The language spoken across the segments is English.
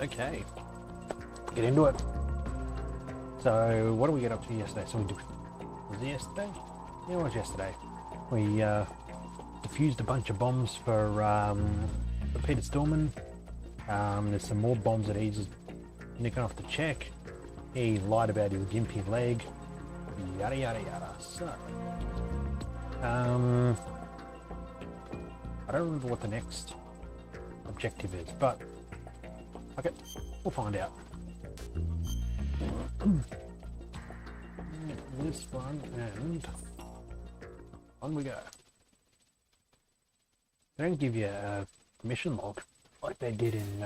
Okay, get into it. So, what did we get up to yesterday? So was it yesterday? Yeah, it was yesterday. We defused a bunch of bombs for Peter Stillman. There's some more bombs that he's nicking off the check. He lied about his gimpy leg. Yada yada yada. So, I don't remember what the next objective is, but okay, we'll find out. This one, and on we go. They don't give you a mission log like they did in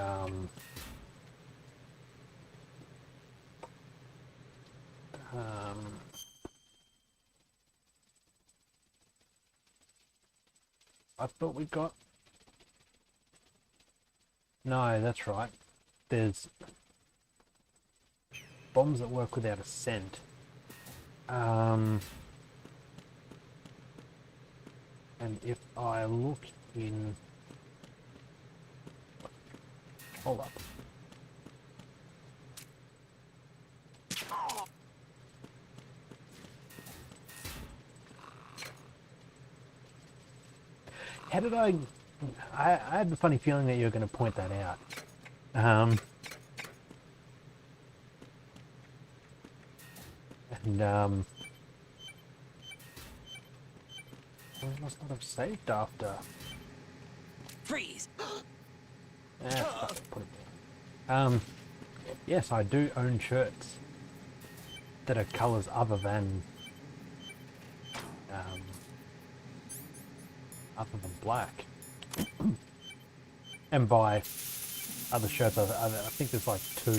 I thought we got. No, that's right. There's bombs that work without a scent. And if I look in, hold up. How did I had the funny feeling that you were going to point that out. I must not have saved after. Freeze! Fuck it, put it down. Yes, I do own shirts that are colours other than black. And by other shirts, I think there's like two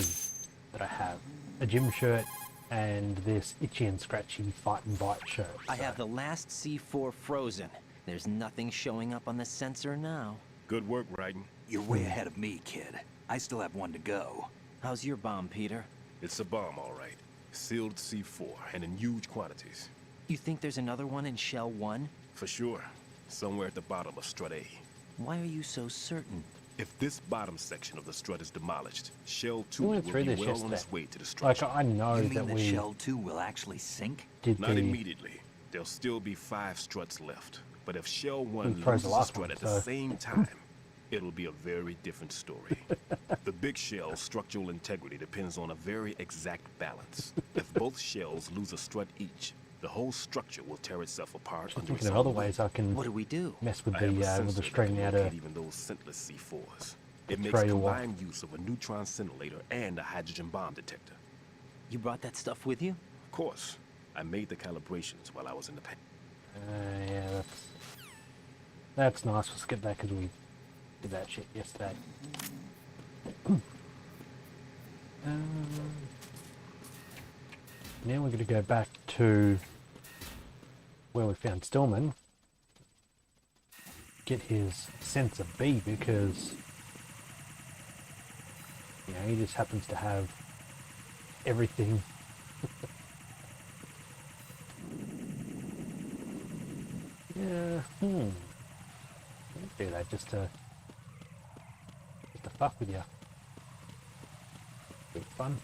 that I have. A gym shirt and this itchy and scratchy fight and bite shirt. So. I have the last C4 frozen. There's nothing showing up on the sensor now. Good work, Raiden. You're way ahead of me, kid. I still have one to go. How's your bomb, Peter? It's a bomb, all right. Sealed C4, and in huge quantities. You think there's another one in Shell 1? For sure. Somewhere at the bottom of Strut A. Why are you so certain? If this bottom section of the strut is demolished, Shell 2 We will went be through this well on yesterday. its way to destruction. Like, I know You that mean we that Shell 2 will actually sink? did Not the... immediately. There'll still be 5 struts left. But if Shell 1 froze the loses a last strut one, at so- the same time, it'll be a very different story. The big shell's structural integrity depends on a very exact balance. If both shells lose a strut each, the whole structure will tear itself apart under its Thinking of own other weight. ways I can What do we do? mess with I have a the sensor that string can out locate of... even those scentless C4s. It throw makes you off. combined use of a neutron scintillator and a hydrogen bomb detector. You brought that stuff with you? Of course, I made the calibrations while I was in the pen. Yeah, that's nice. Let's get that because we did that shit yesterday. Now we're going to go back to where we found Stillman. Get his sensor B because, you know, he just happens to have everything. Yeah, Don't do that just to fuck with you. Bit fun.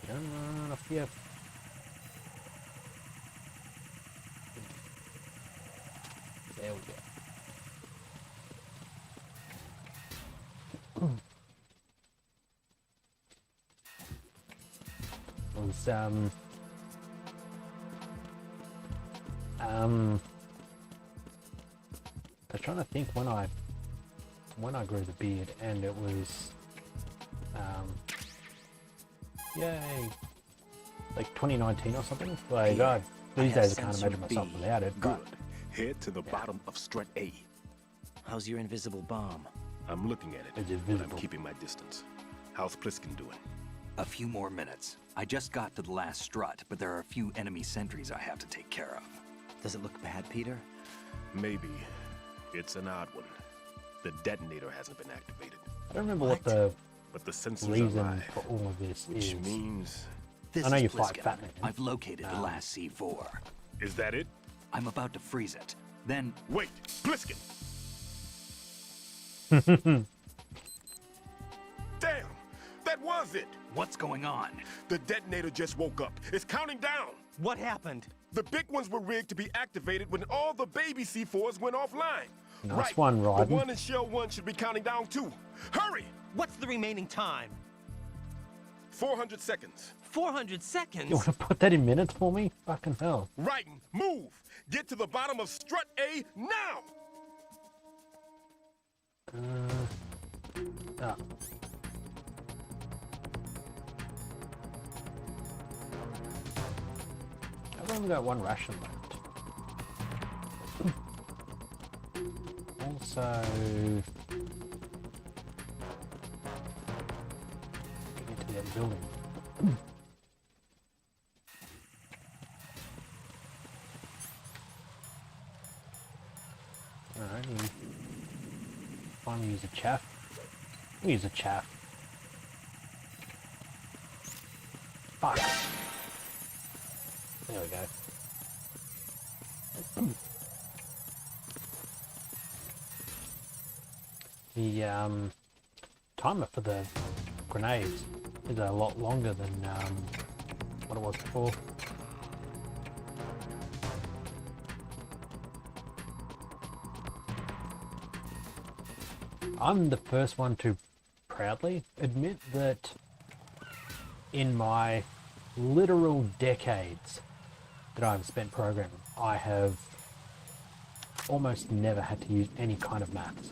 Run off here. There we go. Was I was trying to think when I grew the beard, and it was yay, like 2019 or something. Like these days I can't sensor imagine myself B. without it. Good. But Head to the bottom of Strut A. How's your invisible bomb? I'm looking at it, It's but invisible. I'm keeping my distance. How's Pliskin doing? A few more minutes. I just got to the last strut, but there are a few enemy sentries I have to take care of. Does it look bad, Peter? Maybe. It's an odd one. The detonator hasn't been activated, I don't remember what the but the sensors are reason live, for all of this which is. means... This I know is you fight Pliskin. Fat Man. I've located the last C4. Is that it? I'm about to freeze it. Then Wait, Pliskin! Damn! That was it! what's going on? The detonator just woke up. It's counting down! What happened? The big ones were rigged to be activated when all the baby C4s went offline. Nice one, The Ryden. one in Shell 1 should be counting down too. Hurry! What's the remaining time? 400 seconds. 400 seconds? You want to put that in minutes for me? Fucking hell. Ryden, move! Get to the bottom of strut A now! Ah. I've only got one ration left. Also, get into that building. Alright, finally use a chaff. We'll use a chaff. Fuck. There we go. The timer for the grenades is a lot longer than what it was before. I'm the first one to proudly admit that in my literal decades that I've spent programming, I have almost never had to use any kind of maths.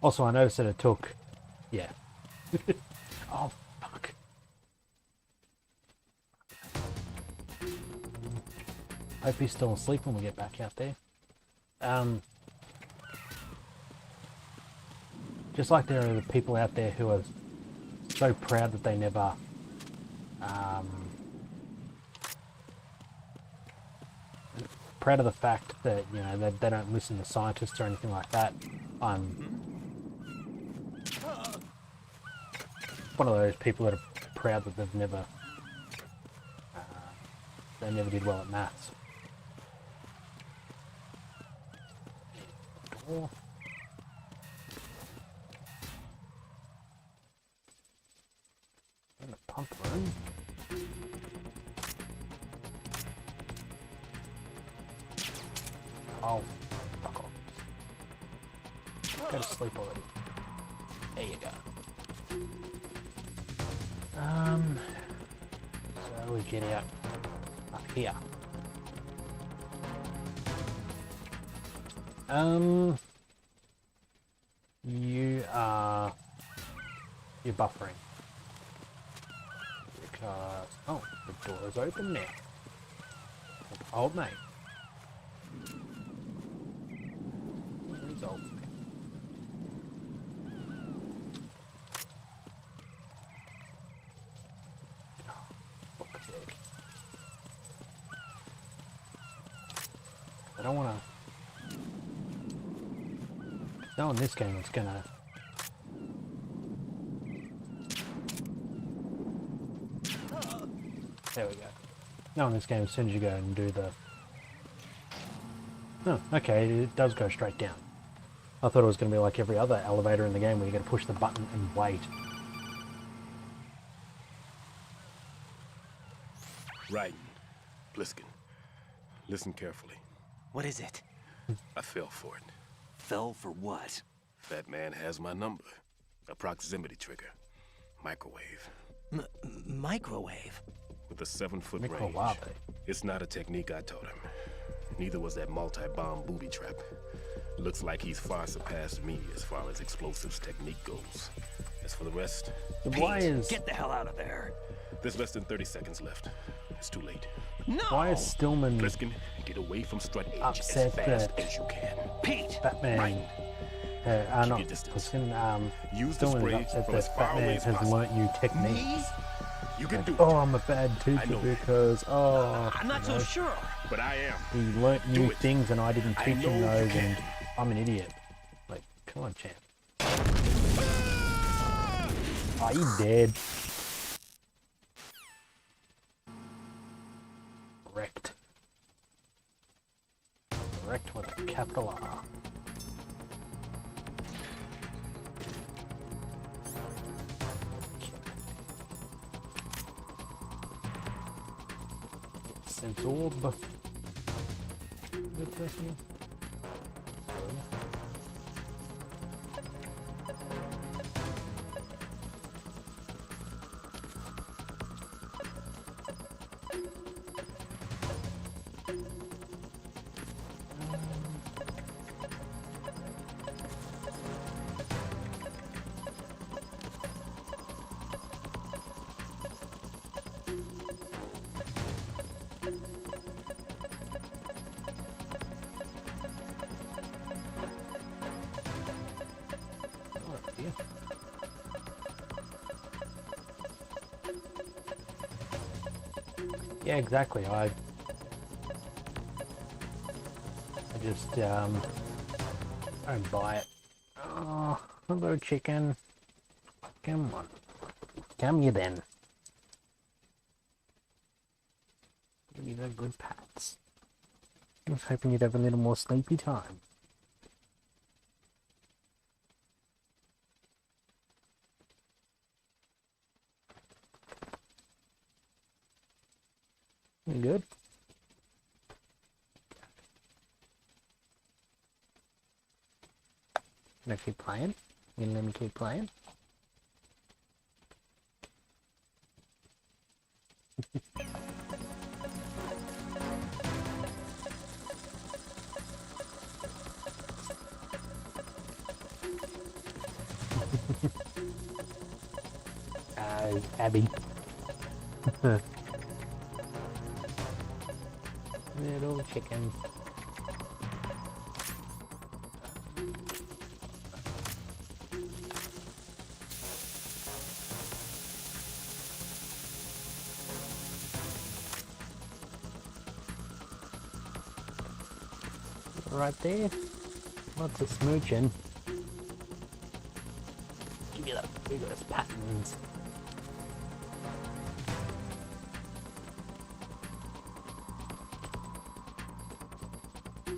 Also, I noticed that it took, yeah. Oh, fuck. Hope he's still asleep when we get back out there. Just like there are the people out there who are so proud that they never proud of the fact that, you know, they don't listen to scientists or anything like that. I'm one of those people that are proud that they've never they never did well at maths. Door. In the pump room. Oh, fuck off. Go to sleep already. There you go. So we get out up here. You're buffering. Because, oh, the door is open now. Old mate. He's old mate. Fuck's sake. I don't want to. No, in this game it's gonna. There we go. No, in this game, as soon as you go and do the... Oh, okay, it does go straight down. I thought it was going to be like every other elevator in the game where you got to push the button and wait. Right. Pliskin, listen carefully. What is it? I fell for it. Fell for what? Fat man has my number. A proximity trigger. Microwave. Microwave? With a 7-foot range. Microwave. It's not a technique I taught him. Neither was that multi-bomb booby trap. Looks like he's far surpassed me as far as explosives technique goes. As for the rest, Why is Get the hell out of there. there's less than 30 seconds left. It's too late. No! why is Stillman Pliskin, get away from strut edge Upset as fast that- as you can. Pete! Batman? Right. Not your distance. Pliskin, Use the Stillman is spray upset from as that far away Batman as has possible. learnt new techniques. You can Like, do it. oh, I'm a bad I teacher know. because, oh, I'm not you so know, sure. But I am. he learnt Do new it. things and I didn't I teach know him you those can. and I'm an idiot. Like, come on, champ. Are you dead? Sense orb. Good person. Yeah, exactly. I just don't buy it. Oh, hello, chicken. Come on, come here then. Give me the good pats. I was hoping you'd have a little more sleepy time. You good? Gonna keep playing? You gonna let me keep playing? Abby. Little chicken. Right there. Lots of smooching. Give me that vigorous patterns.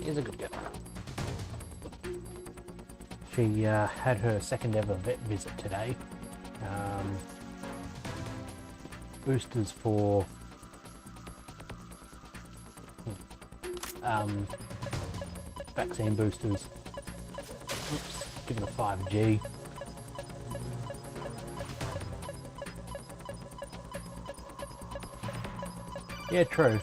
He's a good girl. She had her second ever vet visit today. Boosters for vaccine boosters. Oops, given a 5G. Yeah, true.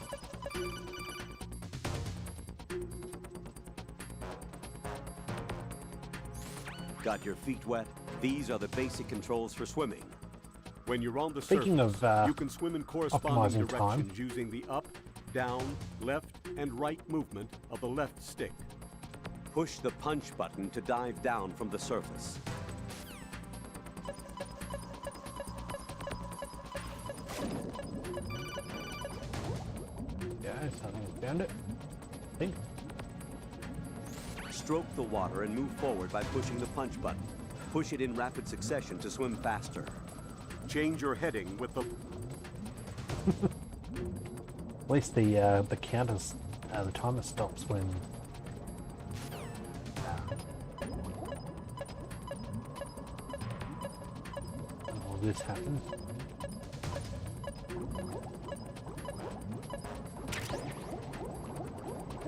Got your feet wet? These are the basic controls for swimming. When you're on the Speaking surface, of, you can swim in corresponding optimizing time. directions using the up, down, left, and right movement of the left stick. Push the punch button to dive down from the surface. Yeah, I found it. I think. Stroke the water and move forward by pushing the punch button. Push it in rapid succession to swim faster. Change your heading with the... At least the counters, the timer stops when all this happens.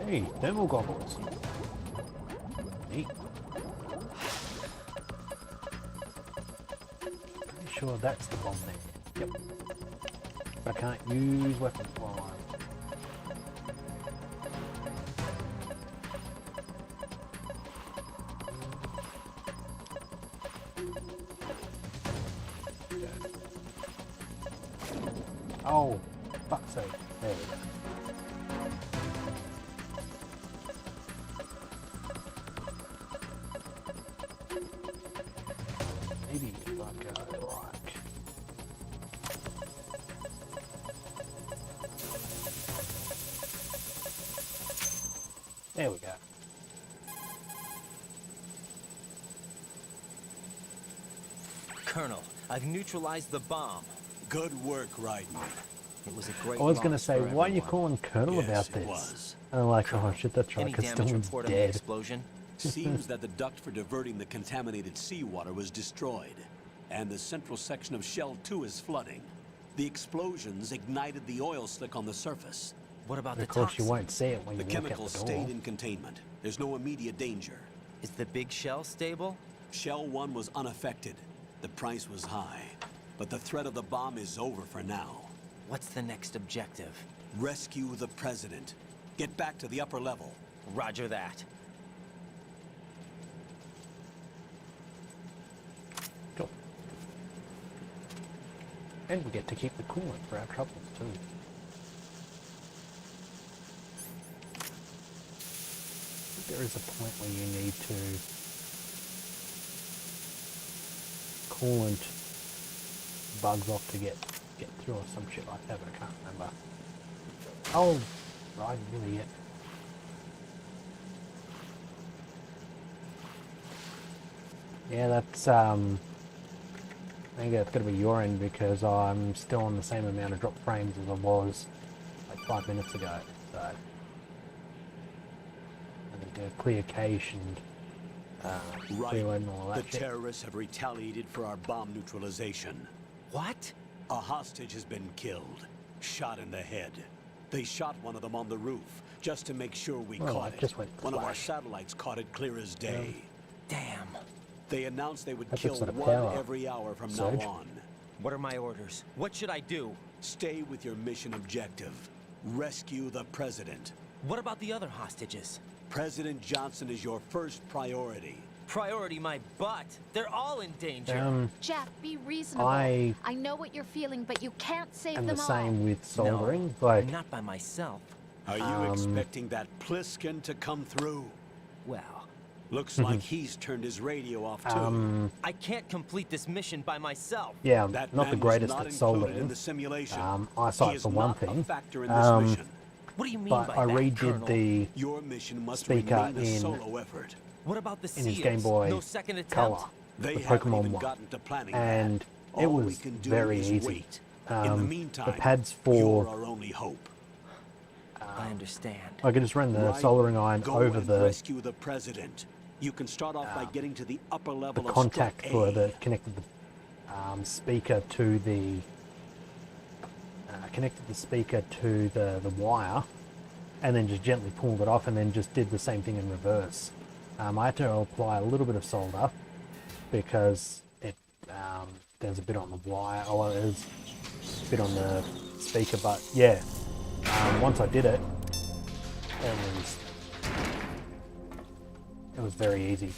Hey, thermal goggles. Neat. Pretty sure that's the bomb there. Yep. But I can't use weapons while I'm... Oh, fuck's sake. There we go. Maybe if I go like... There we go. Colonel, I've neutralized the bomb. Good work, Raiden. It was a great I was going to loss say, for why are you everyone. calling Colonel Yes, about it this? was. And I'm like, oh shit, that's right, Any because damage Stone's report on the dead. explosion? Seems that the duct for diverting the contaminated seawater was destroyed, and the central section of Shell 2 is flooding. The explosions ignited the oil slick on the surface. What about Of the course, you toxin? won't see it when The you walk out chemicals the door. stayed in containment. There's no immediate danger. Is the big shell stable? Shell 1 was unaffected. The price was high, but the threat of the bomb is over for now. What's the next objective? Rescue the president. Get back to the upper level. Roger that. Cool. And we get to keep the coolant for our troubles too. I think there is a point where you need to coolant bugs off to get through or some shit like that, but I can't remember. Oh, right, really yet. Yeah, that's I think that's gonna be your end because I'm still on the same amount of drop frames as I was like 5 minutes ago. So I think a clear cache and clear and all The that shit. terrorists have retaliated for our bomb neutralization. What? A hostage has been killed, shot in the head. They shot one of them on the roof, just to make sure we Well, caught it it. just went One of our flash. satellites caught it clear as day. Damn. They announced they would That kill looks like a one power every hour from surge. now on. What are my orders? What should I do? Stay with your mission objective. Rescue the president. What about the other hostages? President Johnson is your first priority. Priority my butt. They're all in danger. Jeff, be reasonable. I know what you're feeling, but you can't save am them the all. same with soldering, No, but not by myself. Are you expecting that Pliskin to come through? Well, Looks like he's turned his radio off too. I can't complete this mission by myself. yeah, That not the man was greatest not at included in soldering. the simulation. Eyesight He is for one not a thing. factor in this mission. What do you mean But by I that, redid Colonel? the Your mission must speaker remain a in solo effort. What about the in his Seers? Game Boy No second attempt? Color, They the haven't Pokemon even one, gotten to planning and that. it All we was can do very is easy. wait. In the meantime, the pads you're for our only hope. I understand. I could just run the Right, soldering iron go over and the rescue the president. You can start off by getting to the upper level of contact Strut for A. the connected the speaker to the wire, and then just gently pulled it off, and then just did the same thing in reverse. I had to apply a little bit of solder because it there's a bit on the wire. Oh, there's a bit on the speaker, but yeah, once I did it, it was very easy,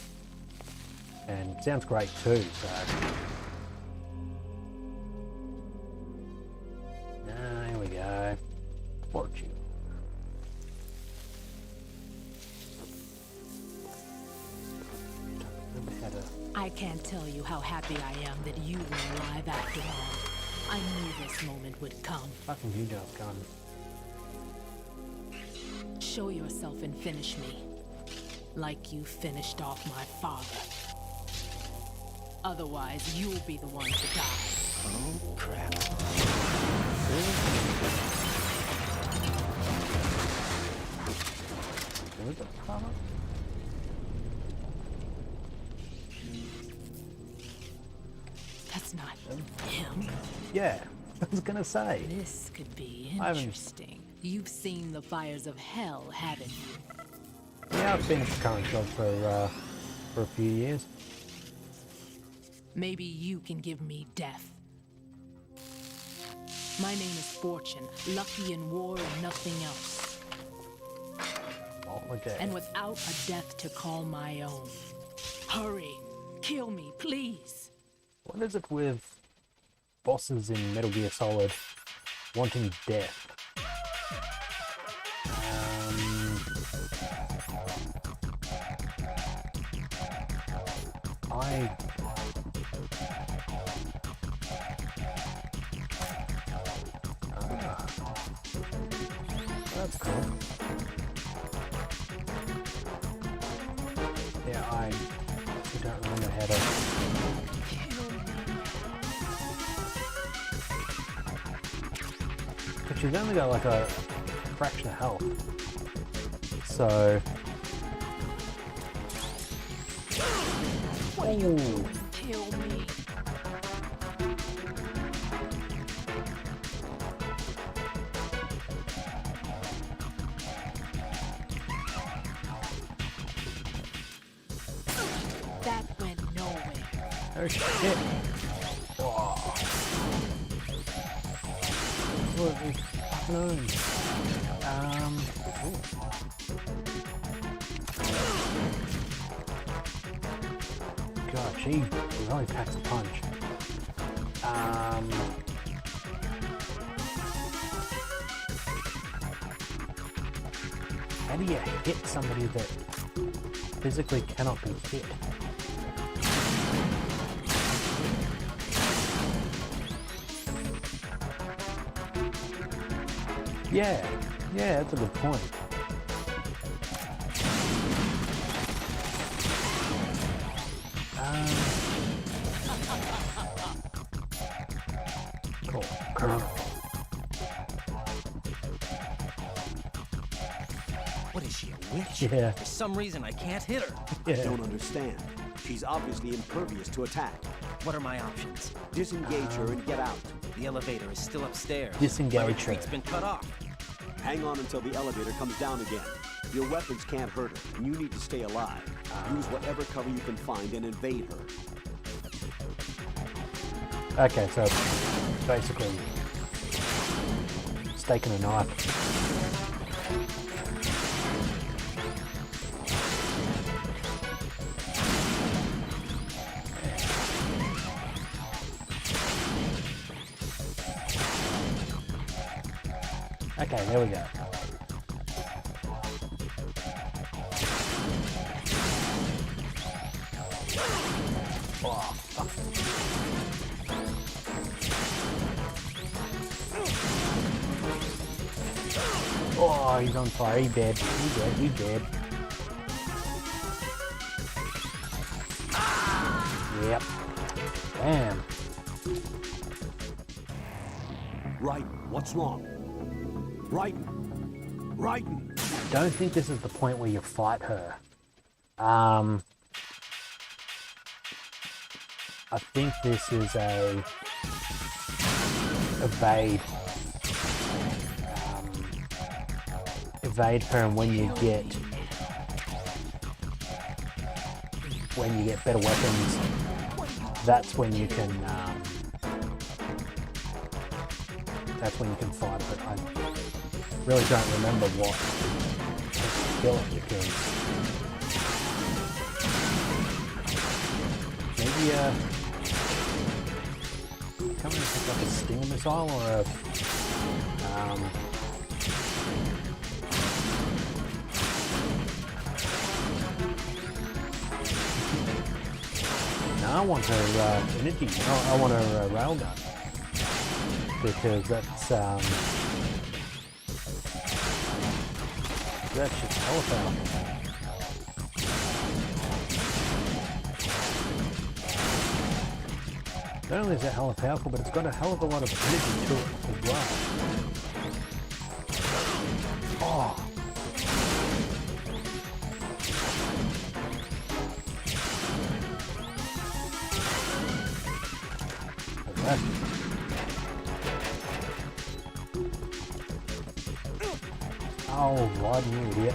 and it sounds great too. So. Here we go. Fortune. I can't tell you how happy I am that you were alive after all. I knew this moment would come. Fucking huge ass gun. Show yourself and finish me. Like you finished off my father. Otherwise, you'll be the one to die. Oh, crap. Is it a cover? That's not him. Yeah, I was gonna say. This could be I haven't- interesting. You've seen the fires of hell, haven't you? Yeah, I've been at the current job for a few years. Maybe you can give me death. My name is Fortune, lucky in war and nothing else. Oh, okay. And without a death to call my own. Hurry, kill me, please. What is it with bosses in Metal Gear Solid wanting death? That's cool. Yeah, I don't remember how to. But she's only got like a fraction of health. So. Ooh. Kill me. Oh shit. Whoa. Absolutely fucking owned. God, she really packs a punch. How do you hit somebody that physically cannot be hit? Yeah, that's a good point. Cool. What is she, a witch? Yeah. For some reason, I can't hit her. Yeah. Don't understand. She's obviously impervious to attack. What are my options? Disengage her and get out. The elevator is still upstairs. Disengage My her. retreat's been cut off. Hang on until the elevator comes down again. Your weapons can't hurt her, and you need to stay alive. Use whatever cover you can find and invade her. Okay, so basically steak and a knife. Okay, there we go. Oh, fuck. Oh, he's on fire. He's dead. He's dead. Yep. Damn. Right, what's wrong? Right. I don't think this is the point where you fight her. I think this is a evade. Evade her, and when you get better weapons, that's when you can fight. But I really don't remember what to kill it, because maybe coming with like a stinger missile or a no, I want her energy. I want her railgun, because that's just hella powerful. Not only is it hella powerful, but it's got a hell of a lot of energy to it as well. Oh. Okay. Oh, Rod, you idiot.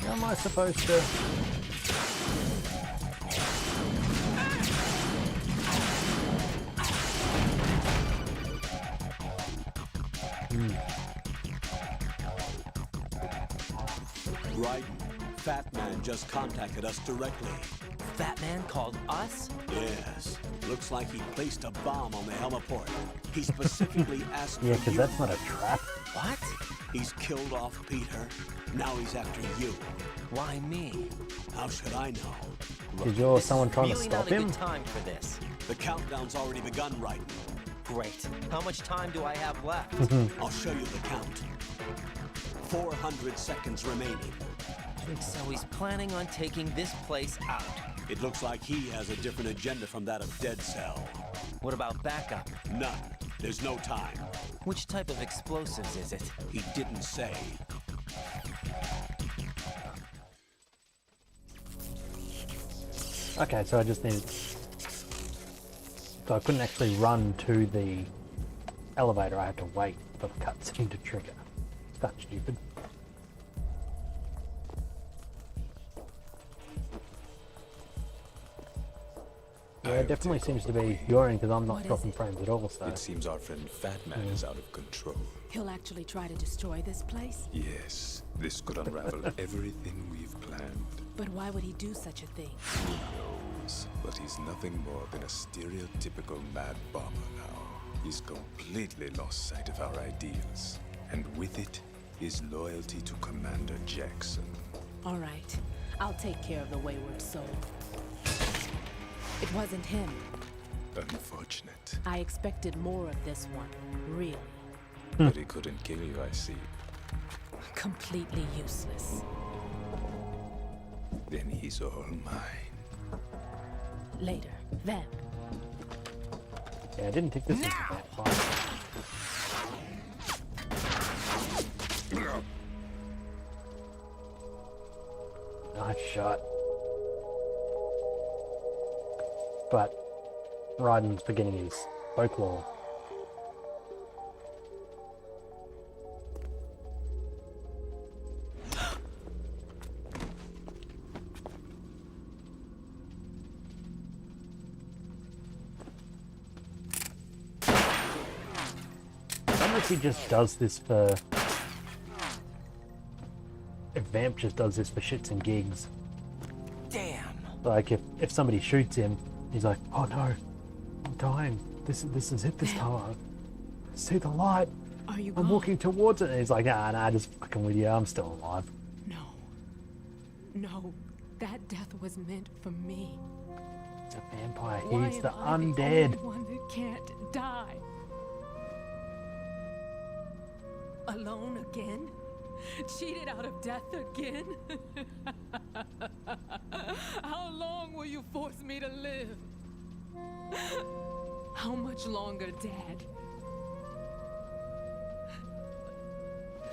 How am I supposed to... Right. Fat Man just contacted us directly. Fat Man called us? Yes. Looks like he placed a bomb on the heliport. He specifically asked Yeah, for because you. that's not a trap. What? He's killed off Peter. Now he's after you. Why me? How should I know? Did you or This is someone trying to really stop not a him? good time for this. The countdown's already begun, right? Great. How much time do I have left? I'll show you the count. 400 seconds remaining. So he's planning on taking this place out. It looks like he has a different agenda from that of Dead Cell. What about backup? None. There's no time. Which type of explosives is it? He didn't say. Okay, so I just need So I couldn't actually run to the elevator, I had to wait for the cutscene to trigger. That's stupid. Yeah, it definitely seems to be your end because I'm not dropping frames at all, so... It seems our friend Fat Man is out of control. He'll actually try to destroy this place? Yes, this could unravel everything we've planned. But why would he do such a thing? Who knows? But he's nothing more than a stereotypical mad bomber now. He's completely lost sight of our ideals. And with it, his loyalty to Commander Jackson. All right. I'll take care of the wayward soul. It wasn't him. Unfortunate. I expected more of this one, really. But he couldn't kill you, I see. Completely useless. Then he's all mine. Later, then. Yeah, I didn't think this was a bad fight. Nice shot. But Raiden's beginning his folklore. I wonder if he just does this for... If Vamp just does this for shits and gigs. Damn. Like if somebody shoots him, he's like, oh no, I'm dying. This is it this time. See the light. Are you I'm gone? walking towards it. And he's like, nah, just fucking with you. I'm still alive. No. No. That death was meant for me. It's a vampire. Why He's the am I the undead. only one that can't die? Alone again? Cheated out of death again? How long will you force me to live? How much longer, Dad?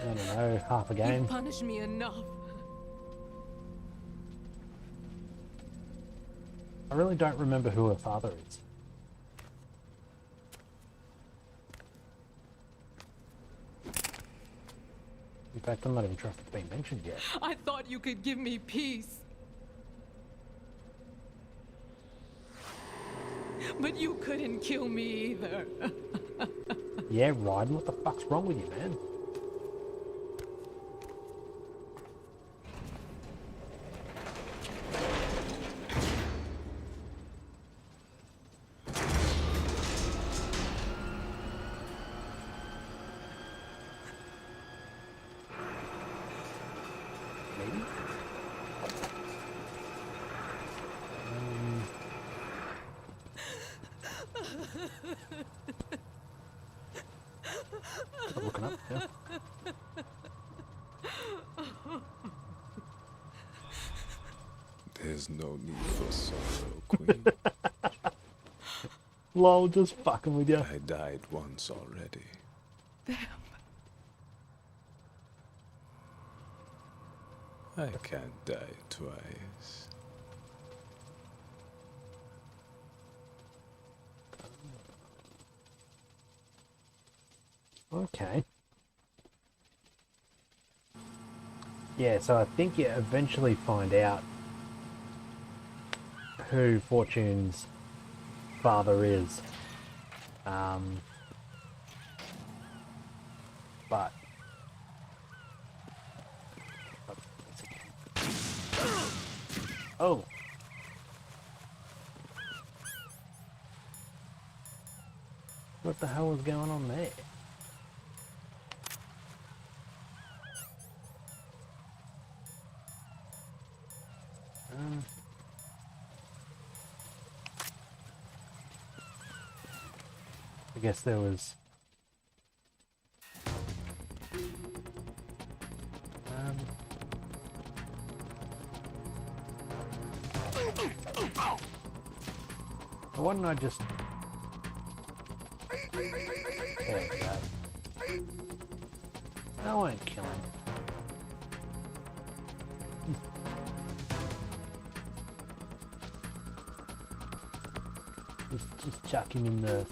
I don't know, half a game. You've punished me enough. I really don't remember who her father is. In fact, I'm not even sure if it's been mentioned yet. I thought you could give me peace. But you couldn't kill me either. Yeah, Raiden, what the fuck's wrong with you, man? Maybe? I'm looking up, yeah. There's no need for sorrow, Queen. Lol, just fucking with you. I died once already. I can't die twice. Okay. Yeah, so I think you eventually find out who Fortune's father is. But oh. What the hell is going on there? I guess there was why don't I just there we go. I won't kill him. Just Just chuck him in the...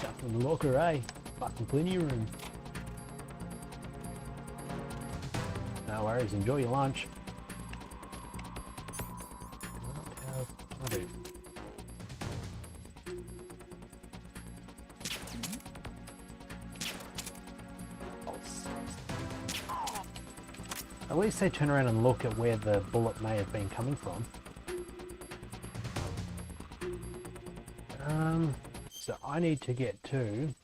chuck him in the locker, eh? Fucking plenty of room. No worries, enjoy your lunch. I do. At least they turn around and look at where the bullet may have been coming from. So I need to get to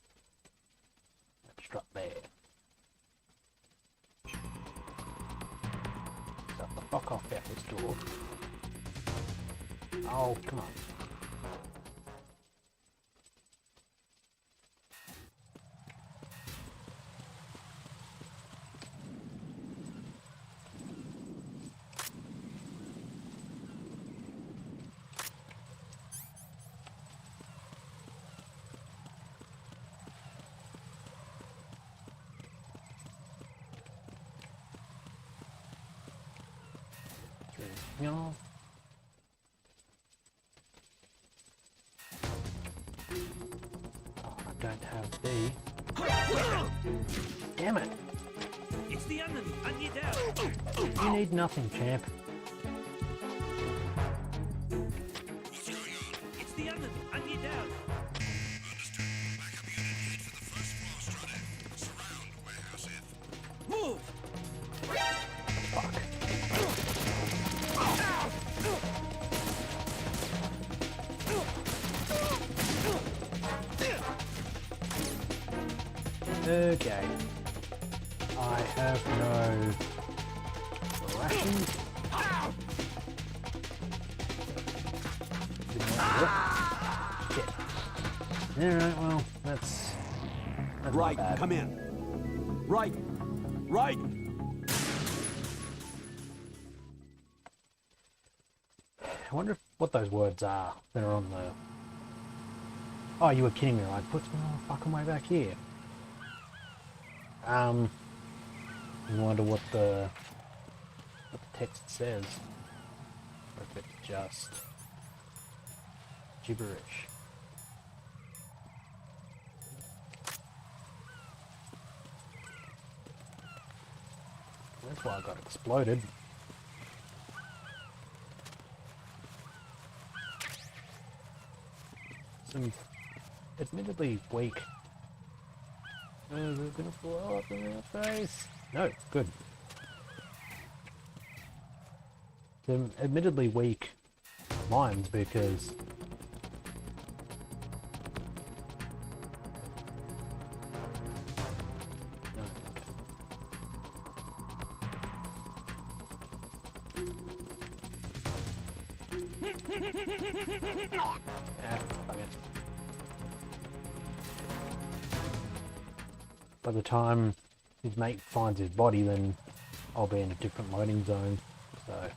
that strut there. So fuck off out this door. Oh, come on. No. Oh, I don't have the... Damn it! It's the enemy! I need help! You need nothing, champ. It's the enemy! I need help! Move! Fuck. Okay. I have no rations. Shit. Alright, well, that's Right, not bad. come in. Right. Right. I wonder what those words are that are on the... Oh, you were kidding me, right? Puts me all the fucking way back here. I wonder what the text says. Or if it's just gibberish. That's why I got exploded. Some admittedly weak. Is it gonna blow up in their face? No, good. Some admittedly weak mines because fuck it. By the time his mate finds his body, then I'll be in a different loading zone, so...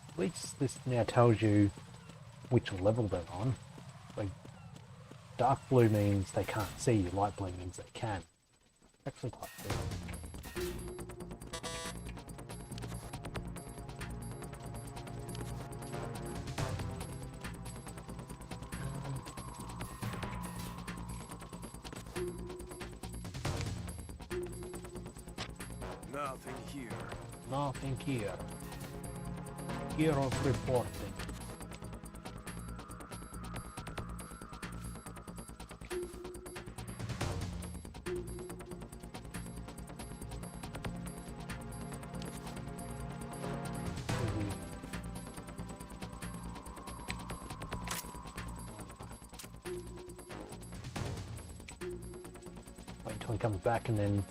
At least this now tells you which level they're on. Like, dark blue means they can't see you, light blue means they can. Actually quite good. Nothing here. Nothing here. Hero reporting. Wait until he comes back and then...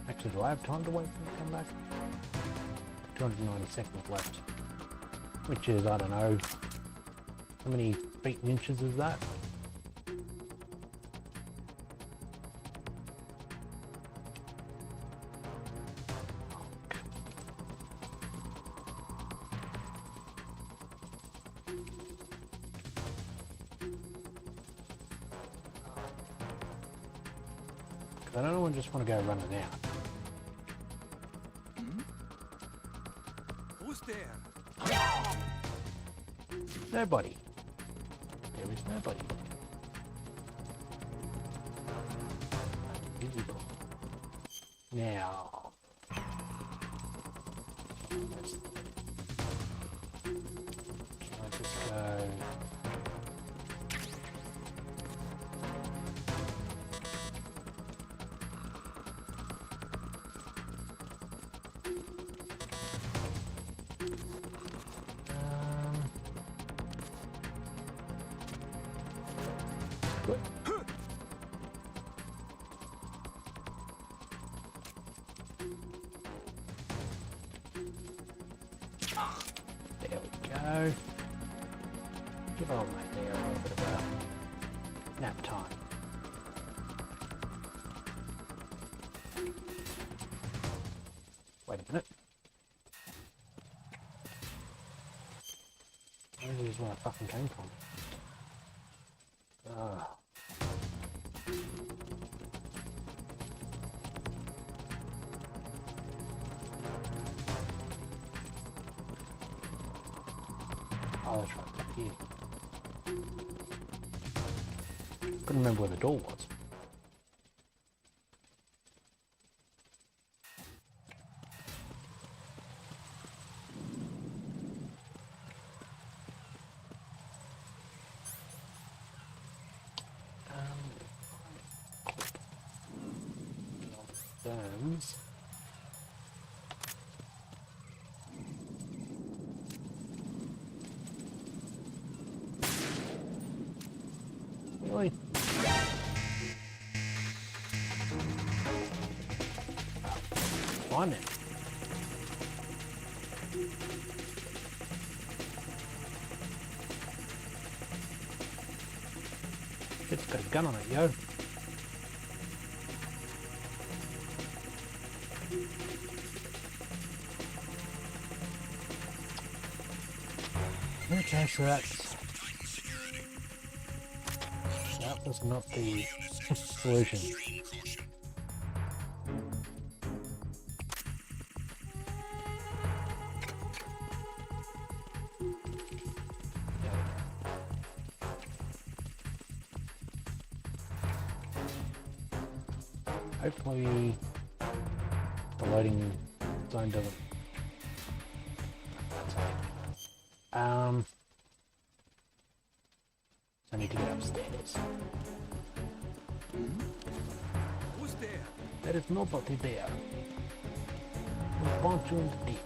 Actually, do I have time to wait for him to come back? 290 seconds left. Which is, I don't know, how many feet and inches is that? I don't just want to go running out. Who's there? Nobody. There is nobody. Visible. Now. Let's just go. Good. There we go. Give old mate there a little bit of a nap time. Wait a minute. Where's where I fucking came from? Oh, that's right, up here. Couldn't remember where the door was. Those. Really? Find it. It's got a gun on it, yo. Okay, so that was not the solution. Hopefully the loading zone doesn't. So I need to get upstairs. Who's there? There is nobody there. We'll punch you in the dick.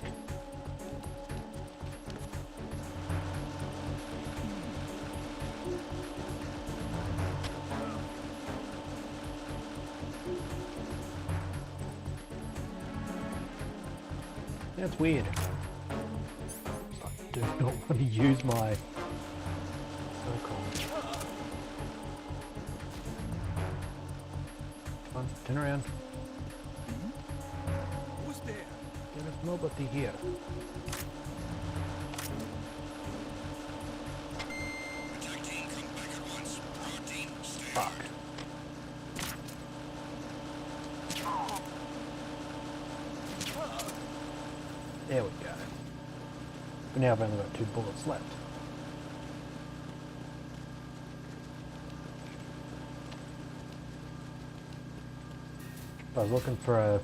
That's weird. I do not want to use my so-called. Come on, turn around. Who's there? There is nobody here. Fuck. There we go. But now I've only got 2 bullets left. I was looking for a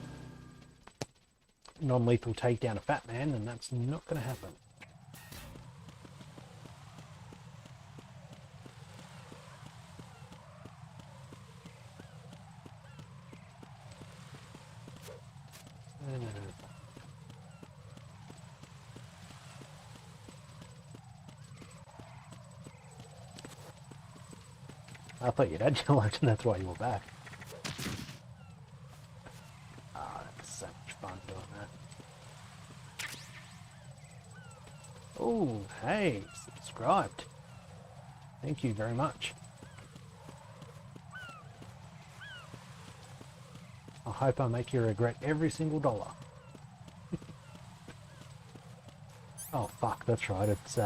non-lethal takedown of Fat Man, and that's not going to happen. I thought you'd had your lunch and that's why you were back. Ah, that's so much fun doing that. Oh, hey, subscribed. Thank you very much. I hope I make you regret every single dollar. Oh fuck, that's right, it's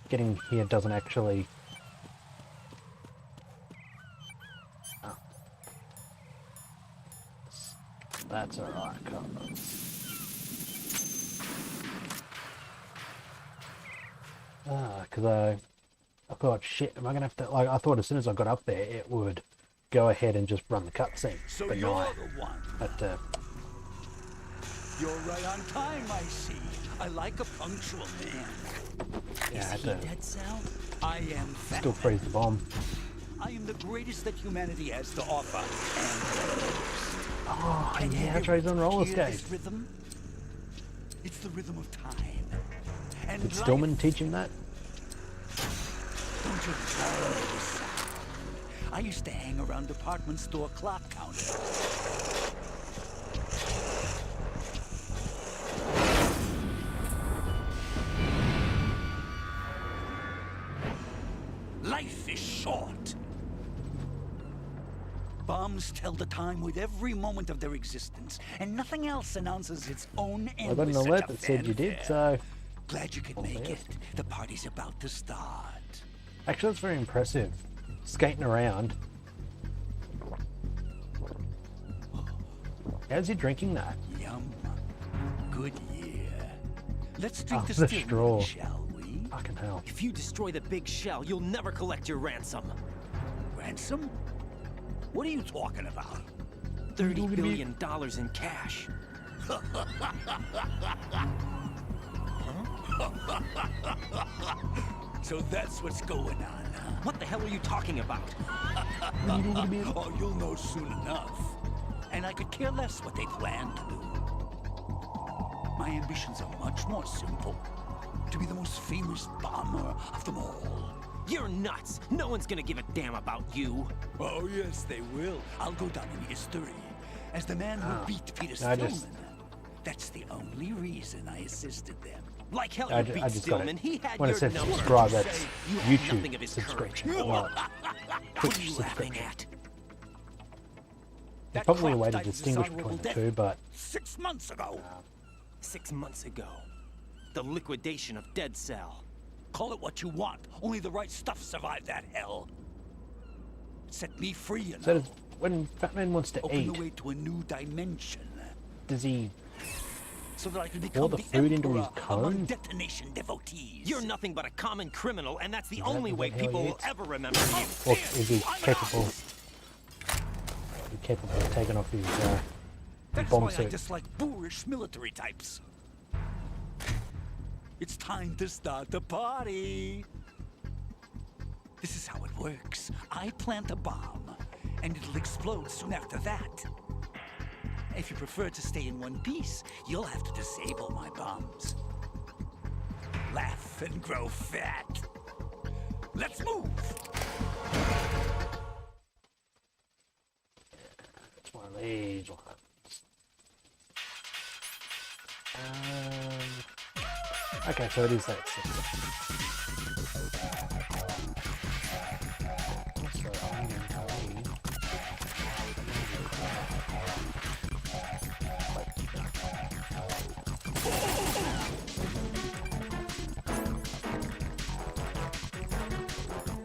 getting here doesn't actually That's alright. Because I thought, shit, am I gonna have to? Like, I thought as soon as I got up there, it would go ahead and just run the cutscene. So but you're no, the one. but You're right on time, I see. I like a punctual man. yeah, I had Is he to dead, Sal? I am still freeze the bomb. I am the greatest that humanity has to offer. Oh And yeah, that's right, he's on roller hear skates. this rhythm? It's the rhythm of time. And Did life- Stillman teach him that? Don't you tell me this sound. I used to hang around department store clock counters. Life is short. Bombs tell the time with every moment of their existence, and nothing else announces its own end. I got an with such alert a that said you did, fanfare. so Glad you could Oh, make yes. it. The party's about to start. actually that's very impressive. Skating around. How's he drinking that? Yum. Good year. Let's drink Oh, the the still straw. one, shall we? Fucking hell. If you destroy the big shell, you'll never collect your ransom. Ransom? What are you talking about? $30 billion in cash. So that's what's going on, huh? What the hell are you talking about? Oh, you'll know soon enough. And I could care less what they plan to do. My ambitions are much more simple. To be the most famous bomber of them all. You're nuts. No one's gonna give a damn about you. Oh, yes, they will. I'll go down in history as the man who beat Peter I Stillman. just- That's the only reason I assisted them. Like hell I you ju- beat I just got Stillman. it. He had When it your says number. subscribe, that's You have nothing of YouTube his subscription, courage. not What are Twitch you laughing subscription. at? There's probably a way to That distinguish dishonorable between the death two, but 6 months ago. 6 months ago. The liquidation of Dead Cell. Call it what you want. Only the right stuff survived that hell. Set me free, you know. so does, when Batman wants to Open eat, the way to a new dimension. does he? So that I can Pour become the the food into his emperor among cone? detonation devotees. You're nothing but a common criminal, and that's the Is that only way what the hell people he will is? ever remember you. Or is he capable? Capable of taking off his That's bomb why I suit? dislike boorish military types. It's time to start the party. This is how it works. I plant a bomb, and it'll explode soon after that. If you prefer to stay in one piece, you'll have to disable my bombs. Laugh and grow fat. Let's move. It's one of these ones. Okay, so it is that system. So I'm going to need...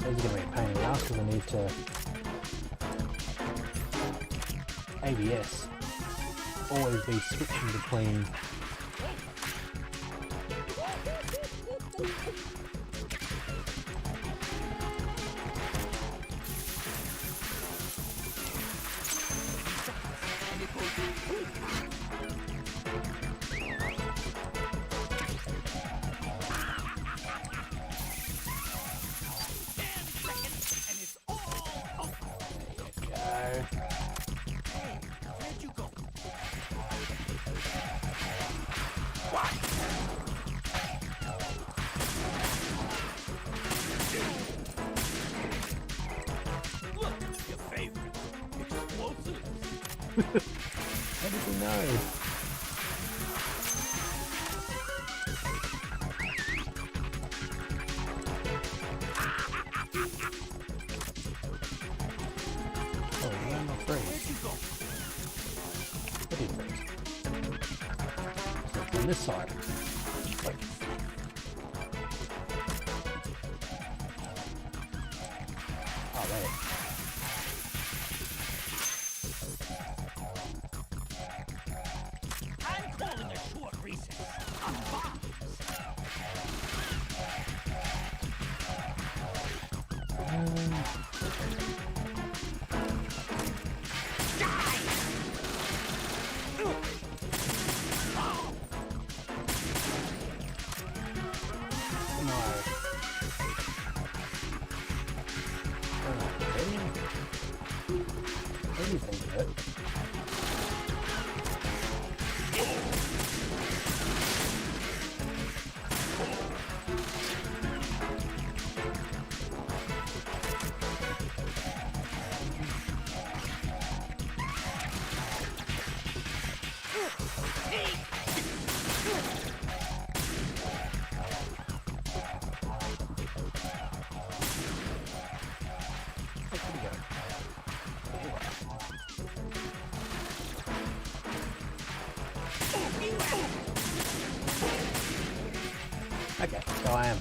This is going to be a pain in the ass because I need to ABS always be switching between How did you know? Oh, no, I'm not freeze. What is this? So on this side. Wait. Oh, there. So I am.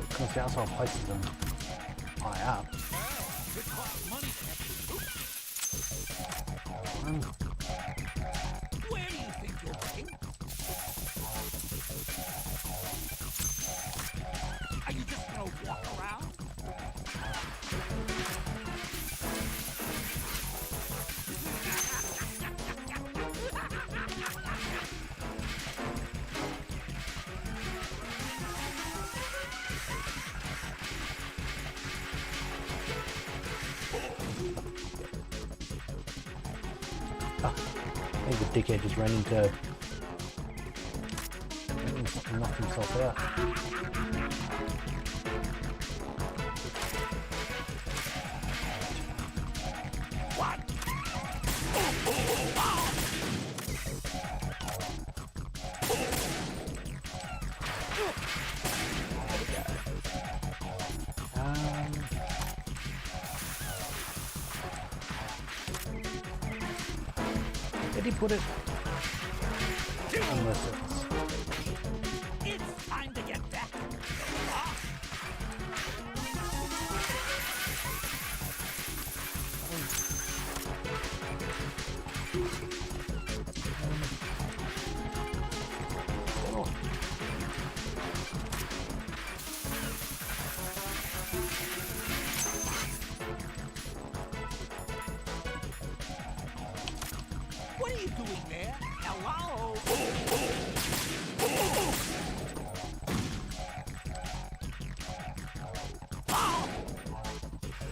Because the outside places them high up. Where do you think you're looking? Are you just gonna walk around? I think the dickhead just ran into... knocked himself out. Did he put it? Unless It's time to get back. What are you doing there? Hello? Oh!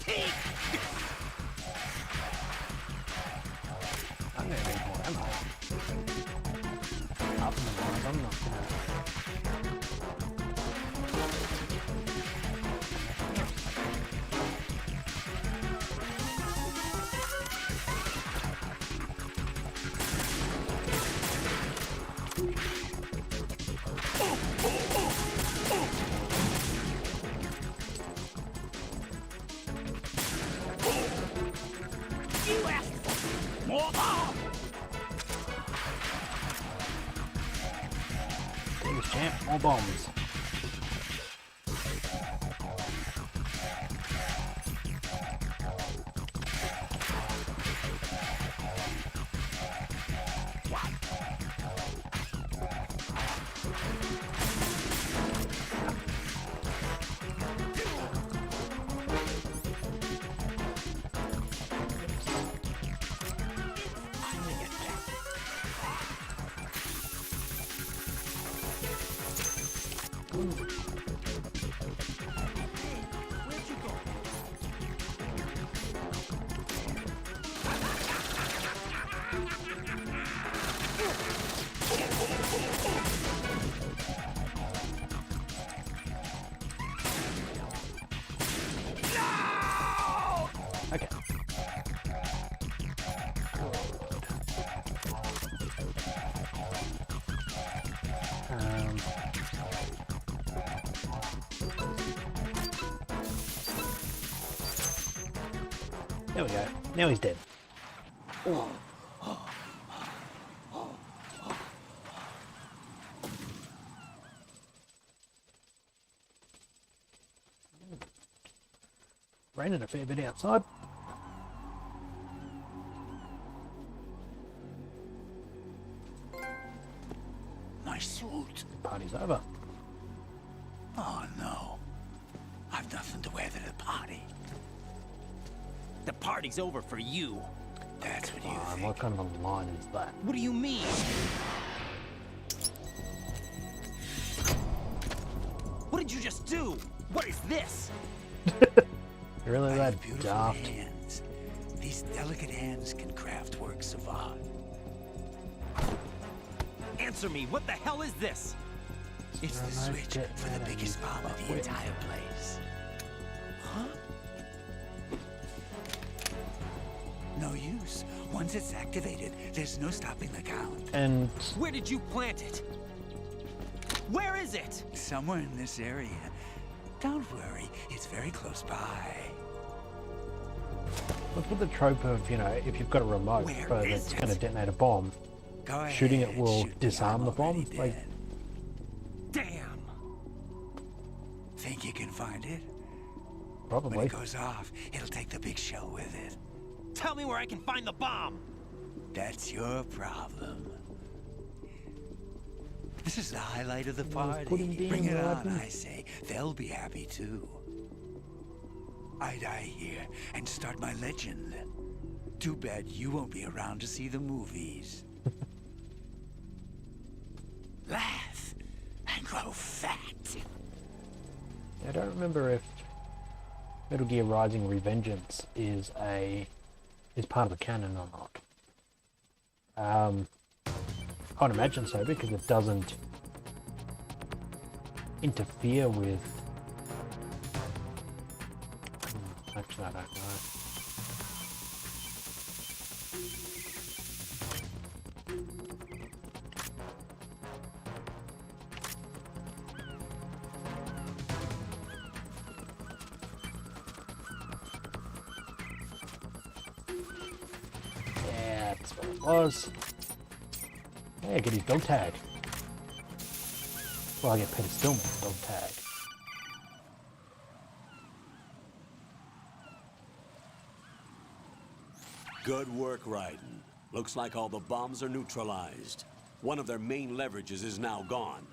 Take! I'm gonna need more ammo. Up in the lines, I'm not gonna... You asked for more power! Thanks, champ. More bombs. Where'd you go? Okay. There we go. Now he's dead. Raining a fair bit outside. My suit. Party's over. Oh no. I've nothing to wear to the party. The party's over for you. That's what you think. What kind of a line is that? What do you mean? What did you just do? What is this? You're really I that have beautiful daft. hands. These delicate hands can craft works of art. Answer me. What the hell is this? It's the Nice switch jet for the man, biggest you bomb of the fuckwit. entire place. Huh? No, no use. Once it's activated, there's no stopping the count. And Where did you plant it? Where is it? Somewhere in this area. Don't worry, it's very close by. look at the trope of, you know, if you've got a remote Where that's is going to it? detonate a bomb, Go shooting it ahead, will shoot me, disarm I'm the bomb. already Like, dead. Damn! Think you can find it? When probably. it goes off, it'll take the big shell with it. Tell me where I can find the bomb! That's your problem. This is the highlight of the put him party. down, Bring it on, Rodney. I say. They'll be happy too. I die here and start my legend. Too bad you won't be around to see the movies. Laugh and grow fat. I don't remember if Metal Gear Rising: Revengeance is part of the canon or not. I'd imagine so because it doesn't interfere with. Actually, I don't know. Yeah, that's what it was. Yeah, get his dog tag. Well, I get Peter Stillman's dog tag. Good work, Raiden. Looks like all the bombs are neutralized. One of their main leverages is now gone.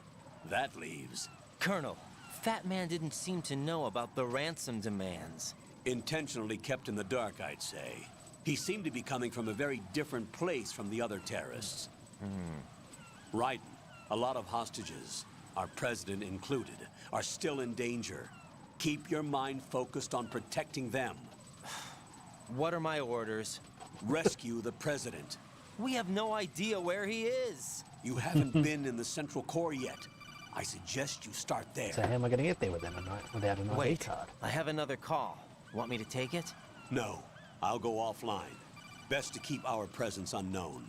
That leaves Colonel, Fat Man didn't seem to know about the ransom demands. intentionally kept in the dark, I'd say. He seemed to be coming from a very different place from the other terrorists. Raiden, a lot of hostages, our president included, are still in danger. Keep your mind focused on protecting them. What are my orders? Rescue the president. We have no idea where he is. You haven't been in the Central Core yet. I suggest you start there. So how am I going to get there without an ID Wait, card? I have another call. Want me to take it? No, I'll go offline. Best to keep our presence unknown.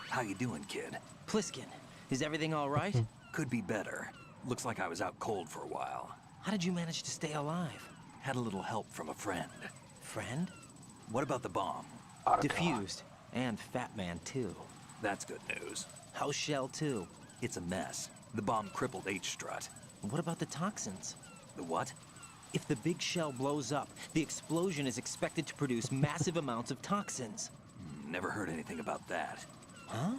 How you doing, kid? Pliskin, is everything all right? Could be better. Looks like I was out cold for a while. How did you manage to stay alive? Had a little help from a friend. Friend? What about the bomb? Diffused. And Fat Man, too. That's good news. House Shell, too. It's a mess. The bomb crippled H-Strut. What about the toxins? The what? If the big shell blows up, the explosion is expected to produce massive amounts of toxins. Never heard anything about that. Huh?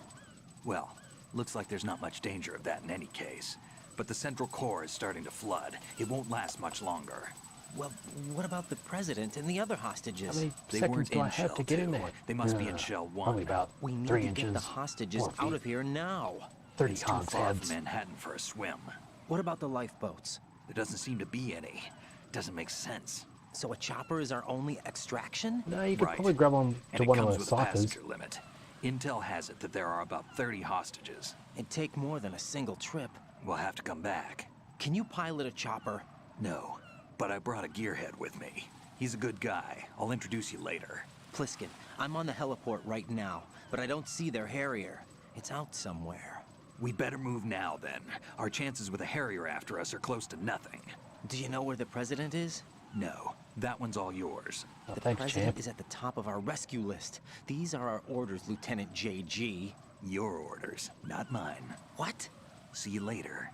Well, looks like there's not much danger of that in any case. But the Central Core is starting to flood. It won't last much longer. Well, what about the president and the other hostages? How many They seconds weren't do I in have Shell to get in 2. there? They must be in Shell 1. Probably about We need 3 to inches. get the hostages 4 out feet. of here now. 30 It's too Hans far heads. from Manhattan for a swim. What about the lifeboats? There doesn't seem to be any. Doesn't make sense. So a chopper is our only extraction? No, you could Right. probably grab on And to it one of comes the with a ciphers. passenger limit. Intel has it that there are about 30 hostages. It'd take more than a single trip. We'll have to come back. Can you pilot a chopper? No, but I brought a gearhead with me. He's a good guy. I'll introduce you later. Pliskin, I'm on the heliport right now, but I don't see their Harrier. It's out somewhere. We better move now, then. Our chances with a Harrier after us are close to nothing. Do you know where the president is? No, that one's all yours. Oh, The thanks, president champ. is at the top of our rescue list. These are our orders, Lieutenant JG. Your orders, not mine. What? See you later.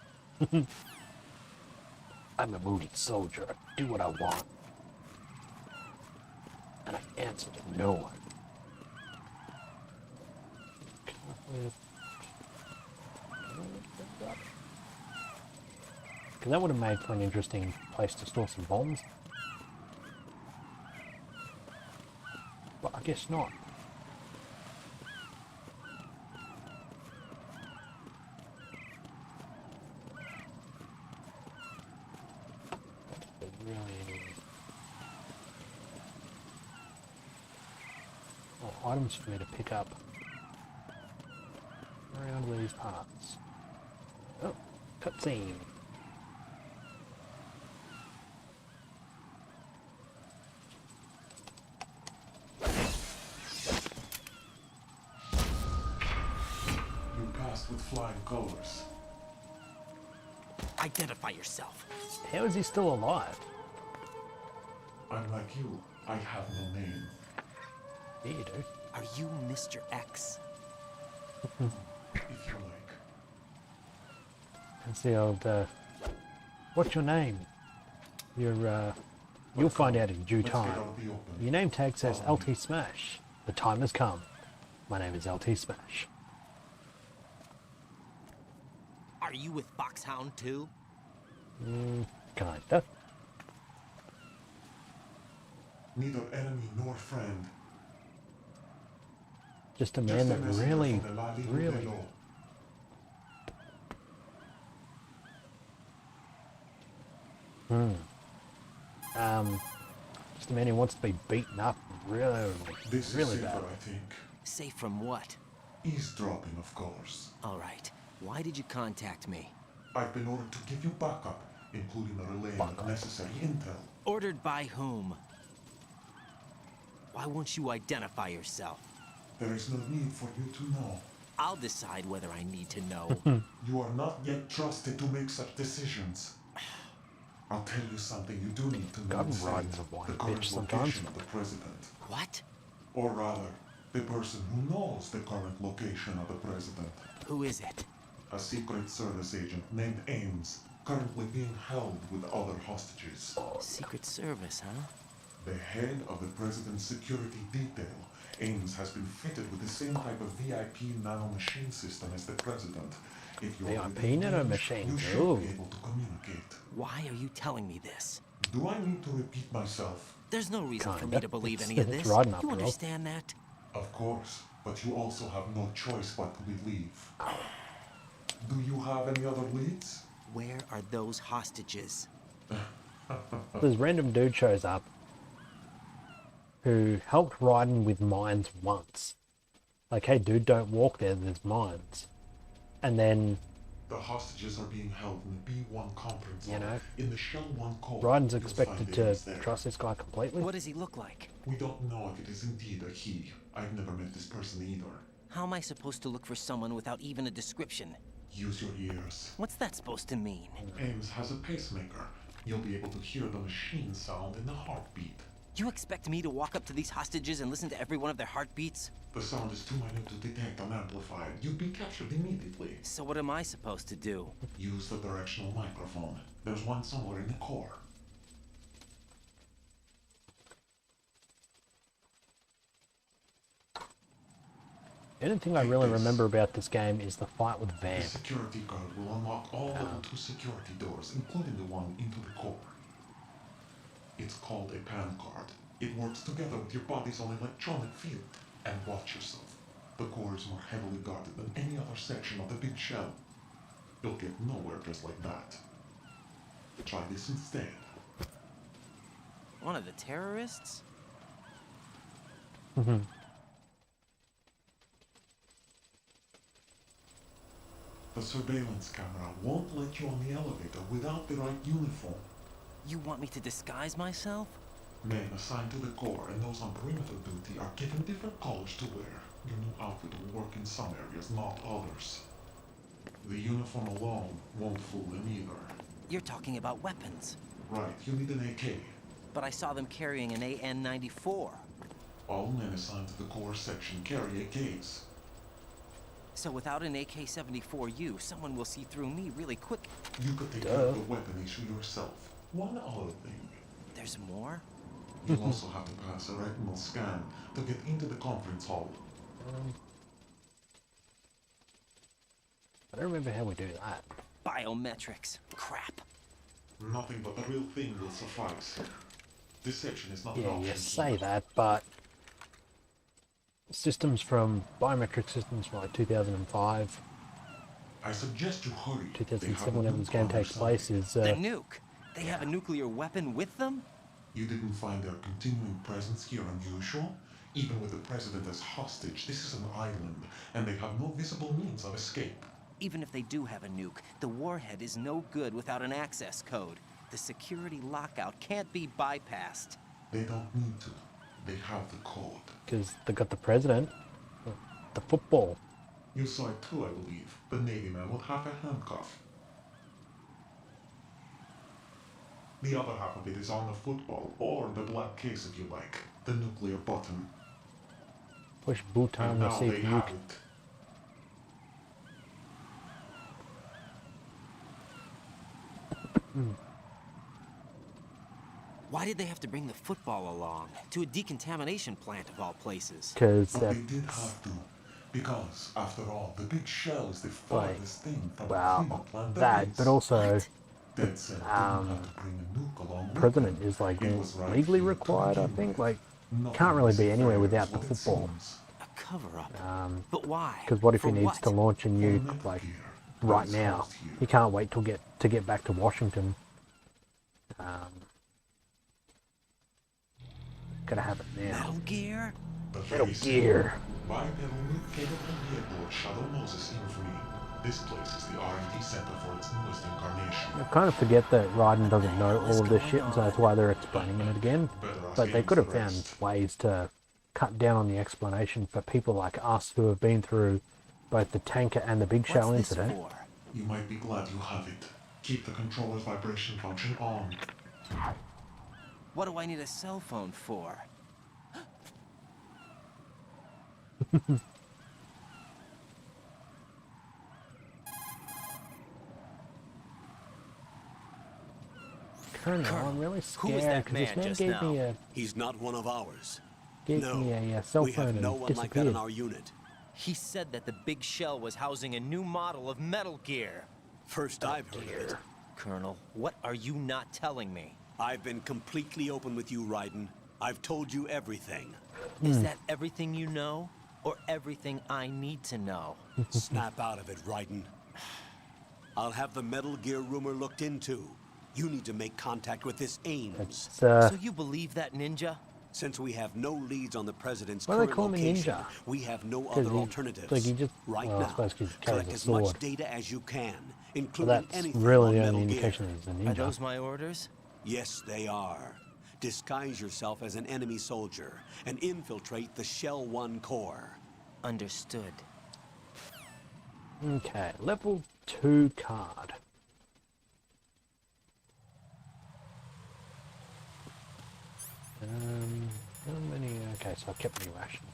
I'm a wounded soldier. I do what I want. And I answer to no one. Because that would have made for an interesting place to store some bombs. But I guess not. Really. Oh, items for me to pick up around these parts. Oh, cutscene. flying colors. Identify yourself. How is he still alive? I'm like you. I have no name. Yeah, you do. Are you Mr. X? If you like. That's the old, what's your name? You'll find out in due Let's get time. out the open. Your name tag says LT Smash. The time has come. My name is LT Smash. Are you with Foxhound too? Kinda. Neither enemy nor friend. Just a man Just a that messenger really, from the La Liga really... de Lo. Just a man who wants to be beaten up really, This really is safer, bad. I think. Safe from what? Eavesdropping, of course. All right. Why did you contact me? I've been ordered to give you backup, including a relay of necessary intel. Ordered by whom? Why won't you identify yourself? There is no need for you to know. I'll decide whether I need to know. You are not yet trusted to make such decisions. I'll tell you something you do need to know. God, instead. Ryan's a white The bitch current sometimes. location of the president. What? Or rather, the person who knows the current location of the president. Who is it? A Secret Service agent named Ames, currently being held with other hostages. Secret Service, huh? The head of the president's security detail, Ames has been fitted with the same type of VIP nanomachine system as the president. If you're VIP within range, nanomachine, you should ooh. be able to communicate. Why are you telling me this? Do I need to repeat myself? There's no reason for me Kinda. to believe any It's of this. Rodden after You all. understand that? Of course, but you also have no choice but to believe. Do you have any other leads? Where are those hostages? This random dude shows up who helped Raiden with mines once. Like, hey dude, don't walk there, there's mines. And then, The hostages are being held in the B1 conference You hall. know, In the Shell 1 core. Raiden's You'll expected find to Ames there. trust this guy completely. What does he look like? We don't know if it is indeed a he. I've never met this person either. How am I supposed to look for someone without even a description? Use your ears. What's that supposed to mean? Ames has a pacemaker. You'll be able to hear the machine sound in the heartbeat. You expect me to walk up to these hostages and listen to every one of their heartbeats? The sound is too minute to detect unamplified. You'd be captured immediately. So what am I supposed to do? Use the directional microphone. There's one somewhere in the core. The only thing I really remember about this game is the fight with The Van. security guard will unlock all level 2 security doors, including the one into the core. It's called a PAN card. It works together with your body's own electronic field. And watch yourself. The core is more heavily guarded than any other section of the big shell. You'll get nowhere just like that. Try this instead. One of the terrorists? The surveillance camera won't let you on the elevator without the right uniform. You want me to disguise myself? Men assigned to the core and those on perimeter duty are given different colors to wear. Your new outfit will work in some areas, not others. The uniform alone won't fool them either. You're talking about weapons. Right, you need an AK. But I saw them carrying an AN-94. All men assigned to the core section carry AKs. So without an AK-74U, someone will see through me really quick. You could take care of the weapon issue yourself. One other thing. There's more? You'll also have to pass a retinal scan to get into the conference hall. I don't remember how we do that. Biometrics. Crap. Nothing but the real thing will suffice. This section is not an Yeah, option. you say that, but systems from biometric systems from like 2005, I suggest you hurry. 2007, whenever this game takes place, is The nuke. They have a nuclear weapon with them? You didn't find their continuing presence here unusual? Even with the president as hostage, this is an island, and they have no visible means of escape. Even if they do have a nuke, the warhead is no good without an access code. The security lockout can't be bypassed. They don't need to. They have the code. because they got the president, the football. You saw it too, I believe. The Navy man would have a handcuff. The other half of it is on the football, or the black case if you like. The nuclear button. Push Bhutan And now receive they have nuke. it. Why did they have to bring the football along? To a decontamination plant of all places. Because But they did have to. Because, after all, the big shell is the farthest thing from a well, cleanup plant that, is. but also Dead set didn't have to bring a nuke along with president them. is like It was right legally here to required, I begin think. with. Like, Nothing can't really was be anywhere fair without is the what it football. seems. A cover-up. But why? Because what if For he needs what? to launch a nuke Metal like Gear, right it's now? housed here. He can't wait to get back to Washington. Gotta have it now. Metal Gear? But Metal very soon, Gear. Bipedal nuke capable vehicle Shadow Moses Infamy. This place is the R&D center for its newest incarnation. I kind of forget that Raiden doesn't know all of this shit, so that's why they're explaining it again. But they could have found ways to cut down on the explanation for people like us who have been through both the tanker and the big shell What's this incident. for? You might be glad you have it. Keep the controller's vibration function on. What do I need a cell phone for? Colonel, I'm really who is scared that because this man man just gave me now? a He's not one of ours. cell We phone have and no one like that disappeared. in our unit. He said that the big shell was housing a new model of Metal Gear. First I've heard of it. Colonel, what are you not telling me? I've been completely open with you, Raiden. I've told you everything. Is that everything you know? Or everything I need to know? Snap out of it, Raiden. I'll have the Metal Gear rumor looked into. You need to make contact with this Ames. So you believe that ninja? Since we have no leads on the president's Why do they current call him a location, ninja? we have no 'Cause other he- alternatives. like he just- right well, I now, suppose 'cause he carries collect a as much sword. data as you can, So including that's anything really on the only Metal indication Gear. he's a Are ninja. those my orders? Yes, they are. Disguise yourself as an enemy soldier and infiltrate the Shell 1 core. Understood. Okay, level 2 card. How many? Okay, so I kept me ration.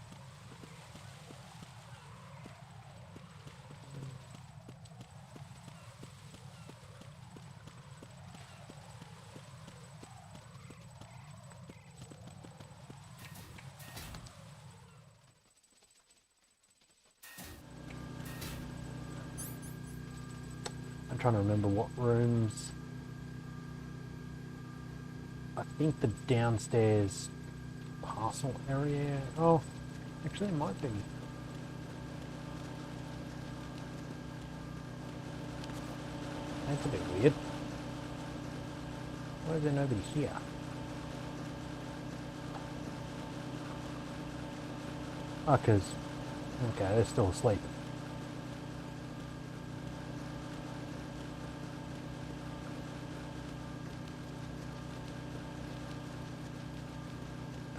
I'm trying to remember what rooms. I think the downstairs parcel area. Oh, actually, it might be. That's a bit weird. Why is there nobody here? Oh, because. Okay, they're still asleep.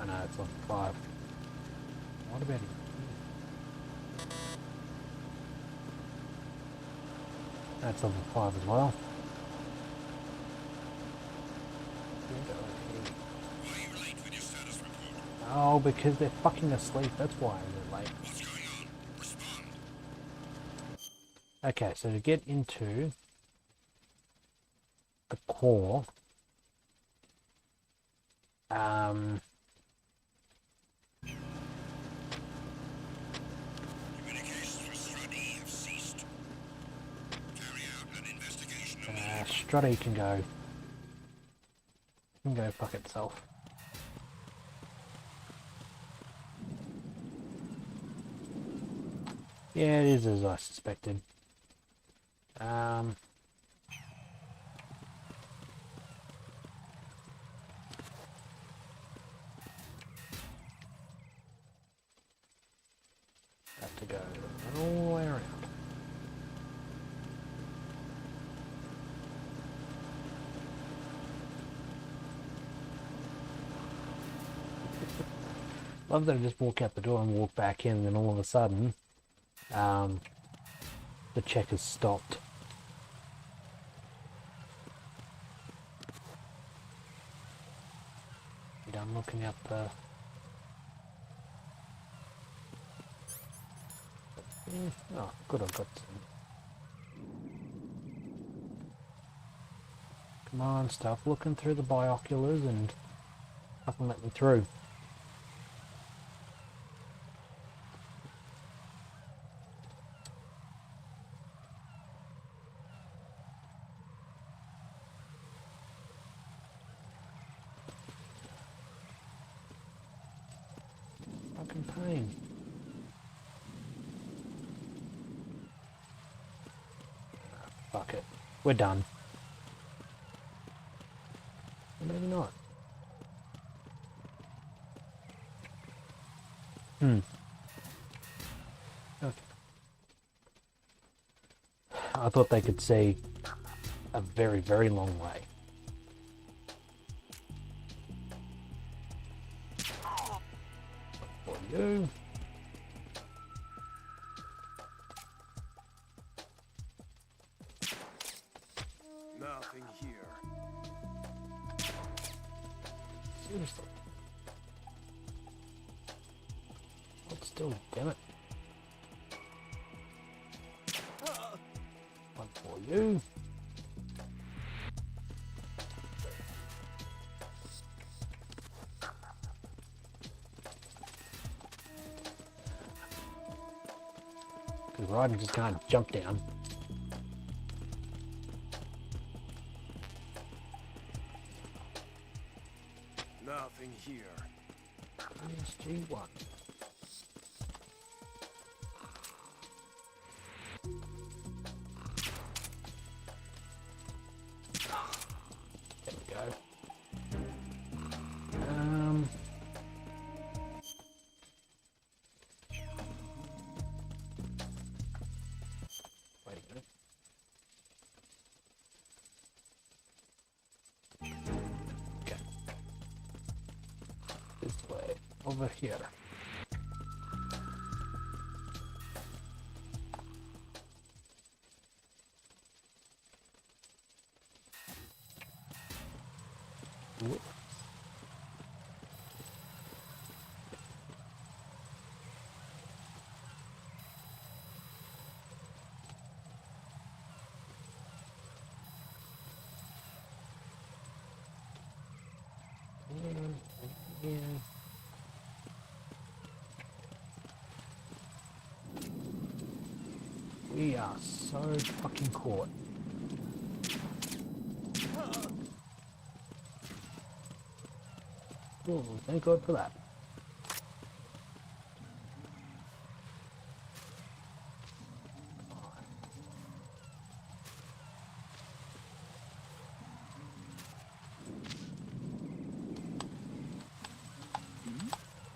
Oh no, it's level 5. What about it? That's level 5 as well. Oh, because they're fucking asleep. That's why they're late. What's going on? Respond. Okay, so to get into the core, Strutty can go fuck itself. Yeah, it is as I suspected. Have to go all the way around. Love that I just walk out the door and walk back in, and then all of a sudden, the check has stopped. You done looking up oh, good, I've got some. Come on, stuff, looking through the binoculars and fucking let me through. Fucking pain. Fuck it. We're done. Maybe not. Okay. I thought they could see a very, very long way. For you. Nothing here. Seriously. Hold still, damn it. One for you. Because Ryden just can't jump down. Nothing here. PSG1. There we go. Wait a minute. Okay. This way, over here. Whoop. Yeah. We are so fucking caught. Oh, thank God for that.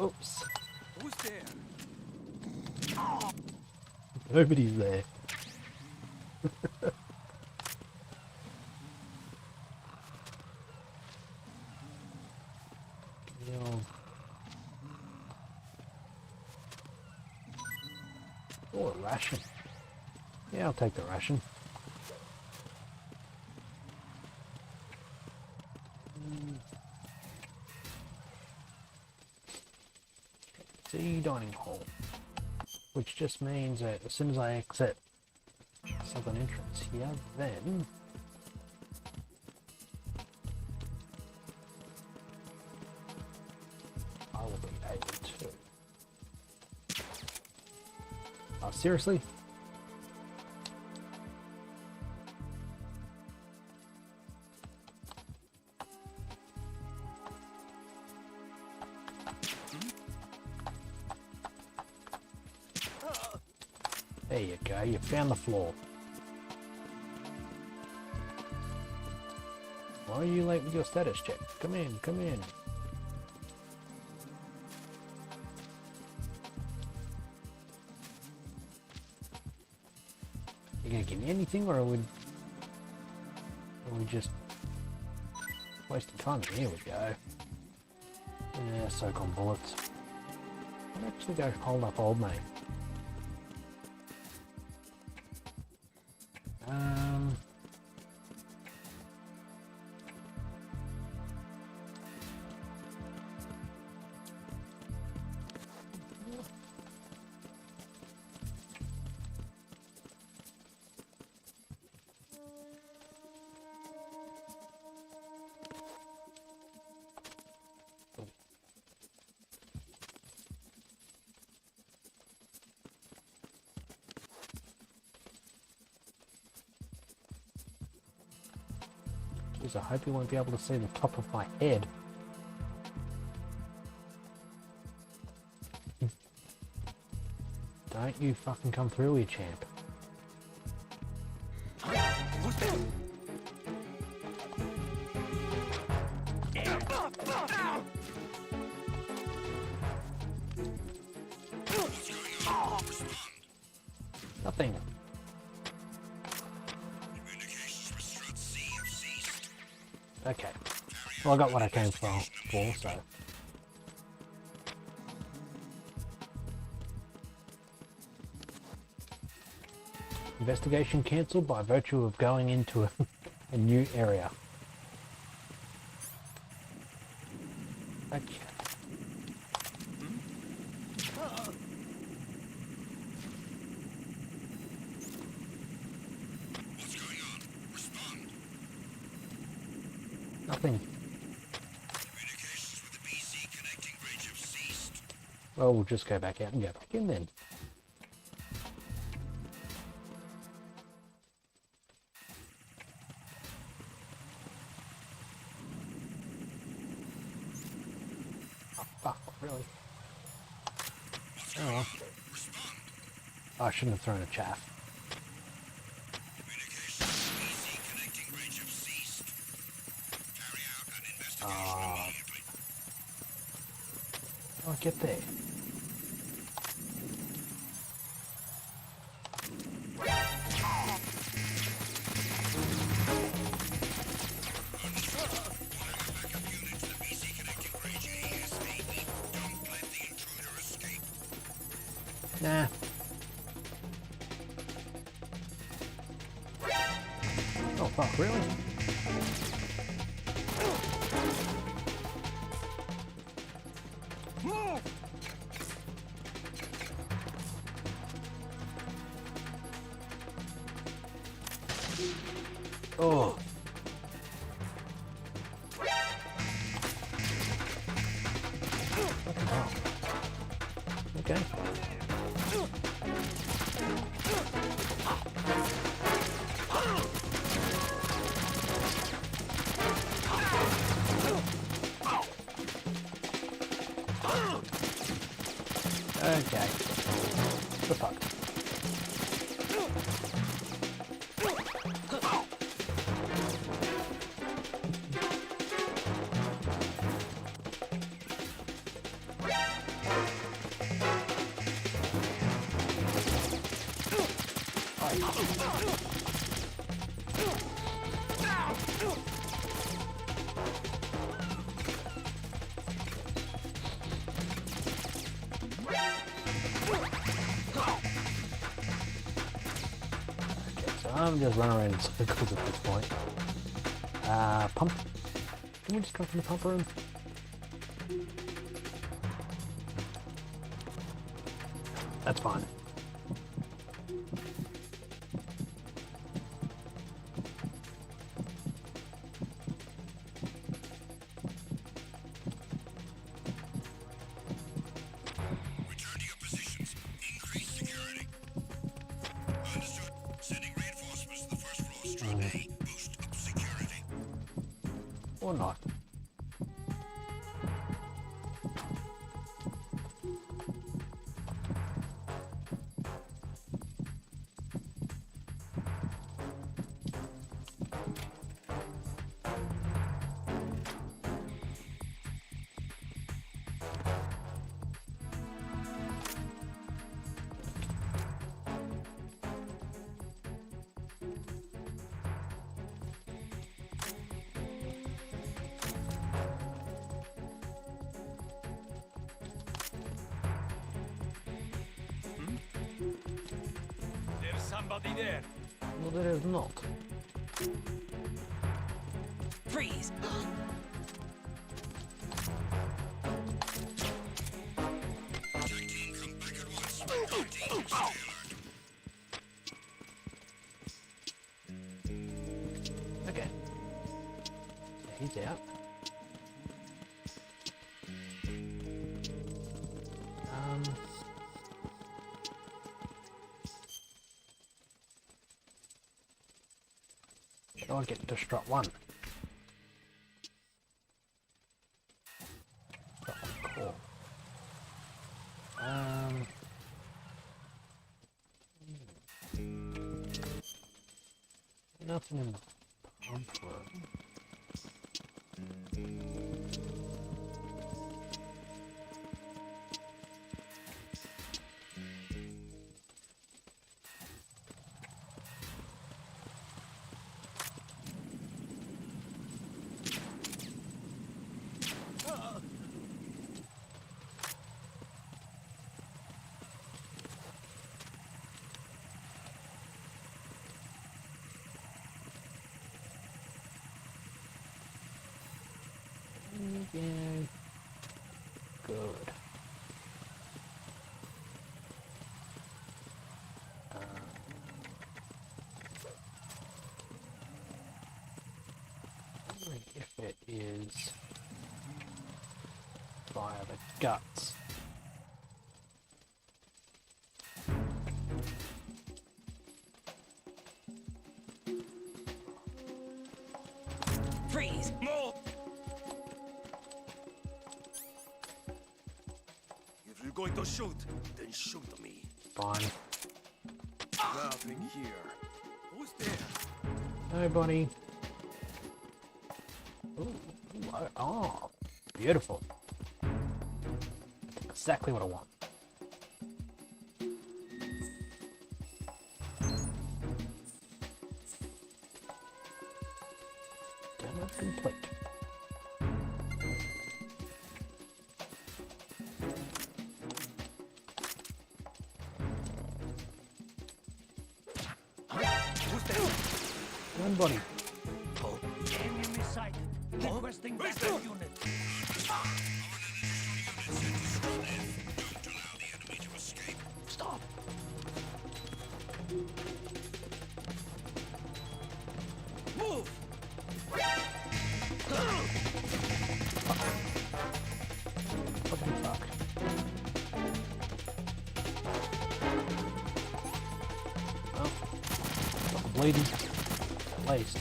Oops. Who's there? Nobody's there. Oh, a ration. Yeah, I'll take the ration. C dining hall, which just means that as soon as I exit southern entrance here, then I will be able to. Oh, seriously? There you go, you found the floor. Why are you late with your status check? Come in, come in. You gonna give me anything, or are we just wasting time? Here we go. Yeah, soak on bullets. I'll actually go hold up old mate. Jeez, I hope you won't be able to see the top of my head. Don't you fucking come through here, champ. Nothing. Okay. Well, I got what I came for, so. Investigation cancelled by virtue of going into a new area. Okay. Nothing. Communications with the BC connecting bridge have ceased. Well, we'll just go back out and go back in then. Oh, fuck, really? Oh well. I shouldn't have thrown a chaff. I'll get there. Nah. Oh fuck, really? Oh. Fucking hell. Okay. Okay. The fuck. I'm just running around in circles at this point. Pump. Can we just come from the pump room? That's fine. Return to your positions. Increase security. Understood. Sending reinforcements to the first floor, Strut A. Boost up security. Or not. There's somebody there. Well, there is not. Freeze! Tag team, come back at once. Our team, stay alert. Okay. He's out. How do I get to strut one? Strut one core. Nothing in the pump room. Yeah, good. Wondering if it is via the guts. Freeze! No! If you're going to shoot, then shoot me. Fine. Nothing here. Who's there? Nobody. Ooh, oh, beautiful. Exactly what I want. Demo complete. Who's there? Nobody. Enemy sighted. Requesting backup unit. Stop. Move. Fucking fuck. Well, stop bleeding. At least.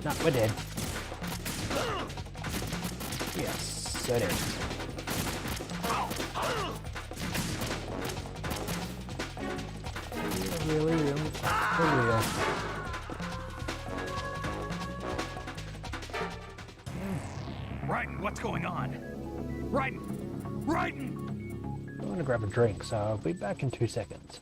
No, we're dead. Yes, so dead. Really, really, for real. Raiden, what's going on? Raiden! Raiden! I'm gonna grab a drink, so I'll be back in 2 seconds.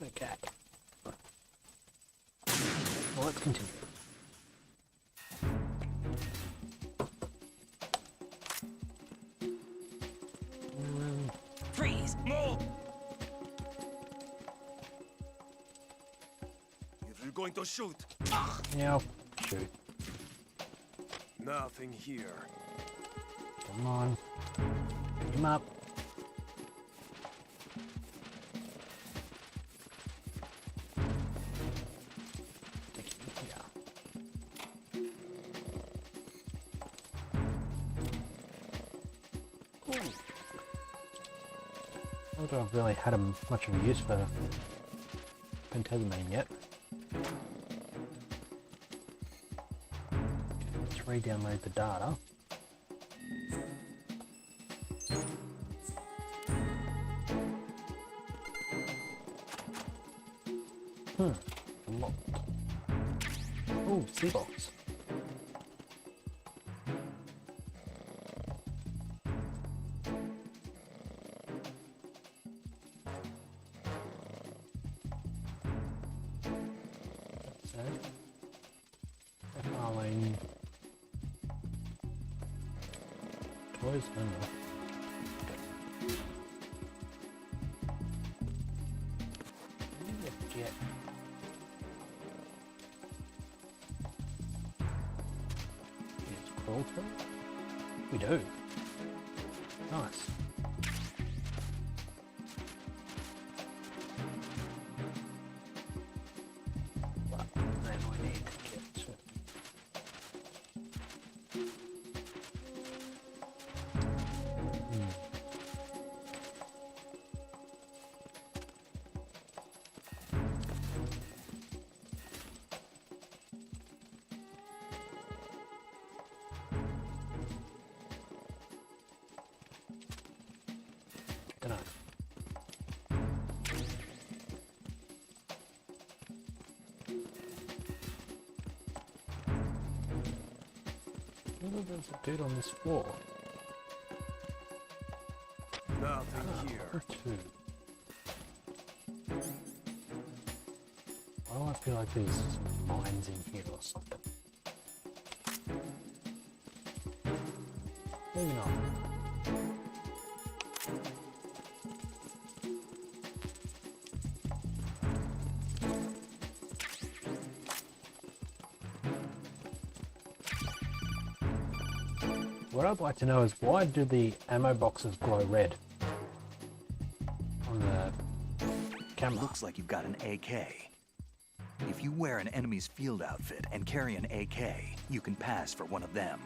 Okay. Well, let's continue. Freeze! Move! If you're going to shoot, Yeah, I'll shoot. nothing here. Come on. Pick him up. Take him here. Ooh. I don't think I've really had much of a use for Pentazamine yet. Let's re-download the data. Locked. Oh, sea box. So, Arlene. Toys, I don't know. Get. It's crawl through? We do. Nice. But then I need to get to. Dunno. There's a dude on this floor. Nothing here. Or two. Why do I feel like there's some mines in here or something? Maybe not. What I'd like to know is why do the ammo boxes glow red on the camera? Looks like you've got an AK. If you wear an enemy's field outfit and carry an AK, you can pass for one of them.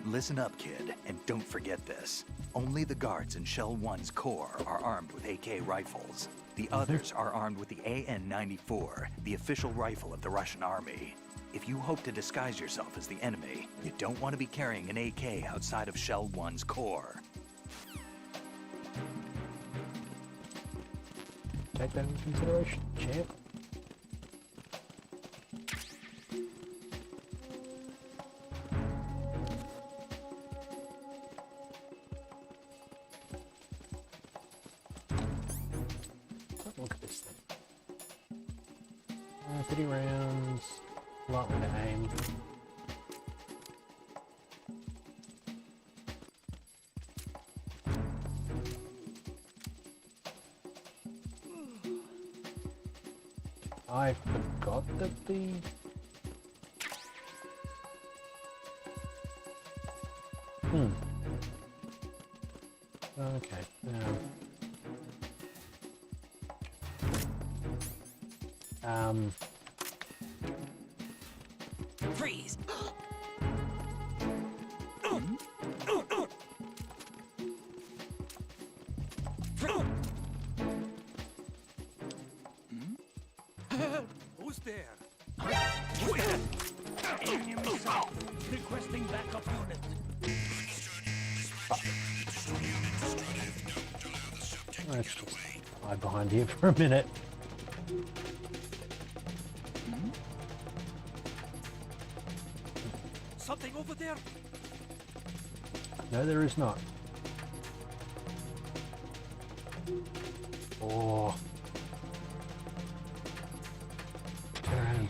Listen up, kid, and don't forget this. Only the guards in Shell 1's Corps are armed with AK rifles. The others are armed with the AN-94, the official rifle of the Russian army. If you hope to disguise yourself as the enemy, you don't want to be carrying an AK outside of Shell 1's Corps. Take that into consideration, champ. Look at this thing. 30 rounds, light way to aim. I forgot that the okay. Freeze! Who's there? Requesting backup unit. Let's just hide behind here for a minute. Something over there? No, there is not. Oh.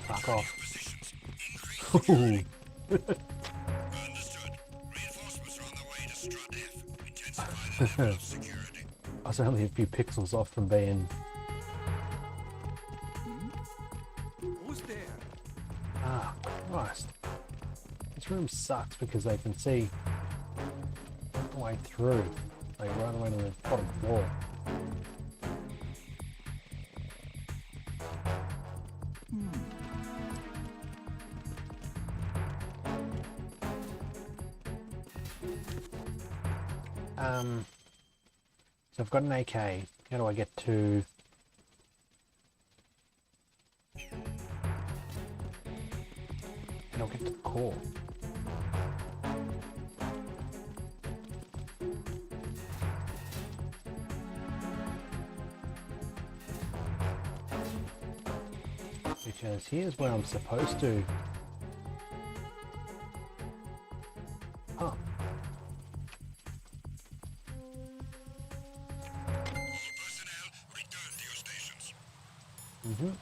fuck off. Positions. Increase security. Understood. Reinforcements are on their way to Strut F. Intensify the level of security. I was only a few pixels off from being... Who's there? Ah, Christ. This room sucks because they can see the way through. They run away to the bottom floor. So I've got an AK. How do I get to... How do I get to the core? Because here's where I'm supposed to... Huh. Personnel, return to your stations. Mm-hmm.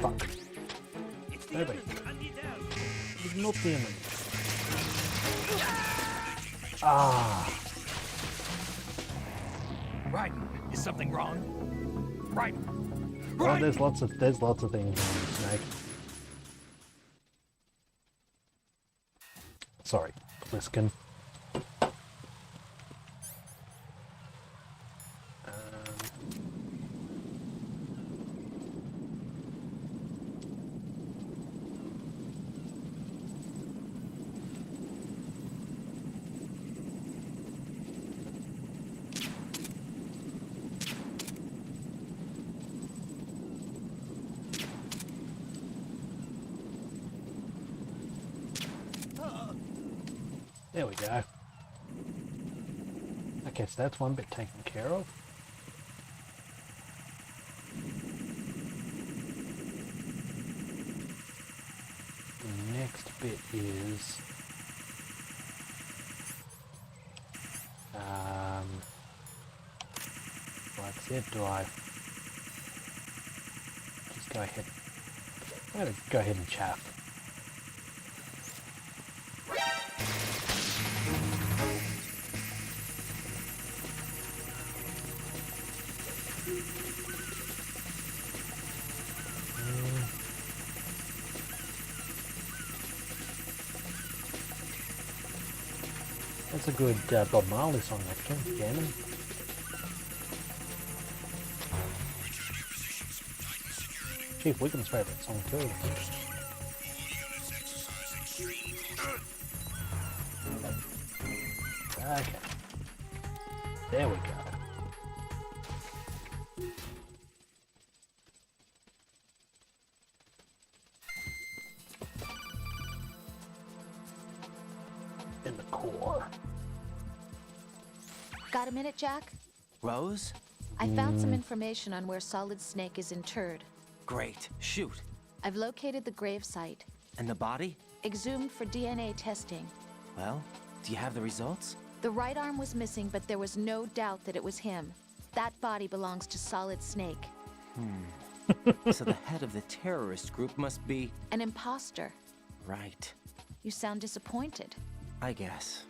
Fuck. Nobody. It's not the enemy. Ah. Right. Is something wrong? Right. Well, there's lots of things on the snake. Sorry, Pliskin. There we go. I guess that's one bit taken care of. The next bit is that's it. Do I just go ahead? I'm gonna go ahead and chaff. That's a good Bob Marley song, actually. Gammon. Chief Wiggum's favourite song too. Okay. There we go. In the core. Got a minute, Jack? Rose? I found some information on where Solid Snake is interred. Great. Shoot. I've located the grave site. And the body? Exhumed for DNA testing. Well, do you have the results? The right arm was missing, but there was no doubt that it was him. That body belongs to Solid Snake. So the head of the terrorist group must be... An imposter. Right. You sound disappointed. I guess.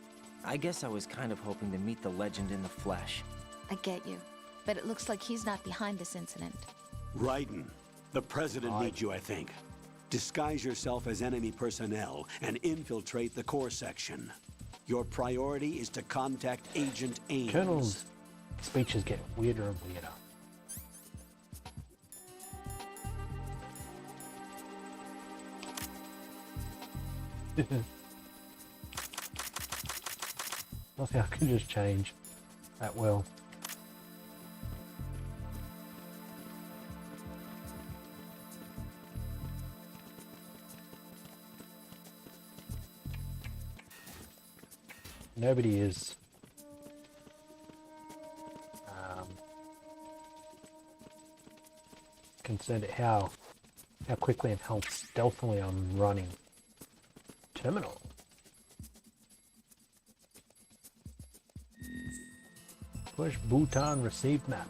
I guess I was kind of hoping to meet the legend in the flesh. I get you. But it looks like he's not behind this incident. Raiden, the president needs you, I think. Disguise yourself as enemy personnel and infiltrate the core section. Your priority is to contact Agent Ames. Colonel's speeches get weirder and weirder. Nothing I can just change that well. Nobody is concerned at how how quickly and how stealthily I'm running. Terminal. Push Bhutan received map.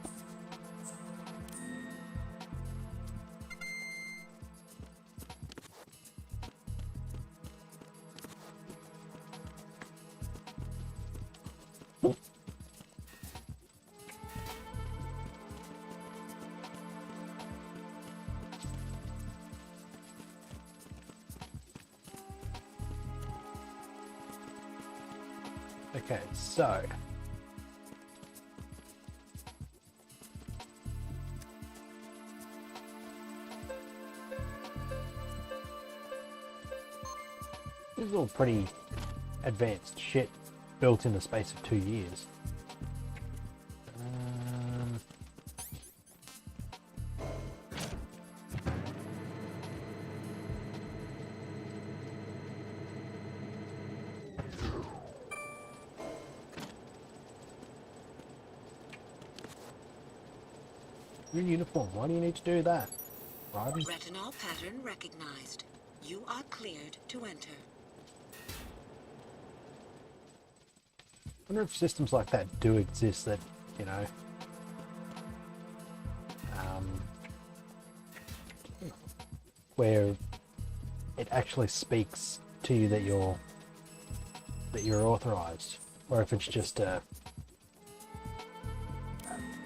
Okay, so this is all pretty advanced shit built in the space of 2 years. You're in uniform. Why do you need to do that? Right? Retinol pattern recognized. You are cleared to enter. I wonder if systems like that do exist that, you know, where it actually speaks to you that you're authorized, or if it's just a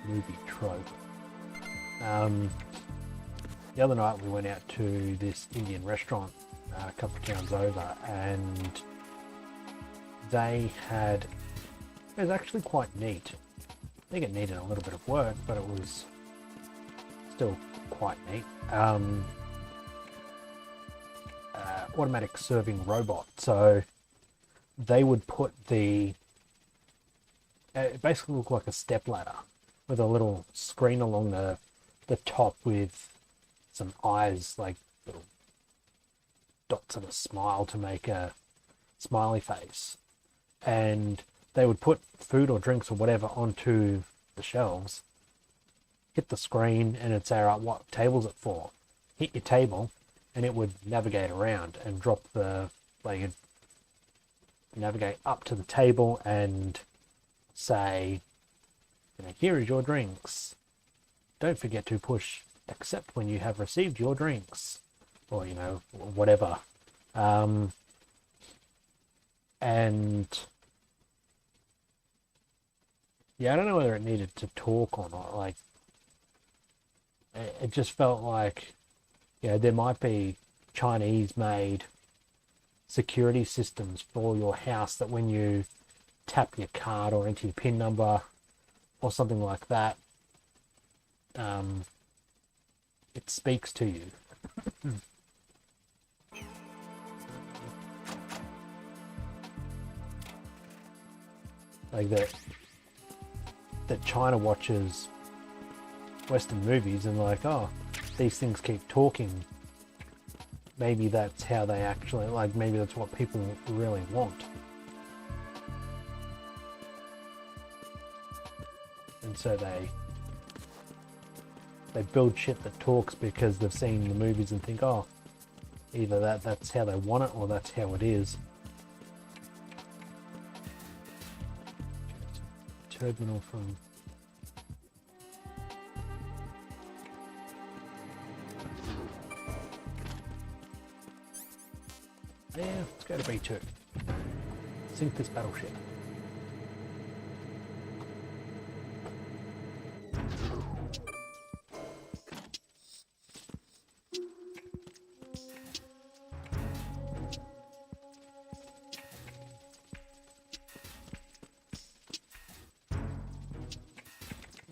movie trope. The other night we went out to this Indian restaurant a couple of towns over, and they had, it was actually quite neat. I think it needed a little bit of work, but it was still quite neat. Automatic serving robot. So they would put it basically looked like a step ladder with a little screen along the top with some eyes, like little dots of a smile to make a smiley face. And they would put food or drinks or whatever onto the shelves, hit the screen, and it'd say, all right, what table's it for? Hit your table, and it would navigate around and drop you'd navigate up to the table and say, here is your drinks. Don't forget to push accept when you have received your drinks, or whatever. And yeah, I don't know whether it needed to talk or not. Like, it just felt like, there might be Chinese-made security systems for your house that when you tap your card or enter your PIN number or something like that, it speaks to you. Like that China watches Western movies and like, oh, these things keep talking. Maybe that's how they actually, maybe that's what people really want. And so they build shit that talks because they've seen the movies and think, oh, either that's how they want it or that's how it is. Terminal from... Yeah, let's go to B2. Sink this battleship.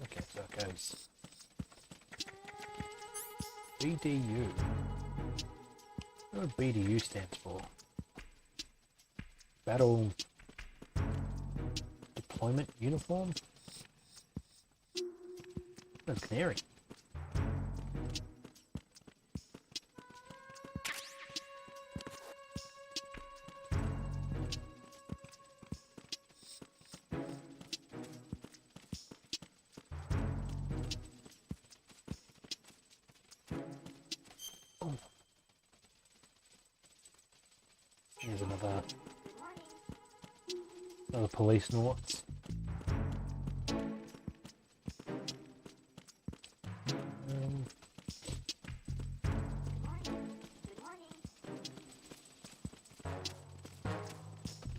Okay, so it goes BDU. What BDU stands for? Battle Deployment Uniform? That's Canary. Oh, Other police noughts.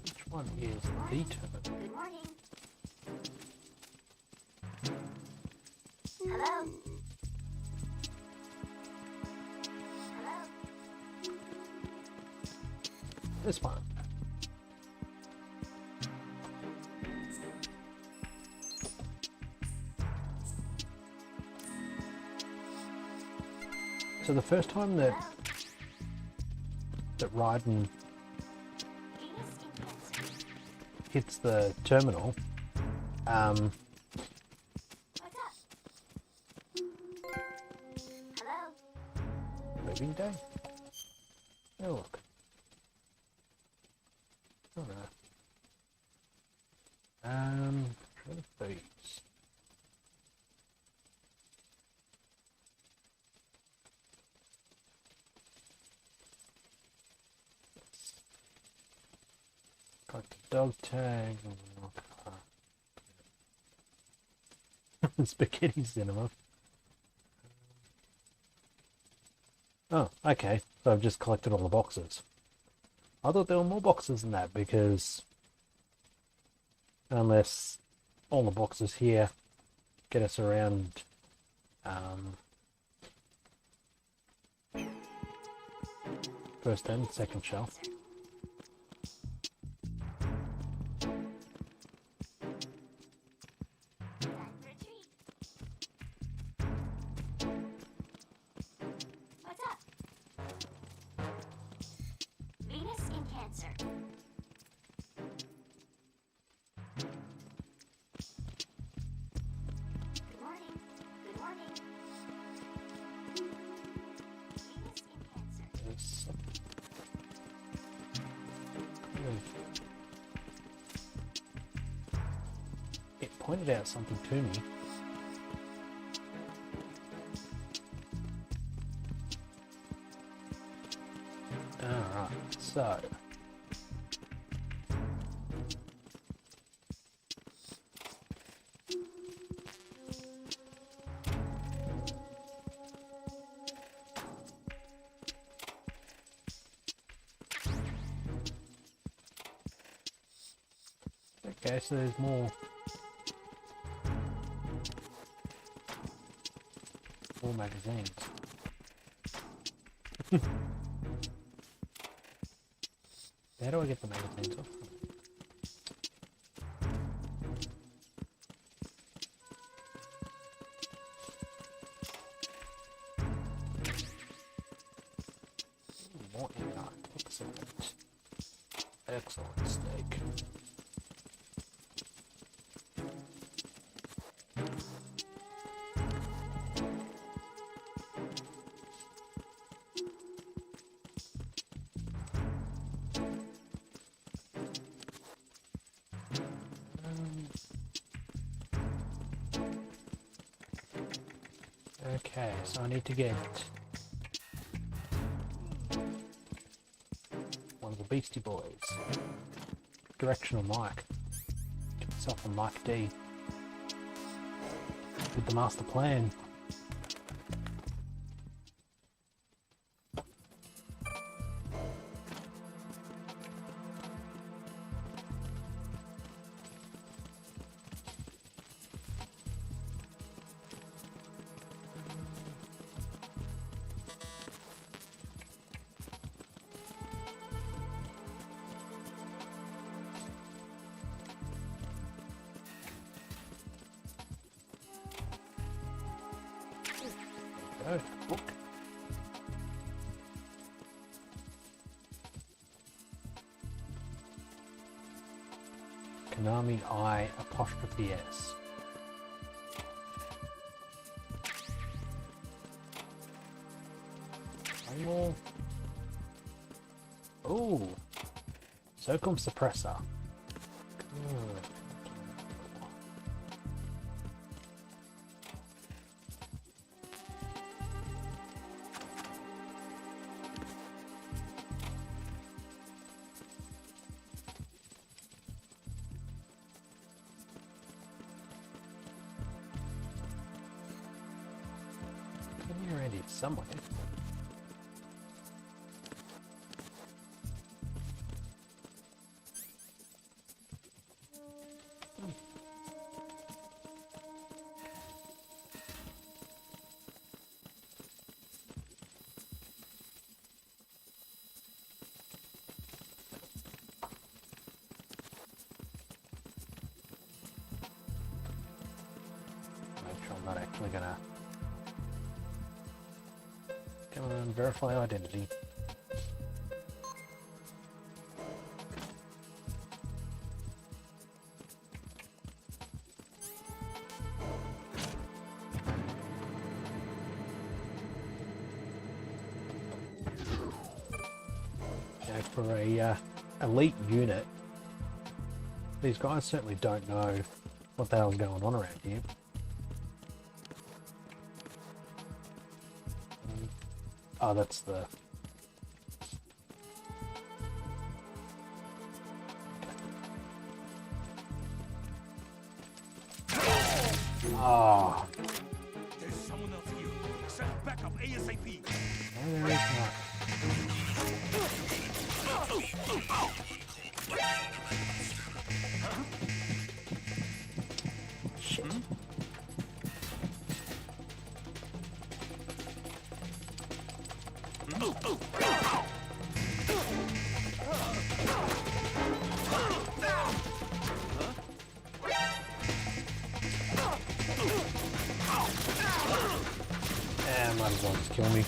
Which one is the turn? Good morning. Hello? Hello? This one. So the first time that Raiden hits the terminal, What's up? Hello? moving day. Oh look. Oh no. Try the boots. Got the dog tag. Spaghetti cinema. Oh, okay. So I've just collected all the boxes. I thought there were more boxes than that because unless all the boxes here get us around first and second shelf. What's up? Venus in Cancer. Good morning. Good morning. Venus in Cancer. There's it pointed out something to me. Alright, so okay, so there's more magazines. How do I get the magazines off? More AI. Excellent. Excellent steak. Okay, so I need to get one of the Beastie Boys. Directional mic. Get myself a mic D. With the master plan. Oh, book. Konami I apostrophe S. One more. Oh, Circum Suppressor. Good. here somewhere. Make sure I'm not actually gonna come on, verify identity. Okay, for a elite unit, these guys certainly don't know what the hell's going on around here. Oh, that's the... Oh. There's someone else here. Send backup ASAP. No, there is not. Shit. Might as well just kill me.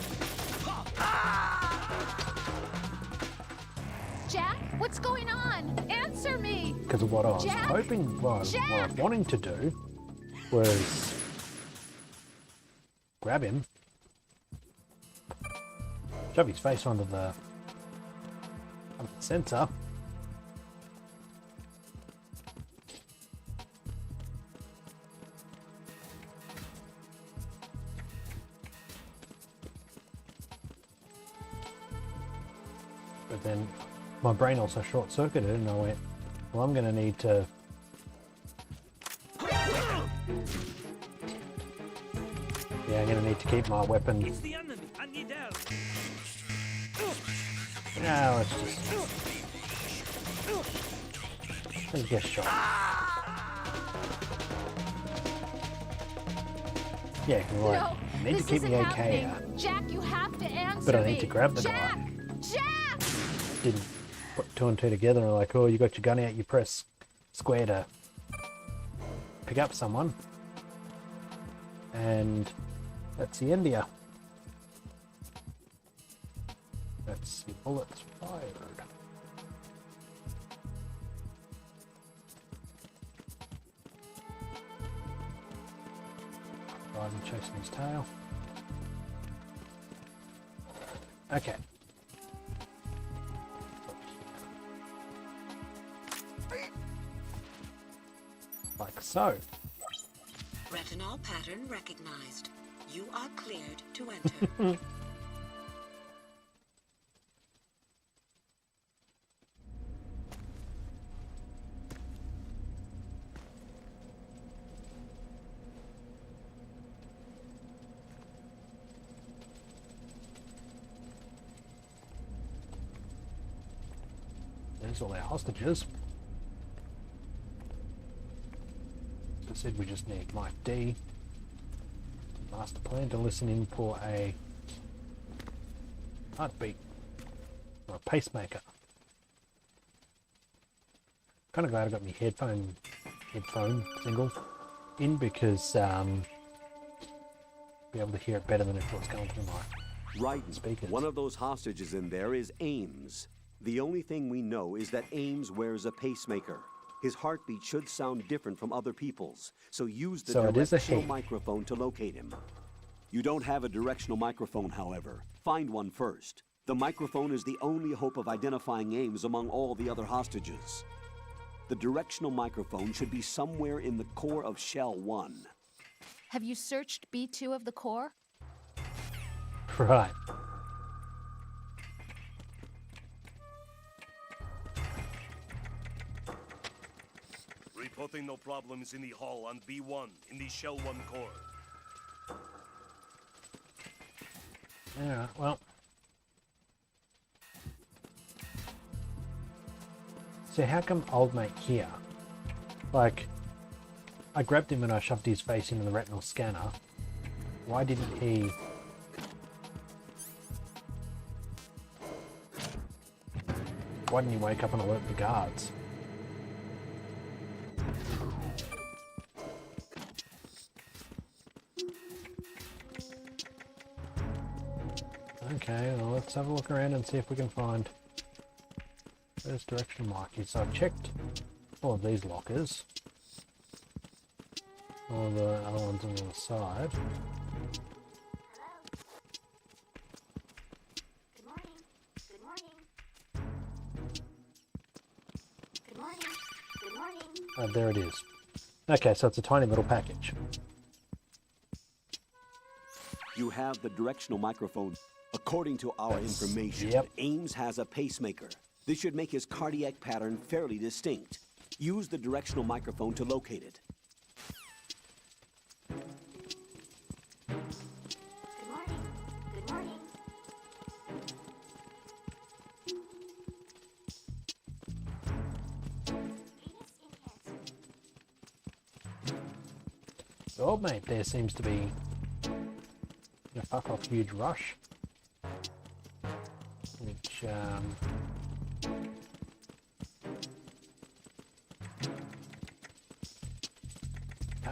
Jack, what's going on? Answer me! Because of what I was Jack? hoping, what I was wanting to do was grab him, shove his face onto the sensor, but then my brain also short-circuited and I went, well, I'm going to need to I'm going to need to keep my weapon. It's the enemy. I need help. No, let's get shot. Yeah, you're right. No, I need to this keep isn't me okay. happening. Jack, you have to answer But I me. need to grab the Jack! guy. Jack! Didn't put two and two together and like, oh, you got your gun out, you press square to pick up someone. And that's the end of you. That's the bullets fired. Riding, chasing his tail. Okay. Like so. Retinol pattern recognized. You are cleared to enter. There's all our hostages. As I said, we just need Mike D. Master plan to listen in for a heartbeat or a pacemaker. Kind of glad I got my headphone single in because be able to hear it better than if it was going through my speakers. One of those hostages in there is Ames. The only thing we know is that Ames wears a pacemaker. His heartbeat should sound different from other people's, so use the directional microphone to locate him. You don't have a directional microphone, however. Find one first. The microphone is the only hope of identifying Ames among all the other hostages. The directional microphone should be somewhere in the core of Shell 1. Have you searched B2 of the core? Right. Reporting no problems in the hall on B1 in the Shell 1 core. Alright, well. So how come old mate here? Like, I grabbed him and I shoved his face into the retinal scanner. Why didn't he... Why didn't he wake up and alert the guards? Okay, well, let's have a look around and see if we can find those direction markers. So I've checked all of these lockers. All the other ones on the other side. Good morning. Good morning. Good morning. Good morning. There it is. Okay, so it's a tiny little package. You have the directional microphone. According to our information, Ames has a pacemaker. This should make his cardiac pattern fairly distinct. Use the directional microphone to locate it. Good morning. Good morning. Venus in Cancer. The old mate there seems to be a fuck off huge rush. Which, can't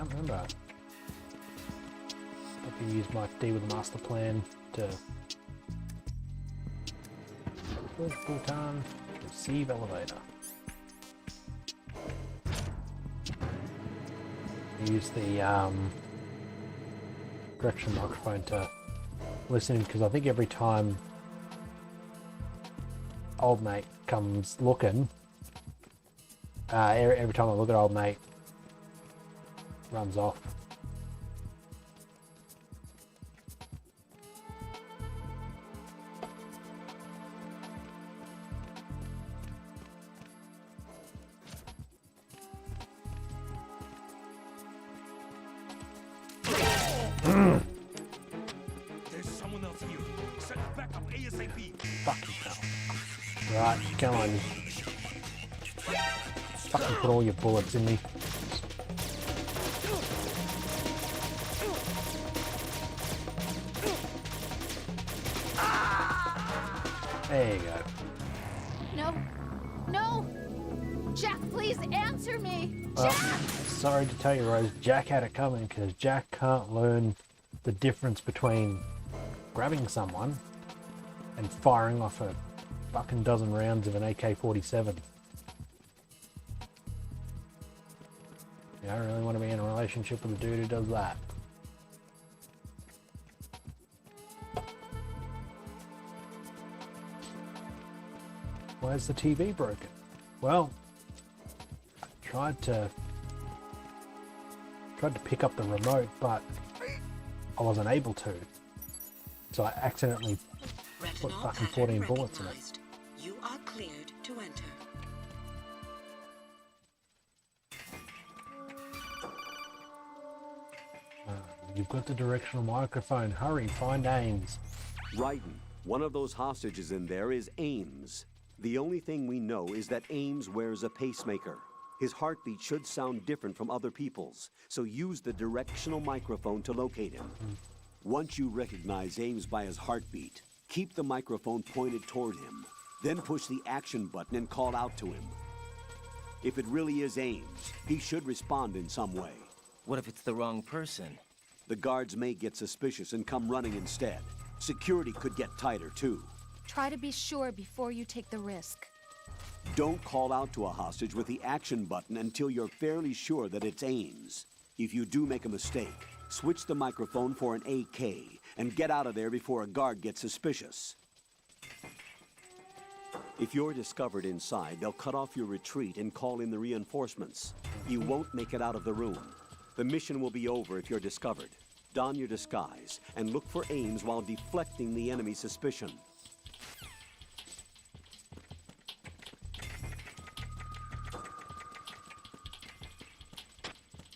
remember. If you use my D with the master plan to push button, receive elevator. Use the direction microphone to listen, because I think every time old mate comes looking, every time I look at old mate, runs off. There's someone else here. Send back up ASAP. Fucking hell. Right, come on. Fucking put all your bullets in me. There you go. No. No! Jack, please answer me! Well, Jack! sorry to tell you, Rose, Jack had it coming, because Jack can't learn the difference between grabbing someone and firing off a fucking dozen rounds of an AK-47. You don't really want to be in a relationship with a dude who does that. Where's the TV broken? Well, I tried to pick up the remote, but I wasn't able to. So I accidentally put fucking 14 bullets in it. You are cleared to enter. You've got the directional microphone. Hurry, find Ames. Raiden, one of those hostages in there is Ames. The only thing we know is that Ames wears a pacemaker. His heartbeat should sound different from other people's, so use the directional microphone to locate him. Once you recognize Ames by his heartbeat, keep the microphone pointed toward him. Then push the action button and call out to him. If it really is Ames, he should respond in some way. What if it's the wrong person? The guards may get suspicious and come running instead. Security could get tighter, too. Try to be sure before you take the risk. Don't call out to a hostage with the action button until you're fairly sure that it's Ames. If you do make a mistake, switch the microphone for an AK and get out of there before a guard gets suspicious. If you're discovered inside, they'll cut off your retreat and call in the reinforcements. You won't make it out of the room. The mission will be over if you're discovered. Don your disguise and look for Ames while deflecting the enemy's suspicion.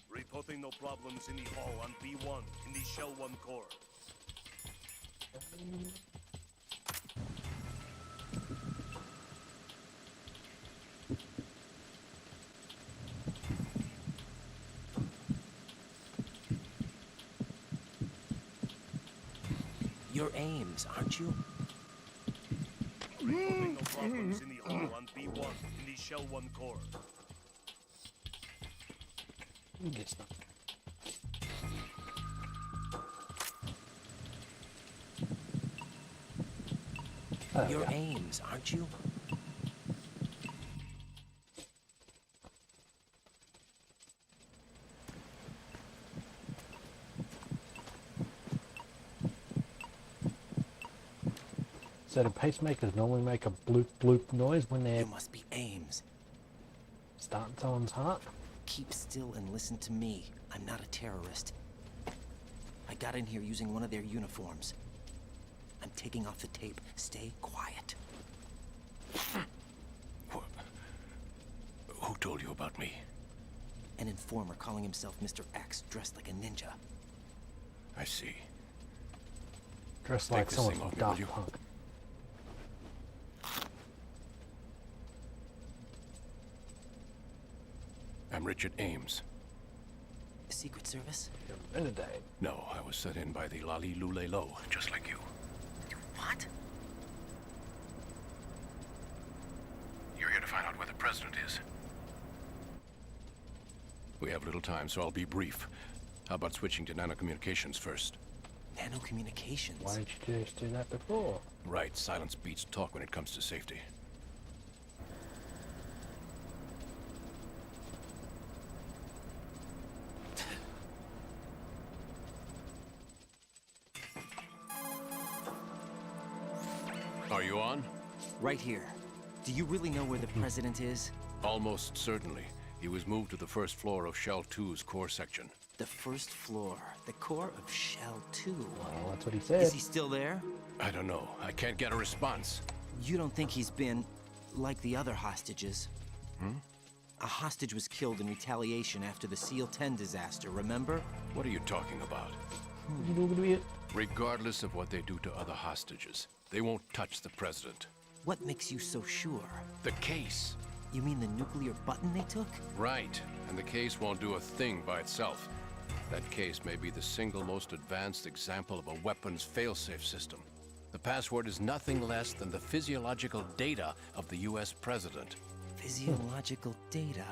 Reporting no problems in the hall on B1 in the Shell 1 core. You're Ames, aren't you? Reporting no problems in the hull on B1 in the Shell 1 core. Guess not. You're Ames, aren't you? So do pacemakers normally make a bloop bloop noise when they're You must be Ames. starting someone's heart? Keep still and listen to me. I'm not a terrorist. I got in here using one of their uniforms. I'm taking off the tape. Stay quiet. Who told you about me? An informer calling himself Mr. X, dressed like a ninja. I see. Dressed Take like this someone thing from off me, will Dark you? Punk. I'm Richard Ames. Secret Service? Renegade. No, I was sent in by the Lali Lule Lo, just like you. What? You're here to find out where the president is. We have little time, so I'll be brief. How about switching to nanocommunications first? Nanocommunications? Why didn't you just do that before? Right, silence beats talk when it comes to safety. Are you on? Right here. Do you really know where the president is? Almost certainly. He was moved to the first floor of Shell 2's core section. The first floor. The core of Shell 2. Well, that's what he said. Is he still there? I don't know. I can't get a response. You don't think he's been like the other hostages? A hostage was killed in retaliation after the SEAL 10 disaster, remember? What are you talking about? You know what to be? Regardless of what they do to other hostages, they won't touch the president. What makes you so sure? The case. You mean the nuclear button they took? Right. And the case won't do a thing by itself. That case may be the single most advanced example of a weapons failsafe system. The password is nothing less than the physiological data of the US president. Physiological data?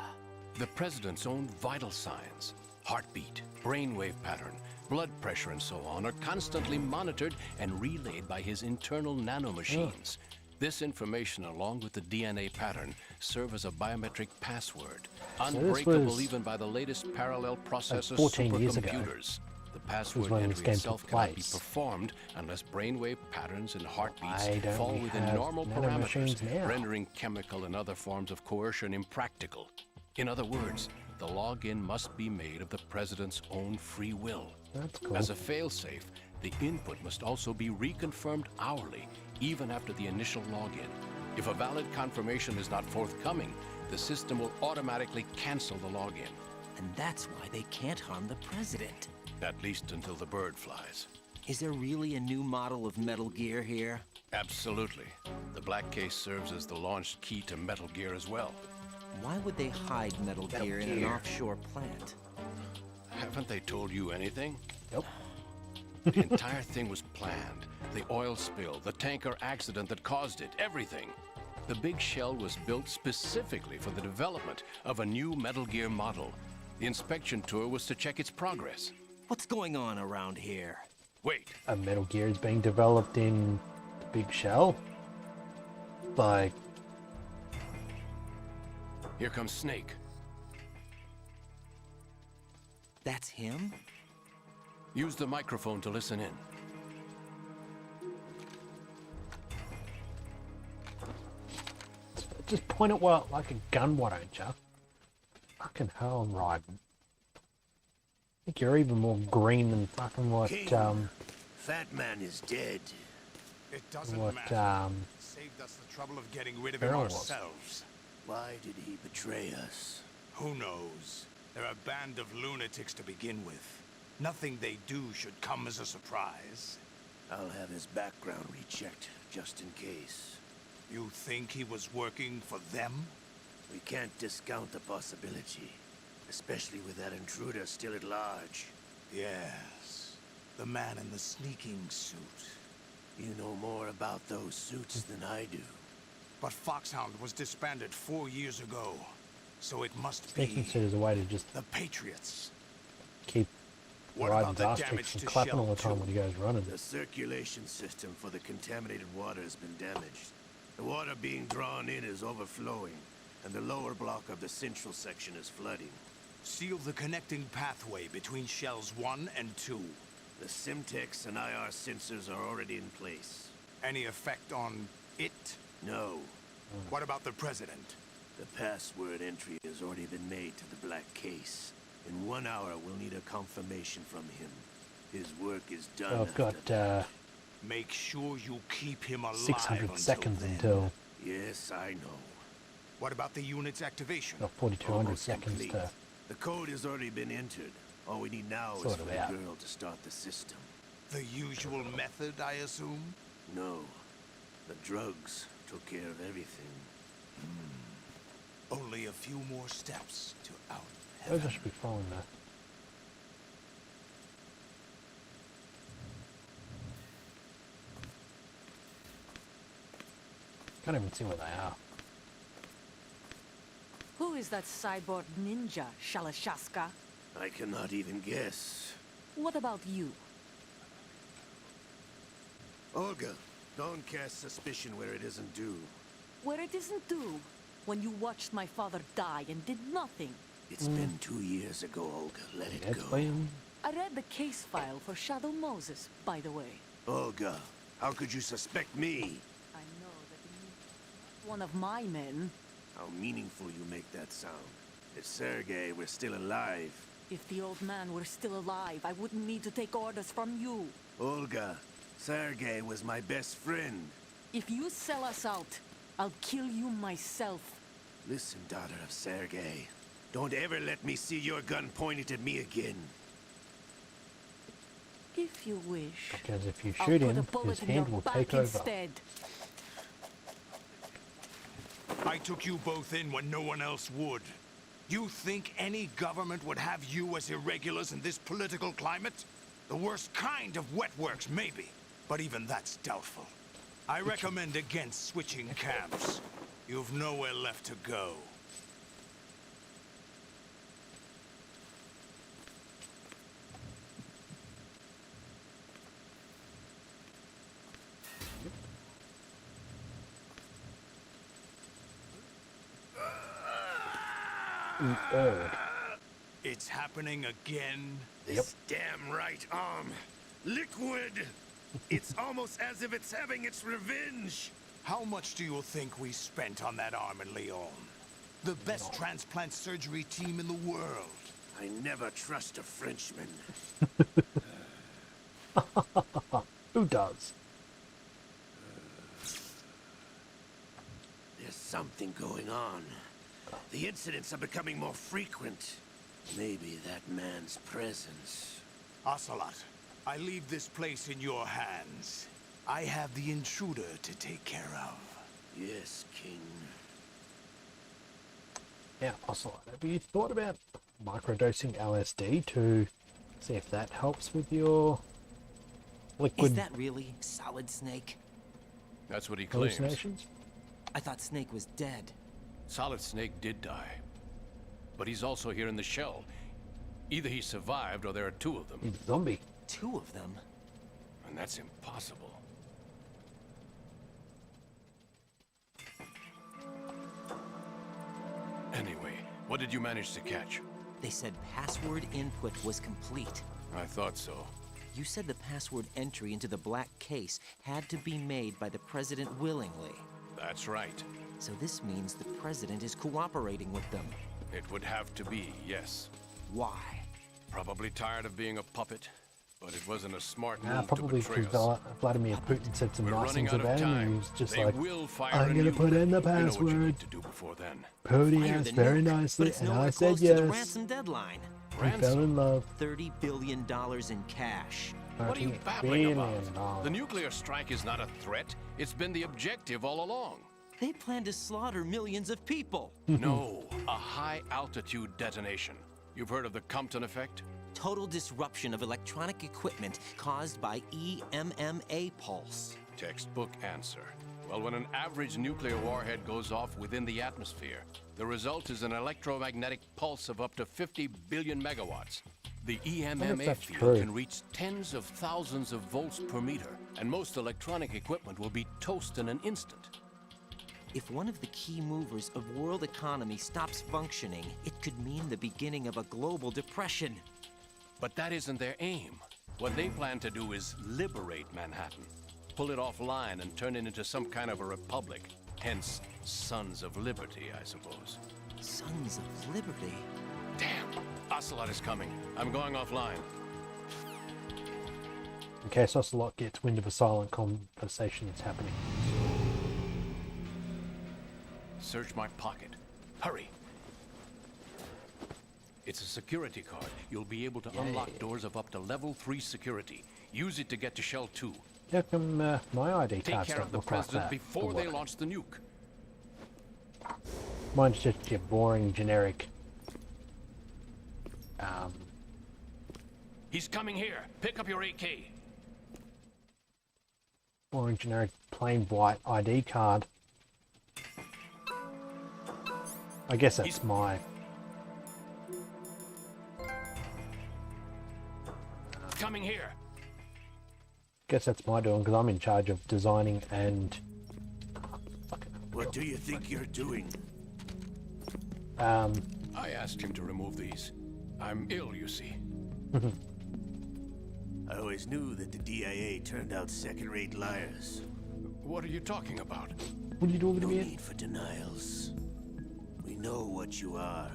The president's own vital signs, heartbeat, brainwave pattern, blood pressure and so on are constantly monitored and relayed by his internal nanomachines. This information, along with the DNA pattern, serve as a biometric password, unbreakable even by the latest parallel processor 14 years ago. supercomputers. The password when this entry game itself took cannot be place. performed unless brainwave patterns and heartbeats Why don't fall we within have normal nanomachines parameters, now? rendering chemical and other forms of coercion impractical. In other words, the login must be made of the president's own free will. That's cool. As a failsafe, the input must also be reconfirmed hourly, even after the initial login. If a valid confirmation is not forthcoming, the system will automatically cancel the login. And that's why they can't harm the president. At least until the bird flies. Is there really a new model of Metal Gear here? Absolutely. The black case serves as the launch key to Metal Gear as well. Why would they hide Metal Gear in an offshore plant? Haven't they told you anything? Nope. The entire thing was planned. The oil spill, the tanker accident that caused it, everything. The big shell was built specifically for the development of a new Metal Gear model. The inspection tour was to check its progress. What's going on around here? Wait. A Metal Gear is being developed in the Big Shell? Like, Here comes Snake. That's him? Use the microphone to listen in. just point it well like a gun, why don't you? Fucking hell, I'm riding. I think you're even more green than fucking what, Fat Man is dead. It doesn't what, matter. Saved us the trouble of getting rid of him Farrell was. ourselves. Why did he betray us? Who knows? They're a band of lunatics to begin with. Nothing they do should come as a surprise. I'll have his background rechecked, just in case. You think he was working for them? We can't discount the possibility, especially with that intruder still at large. Yes. The man in the sneaking suit. You know more about those suits than I do. But Foxhound was disbanded 4 years ago. So it must Sneaking be suit is a way to just the Patriots. keep What riding about the ass damage cheeks and to clapping all the Shell time when he goes running. The circulation system for the contaminated water has been damaged. The water being drawn in is overflowing, and the lower block of the central section is flooding. Seal the connecting pathway between Shells 1 and 2. The Simtex and IR sensors are already in place. Any effect on it? No. What about the President? The password entry has already been made to the black case. In 1 hour, we'll need a confirmation from him. His work is done. I've got Make sure you keep him alive 600 seconds then. until. Yes, I know. What about the unit's activation? Got 4,200 Almost seconds complete. to. The code has already been entered. All we need now is Sort for of the out. girl to start the system. The usual method, I assume? No. The drugs took care of everything. Only a few more steps to out Those I heaven. should be following that. Can't even see where they are. Who is that cyborg ninja, Shalashaska? I cannot even guess. What about you? Olga, don't cast suspicion where it isn't due. Where it isn't due, when you watched my father die and did nothing. It's been 2 years ago, Olga. Let it That's go. playing. I read the case file for Shadow Moses, by the way. Olga, how could you suspect me? I know that you're not one of my men. How meaningful you make that sound. If Sergei were still alive... If the old man were still alive, I wouldn't need to take orders from you. Olga, Sergei was my best friend. If you sell us out, I'll kill you myself. Listen, daughter of Sergei. Don't ever let me see your gun pointed at me again. If you wish. Because if you I'll shoot put him, a bullet his in hand your will back take over. instead. I took you both in when no one else would. You think any government would have you as irregulars in this political climate? The worst kind of wet works, maybe. But even that's doubtful. I recommend against switching camps. You've nowhere left to go. It's happening again. This damn right arm. Liquid! It's almost as if it's having its revenge. How much do you think we spent on that arm in Lyon? The best transplant surgery team in the world. I never trust a Frenchman. Who does? There's something going on. The incidents are becoming more frequent. Maybe that man's presence. Ocelot, I leave this place in your hands. I have the intruder to take care of. Yes, King. Yeah, Ocelot. Have you thought about microdosing LSD to see if that helps with your liquid Is that really Solid Snake? That's what he claims. hallucinations? I thought Snake was dead. Solid Snake did die. But he's also here in the shell. Either he survived or there are two of them. He's a zombie. Two of them? And that's impossible. Anyway, what did you manage to catch? They said password input was complete. I thought so. You said the password entry into the black case had to be made by the president willingly. That's right. So this means the president is cooperating with them. It would have to be, yes. Why? Probably tired of being a puppet, but it wasn't a smart Nah, move probably to betray because us. Vladimir Putin said some We're nice running things out of about him, and he time. was just They like, will fire I'm a gonna nuke. put in the You know what you password. need to do before then. Put Fire yes the very nuke, but nicely, it's and nowhere I said close to the yes. ransom deadline. We fell in love. $30 billion in cash. What are you babbling about? The nuclear strike is not a threat. It's been the objective all along. They plan to slaughter millions of people. No, a high-altitude detonation. You've heard of the Compton effect? Total disruption of electronic equipment caused by EMMA pulse. Textbook answer. Well, when an average nuclear warhead goes off within the atmosphere, the result is an electromagnetic pulse of up to 50 billion megawatts. The EMMA field can reach tens of thousands of volts per meter, and most electronic equipment will be toast in an instant. If one of the key movers of world economy stops functioning, it could mean the beginning of a global depression. But that isn't their aim. What they plan to do is liberate Manhattan. Pull it offline and turn it into some kind of a republic. Hence, Sons of Liberty, I suppose. Sons of Liberty? Damn! Ocelot is coming. I'm going offline. In case Ocelot gets wind of a silent conversation that's happening. Search my pocket. Hurry! It's a security card. You'll be able to unlock doors of up to level 3 security. Use it to get to Shell 2. How come my ID Take cards care don't of the look like president that? before they launch the nuke. Mine's just your boring, generic. He's coming here. Pick up your AK. Boring, generic, plain white ID card. I guess that's my. Coming here. Guess that's my doing because I'm in charge of designing and. What do you think you're doing? I asked him to remove these. I'm ill, you see. I always knew that the DIA turned out second-rate liars. What are you talking about? What are you doing No to me? need for denials. We know what you are,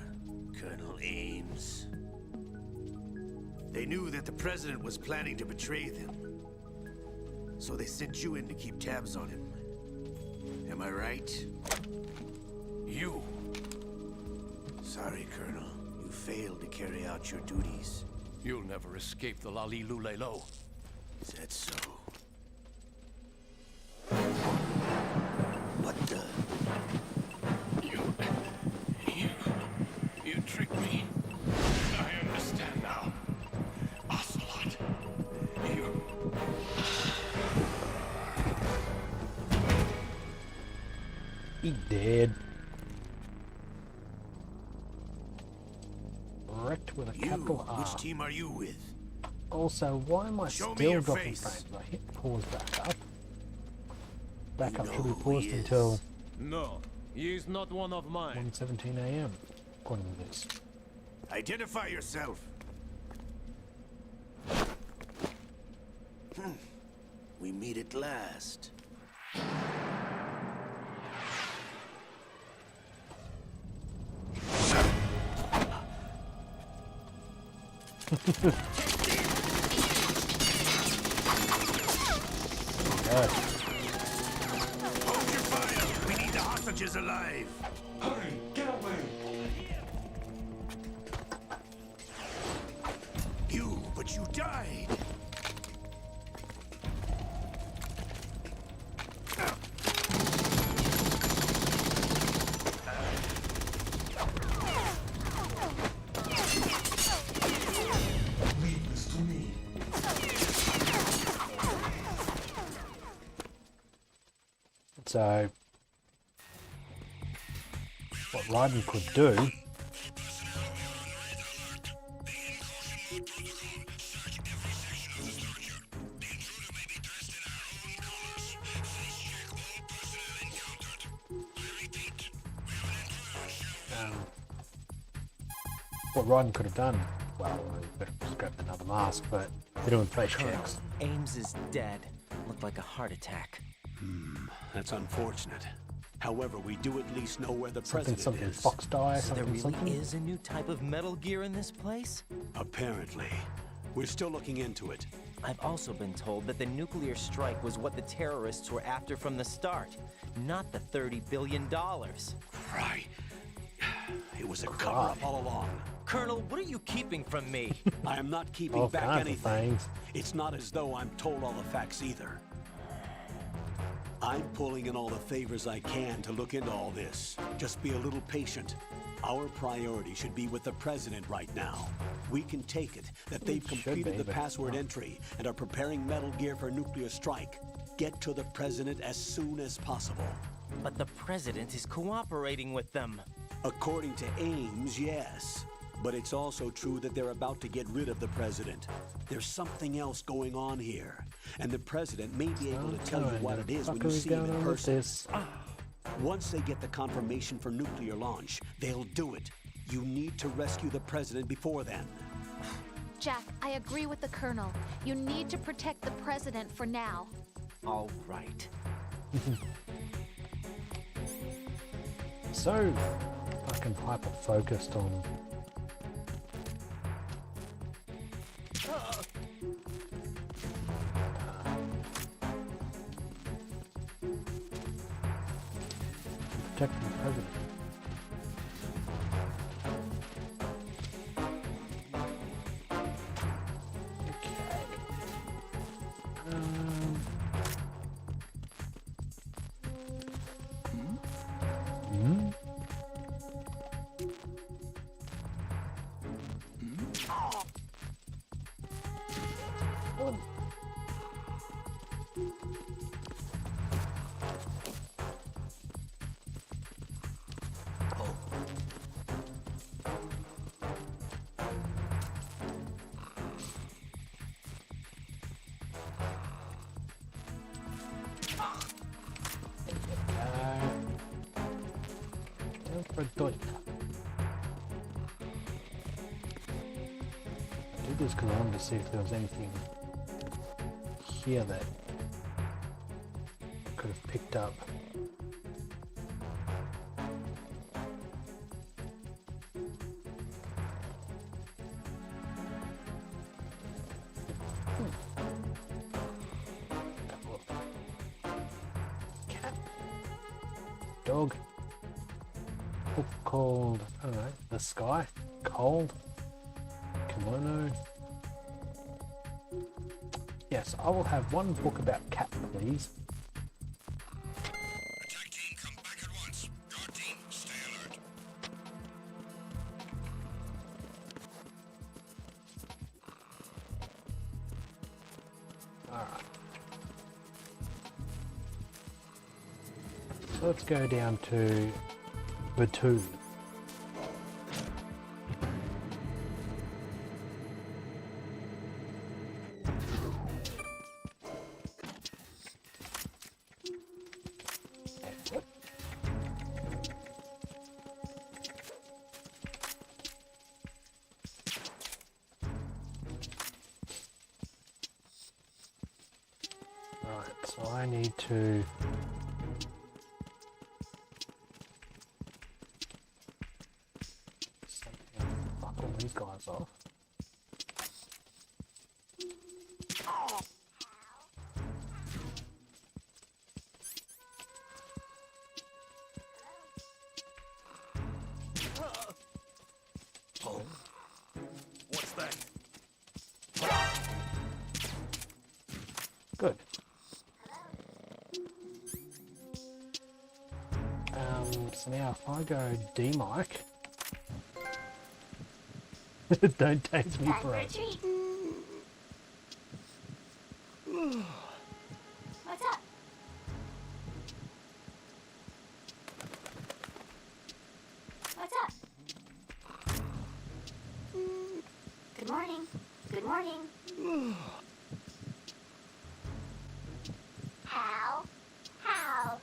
Colonel Ames. They knew that the president was planning to betray them. So they sent you in to keep tabs on him. Am I right? You. Sorry, Colonel. You failed to carry out your duties. You'll never escape the Lali Lulelo. Is that so? What the? You tricked me. I understand now. Ocelot. You. He dead. Wrecked with a capital R. Which team are you with? Also, why am I Show me still your dropping face. frames? I hit pause back up. Back up You should be know who paused he is. until No, he is not one of mine. 1:17 a.m. according to this. Identify yourself. We meet at last. Hold your fire! We need the hostages alive! Hurry, get away! But you died! Leave this to me. So, what Raiden could do what Raiden could have done, well, I better grab another mask, but they're doing face checks. Ames is dead. Looked like a heart attack. That's unfortunate. However, we do at least know where the Something, president is. Fox die, So there something, really something. is a new type of Metal Gear in this place? Apparently. We're still looking into it. I've also been told that the nuclear strike was what the terrorists were after from the start, not the $30 billion. Right. It was a cover-up all along. Colonel, what are you keeping from me? I am not keeping All back kinds of anything. things. It's not as though I'm told all the facts either. I'm pulling in all the favors I can to look into all this. Just be a little patient. Our priority should be with the president right now. We can take it that they've completed the password entry and are preparing Metal Gear for nuclear strike. Get to the president as soon as possible. But the president is cooperating with them. According to Ames, yes. But it's also true that they're about to get rid of the president. There's something else going on here. And the president may be able to tell you what it is when you see him in person. Once they get the confirmation for nuclear launch, they'll do it. You need to rescue the president before then. Jack, I agree with the Colonel. You need to protect the president for now. All right. So fucking hyper focused on protecting the president. I did this because I wanted to see if there was anything here that I could have picked up. Cat. Dog. Book called, I don't know, The Sky, Cold, Kimono. Yes, I will have one book about cat, please. Attack team, come back at once. Guard team, stay alert. Alright. So let's go down to the 2. Right, so I need to fuck all these guys off. What's that? Good. So now if I go D-Mike, don't taste me for it. What's up? What's up? Good morning. Good morning. How? How?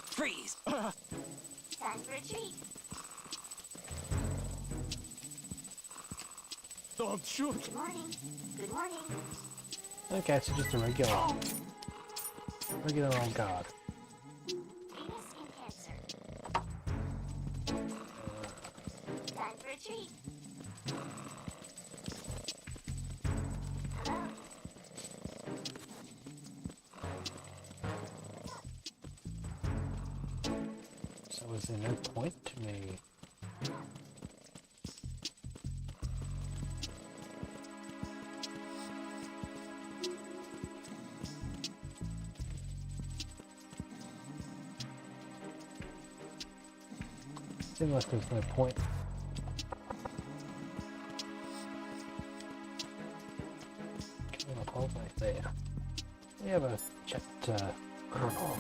Freeze! Time for a treat. Don't shoot! Good morning. Good morning. Okay, so just a regular old guard. Penis and cancer. Time for a treat. Hello. So is there no point to me? Seems like there's no point. Come on, hold right there. We have a chat, I don't know.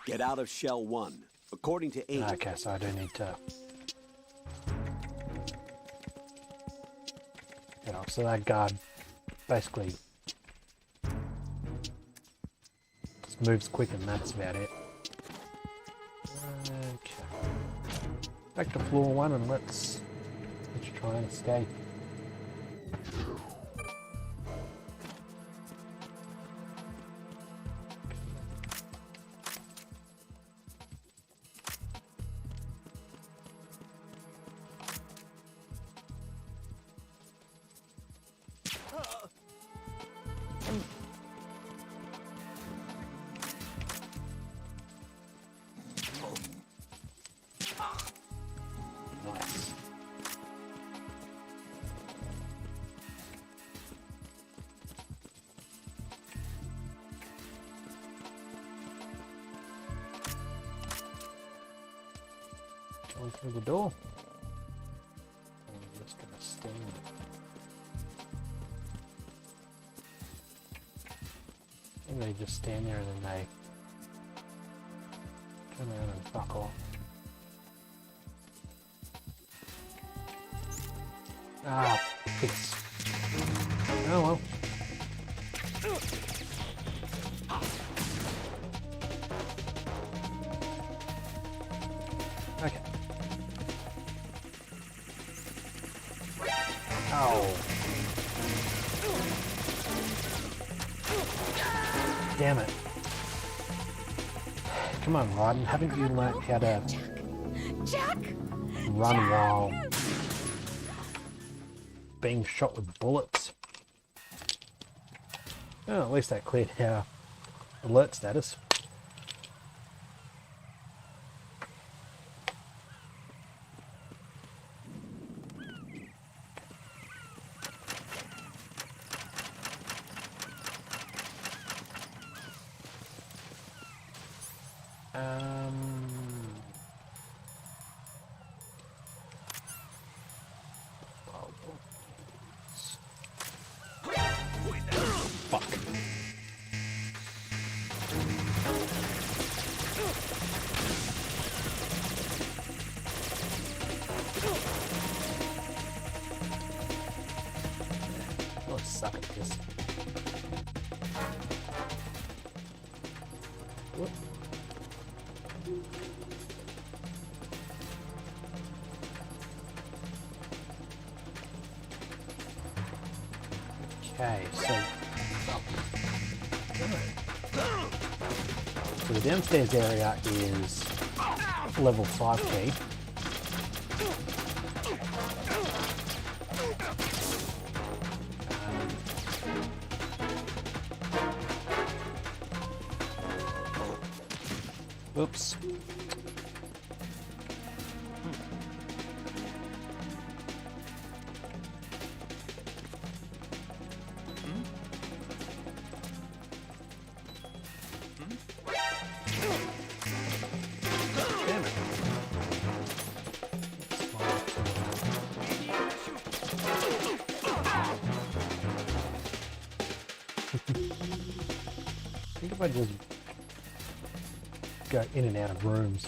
Get out of Shell 1. According to Aiden... Okay, so I do need to... You know, so that guard basically just moves quick and that's about it. Okay. Back to floor 1 and let's try and escape. Nice. Going through the door. I'm just gonna stand. And they just stand there and then they turn around and fuck off. Ah, piss. Oh well. Okay. Oh. Damn it. Come on, Rodden, haven't you learnt how to run while being shot with bullets? Oh, at least that cleared our alert status. Fuck. Let's suck at this. Whoop. Okay, so the downstairs area is level 5 key. Oops. Damn it. I think if I just go in and out of rooms.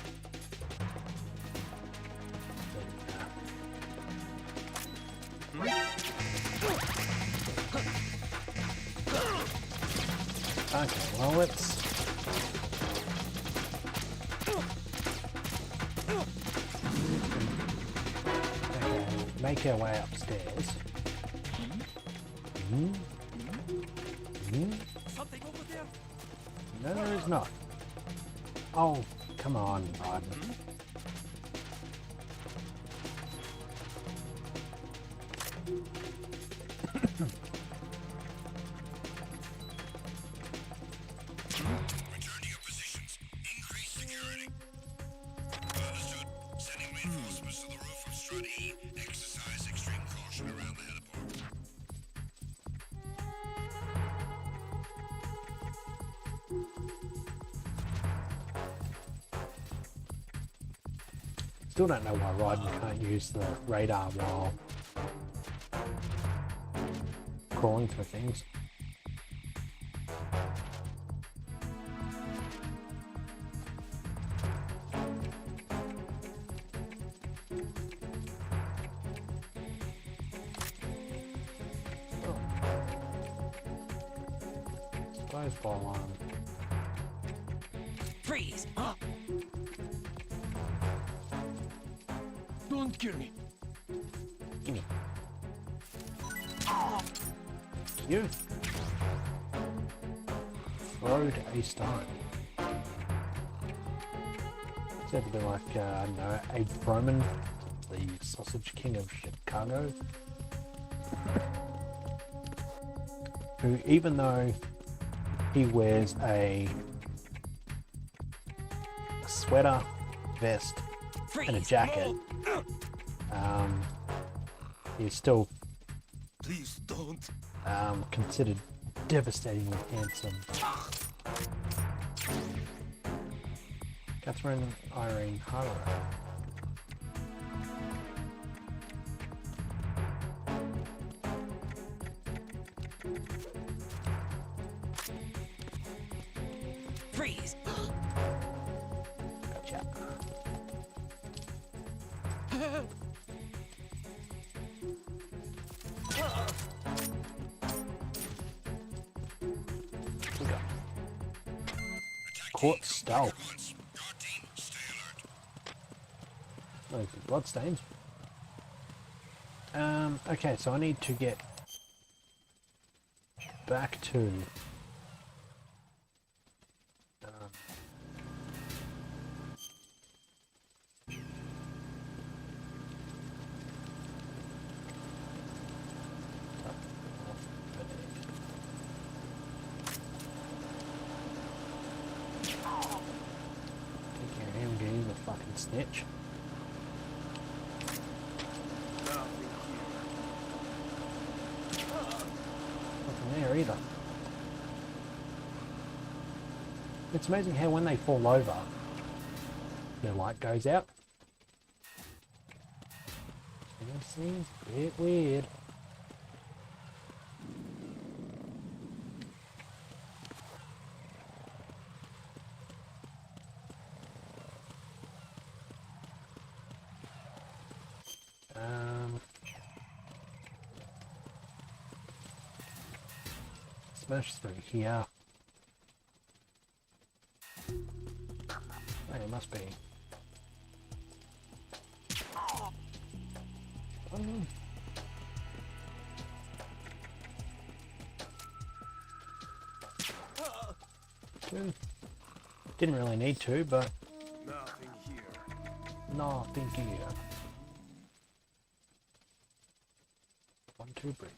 Okay, well let's... Okay, make our way upstairs. Something over there? No, there is not. Oh, come on, Raiden. Return to your positions. Increase security. Understood. Sending reinforcements to the roof of Strut E. Exercise extreme caution around the heliport. Still don't know why Raiden can't use the radar while crawling through things. Suppose while Freeze! Don't kill me. gimme. You throwed a stone. Said to be like, I don't know, Eighth Roman, the sausage king of Chicago. Who, even though he wears a sweater, vest, and a jacket, he's still Please don't. considered devastatingly handsome. Catherine Irene Harlow. Freeze! Gotcha. Court stealth. Oh, bloodstains. Okay, so I need to get back to I'm getting the fucking snitch. Nothing there either. It's amazing how when they fall over, their light goes out. It seems a bit weird. Smash through here. Oh, it must be. Didn't really need to, but Nothing here. nothing here. 1-2 bridge.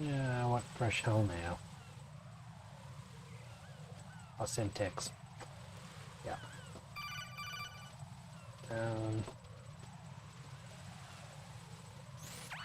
Yeah, what fresh hell now? I'll send text. Yeah.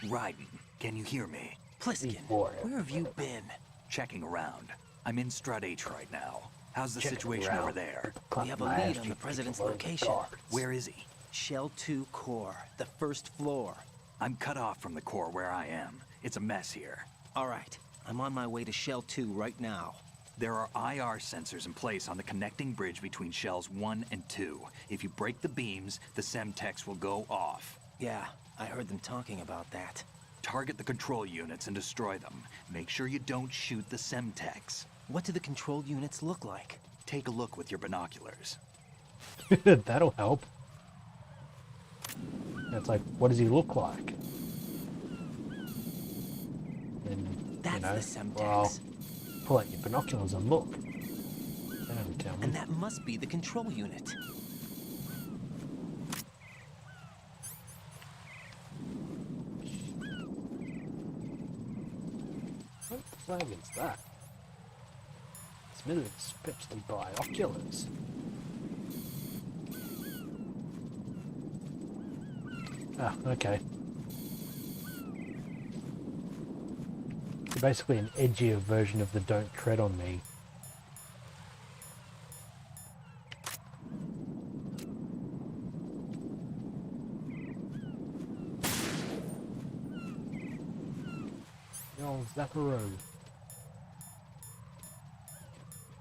Raiden, can you hear me? Pliskin, where have you been? Checking around. I'm in Strut H right now. How's the Checking situation around. over there? We have a lead on the president's location. Where is he? Shell 2 core, the first floor. I'm cut off from the core where I am. It's a mess here. All right, I'm on my way to Shell 2 right now. There are IR sensors in place on the connecting bridge between Shells 1 and 2. If you break the beams, the Semtex will go off. Yeah, I heard them talking about that. target the control units and destroy them. Make sure you don't shoot the Semtex. What do the control units look like? Take a look with your binoculars. That'll help. It's like, what does he look like? And, That's you know, the Semtex. well, pull out your binoculars and look. That'll tell me. And that must be the control unit. What the flag is that? It's merely especially binoculars. Ah, okay. So basically an edgier version of the Don't Tread on Me. Yo, Zapparoo.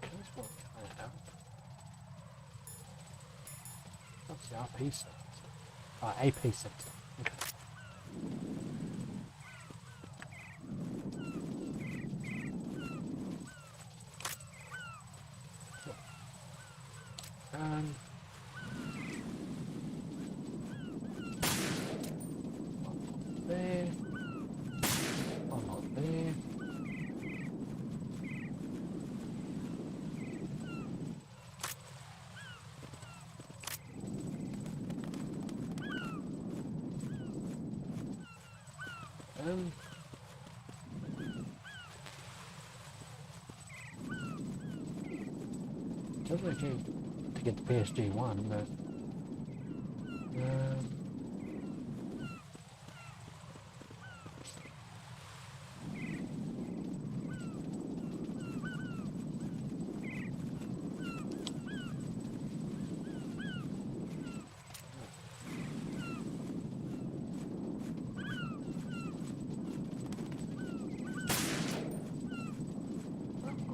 That's what I have. What's the RP set? AP set. Okay. There. Oh, not there. Doesn't okay to get the PSG one, but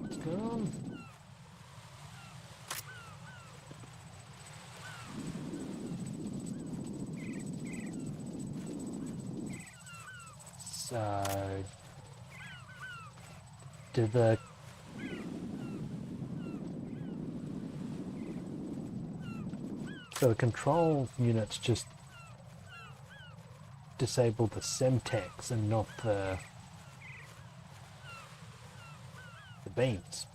what's going on? So, do the control units just disable the Semtex and not the beams?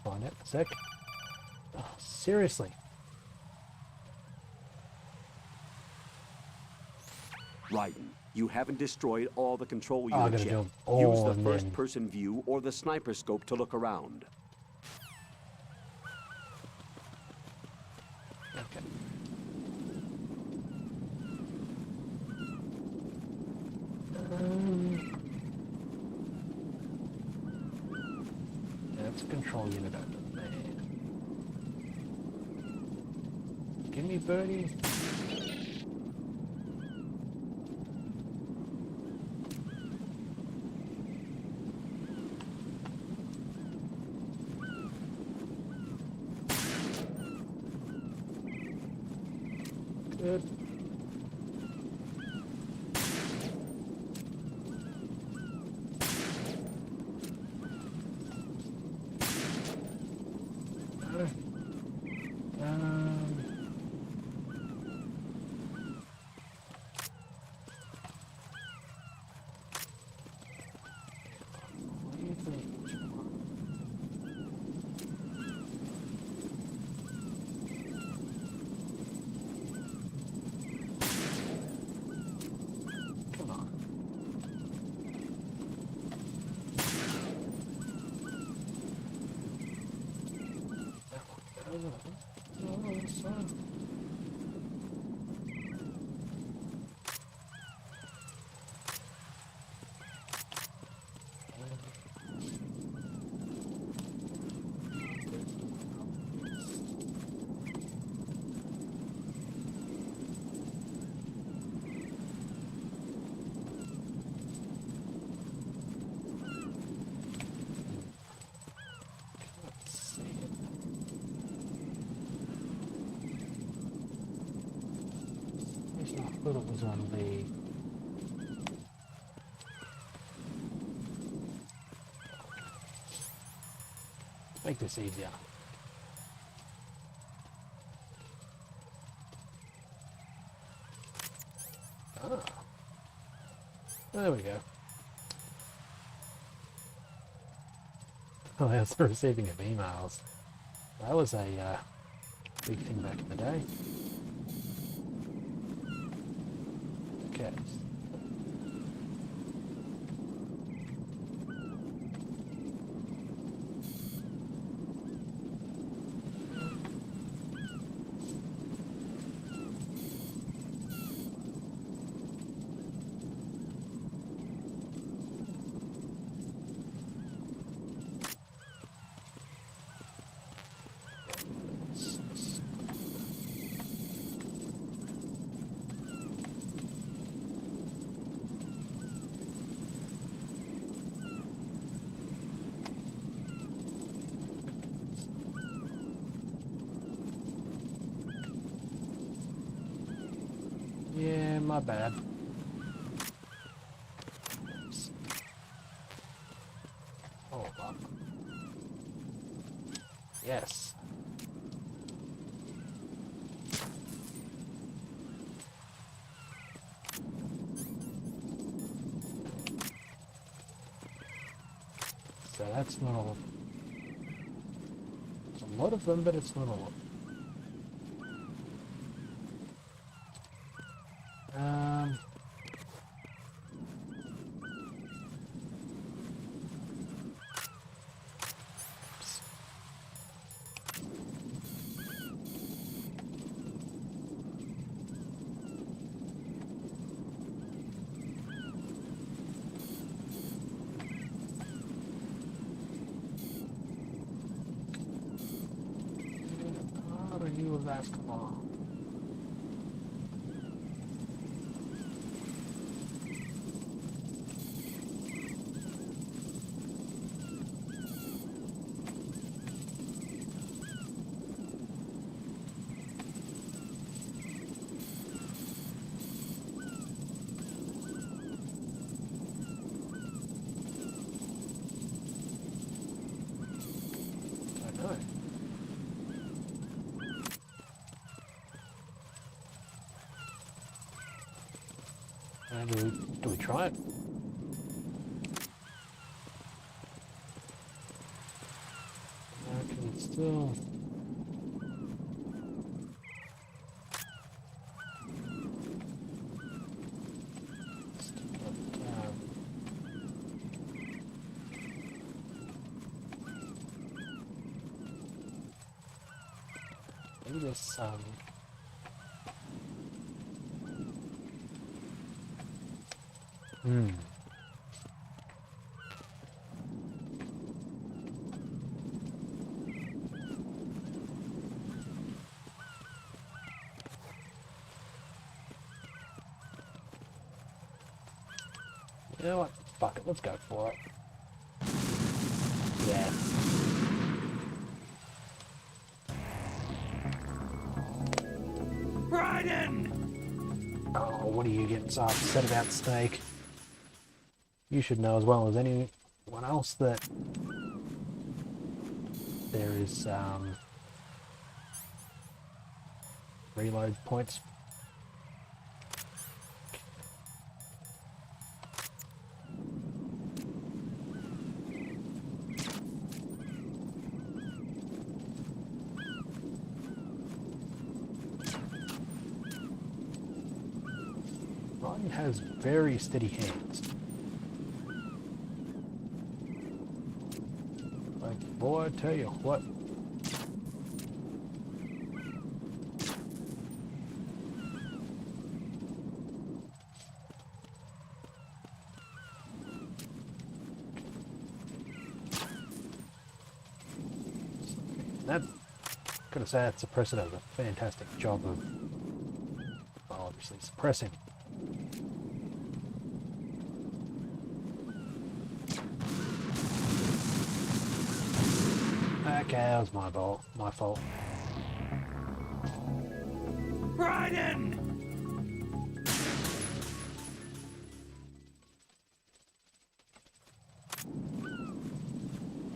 Find out in a sec. Oh, seriously. Raiden, you haven't destroyed all the control I units gotta yet. do all Use the of them. first-person view or the sniper scope to look around. Okay. That's a control unit over there. Give me birdie. Good. What do you think? Come on. Oh, son. I thought it was on the Make this easier. Ah. There we go. Oh, that's the receiving of emails. That was a big thing back in the day. Okay. Yeah, my bad. Oh, fuck. Yes. So that's not all. It's a lot of them, but it's not a lot. You of basketball. I know. Do we try it? I can still... Maybe this, You know what? Fuck it, let's go for it. Yes. Oh, what are you getting so upset about, Snake? You should know as well as anyone else that there is reload points. Ryan has very steady hands. Like, boy, I tell you what. That, gotta say, that suppressor does a fantastic job of, well, obviously suppressing. Okay, that was my fault. Raiden!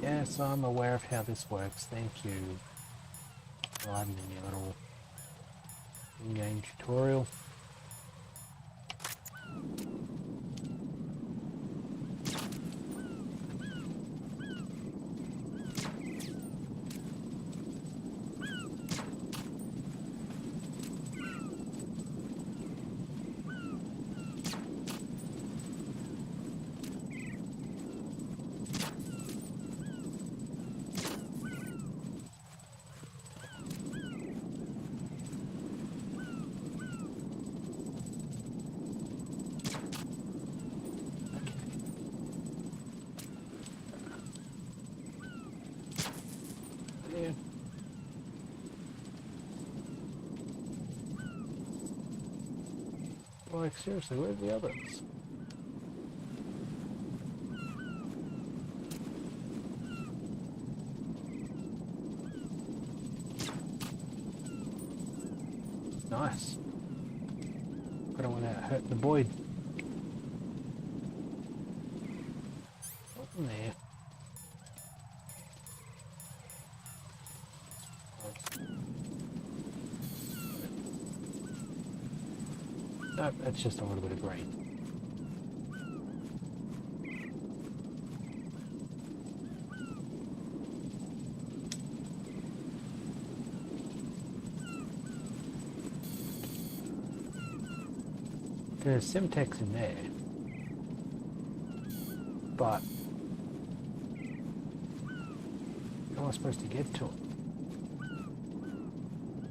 Yeah, Yes, I'm aware of how this works. Thank you. Riding in your little in-game tutorial. Yeah. Like, seriously, where's the others? Nice. I don't want to hurt the boy. Nothing there. Nope, that's just a little bit of green. There's Simtex in there, but how am I supposed to get to it?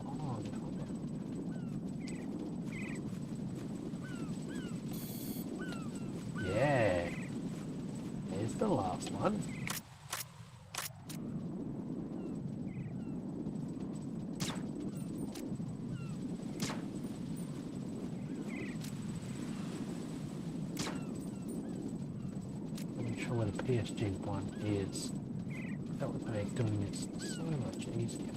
Oh, no. Yeah, there's the last one. Where the PSG one is. That would make doing this so much easier.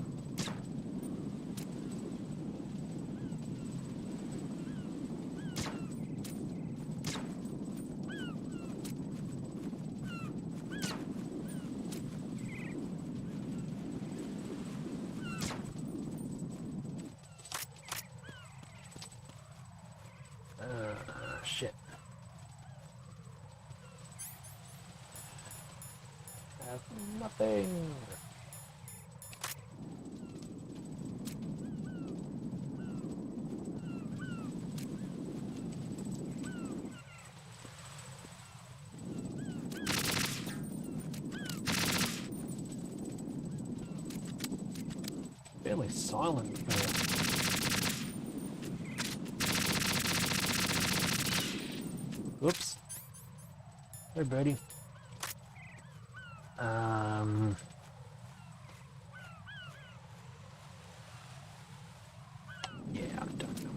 Shit. Nothing. Fairly silent there. Whoops. Hey, birdie. Yeah, I don't know.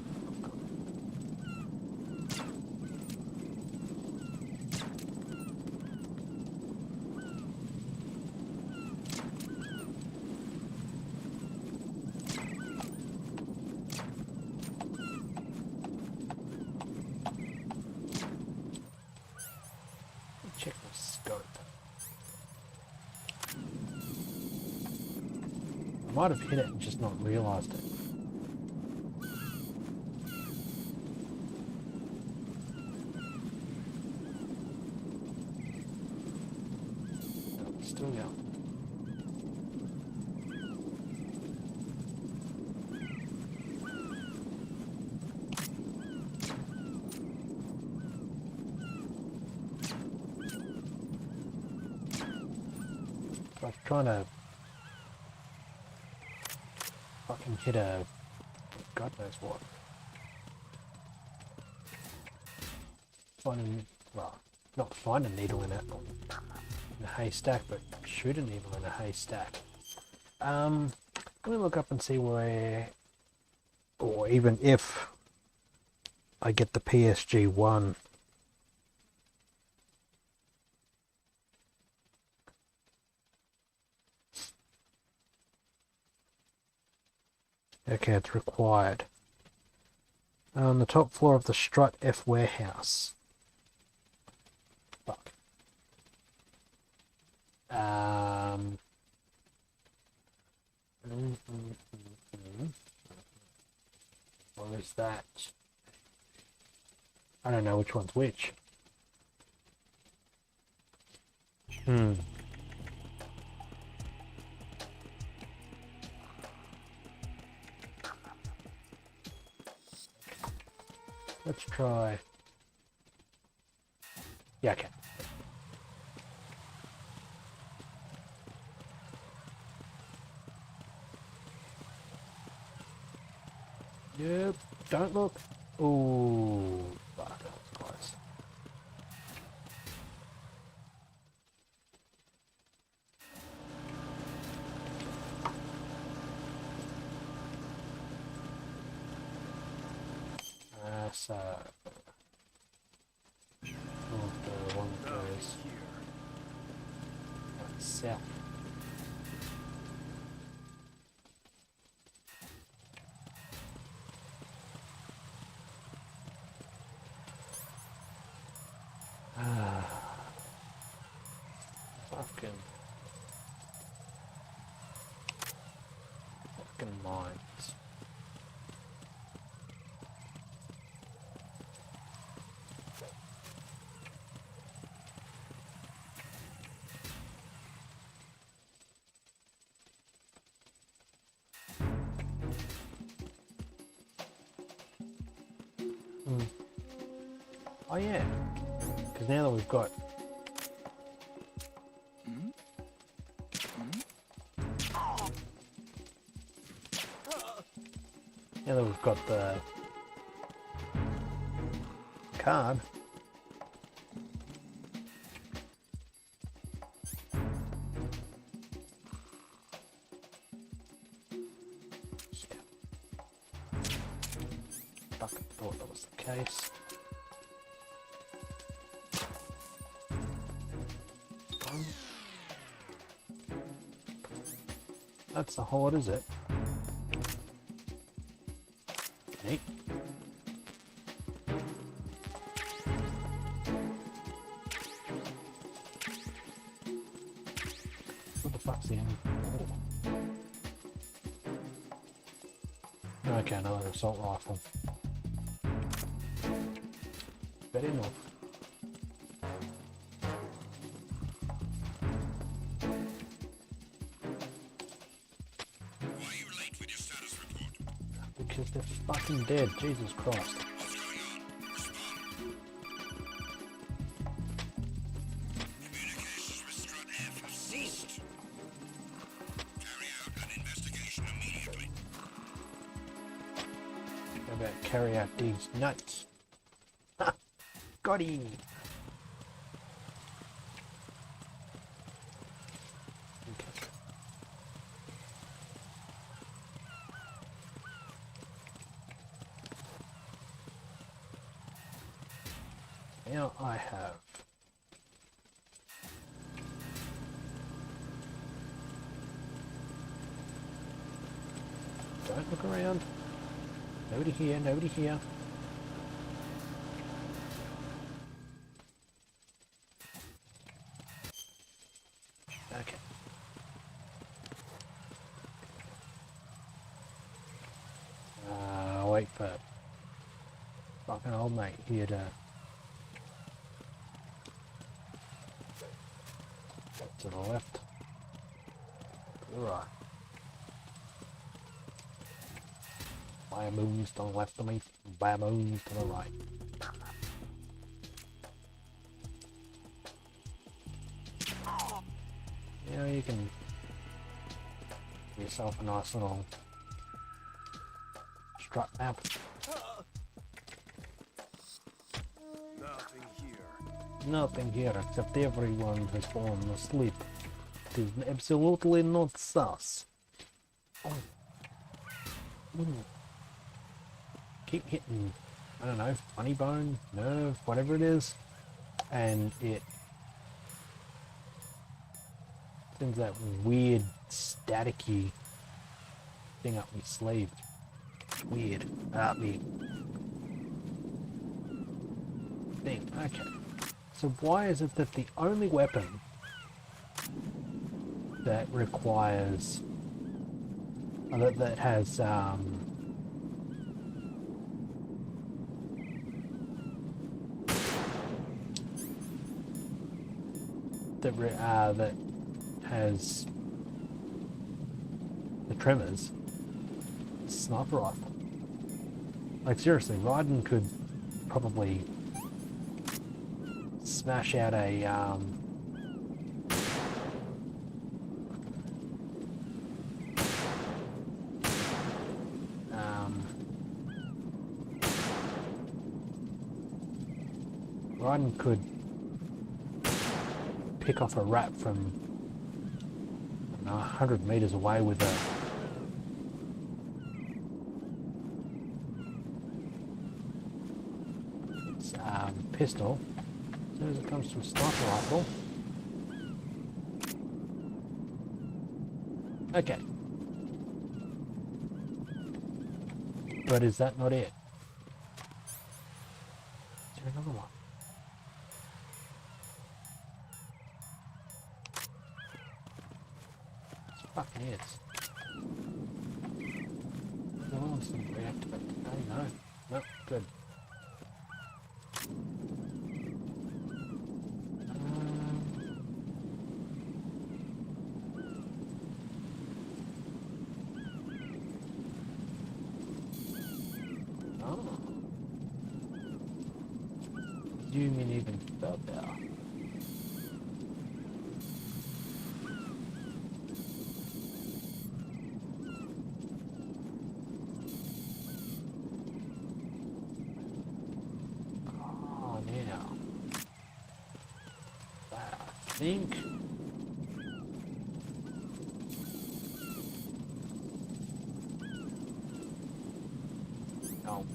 Check my scope. I might have hit it and just not realised it. No, still going. I was trying to fucking hit a God knows what. Well, not find a needle in a haystack, but shoot a needle in a haystack. Let me look up and see where, or even if I get the PSG one. Okay, it's required. On the top floor of the Strut F warehouse. Fuck. What is that? I don't know which one's which. Let's try. Yeah, okay. Yep, don't look. Ooh, fuck, that was close. So the one goes south. Fucking mines. Oh yeah, because now that we've got the card, fucking thought that was the case. That's the horde, is it? Neat. What the fuck's the enemy? Oh. Okay, another assault rifle. Fair enough. Because they're fucking dead, Jesus Christ. Communications with Strut F have ceased. Carry out an investigation immediately. How about carry out these nuts? Ha! Got him! Now I have don't look around. Nobody here, nobody here. Okay. Wait for fucking old mate here to to the left, to the right. Moons to the left of me, moons to the right. You know, you can give yourself a nice little strut map. Nothing here. Nothing here except everyone has fallen asleep. It is absolutely not sus. Oh. Keep hitting, I don't know, funny bone, nerve, whatever it is, and it sends that weird staticky thing up my sleeve. It's weird. Me thing. Okay. So why is it that the only weapon that requires that has that has the tremors sniper rifle. Like seriously, Raiden could probably smash out a Raiden could pick off a rat from 100 meters away with a pistol. As soon as it comes to a sniper rifle. Okay. But is that not it? Is there another one? It's fucking is. No one's going to reactivate today, no. Nope, good. Zooming even further. Oh, now. I think. No.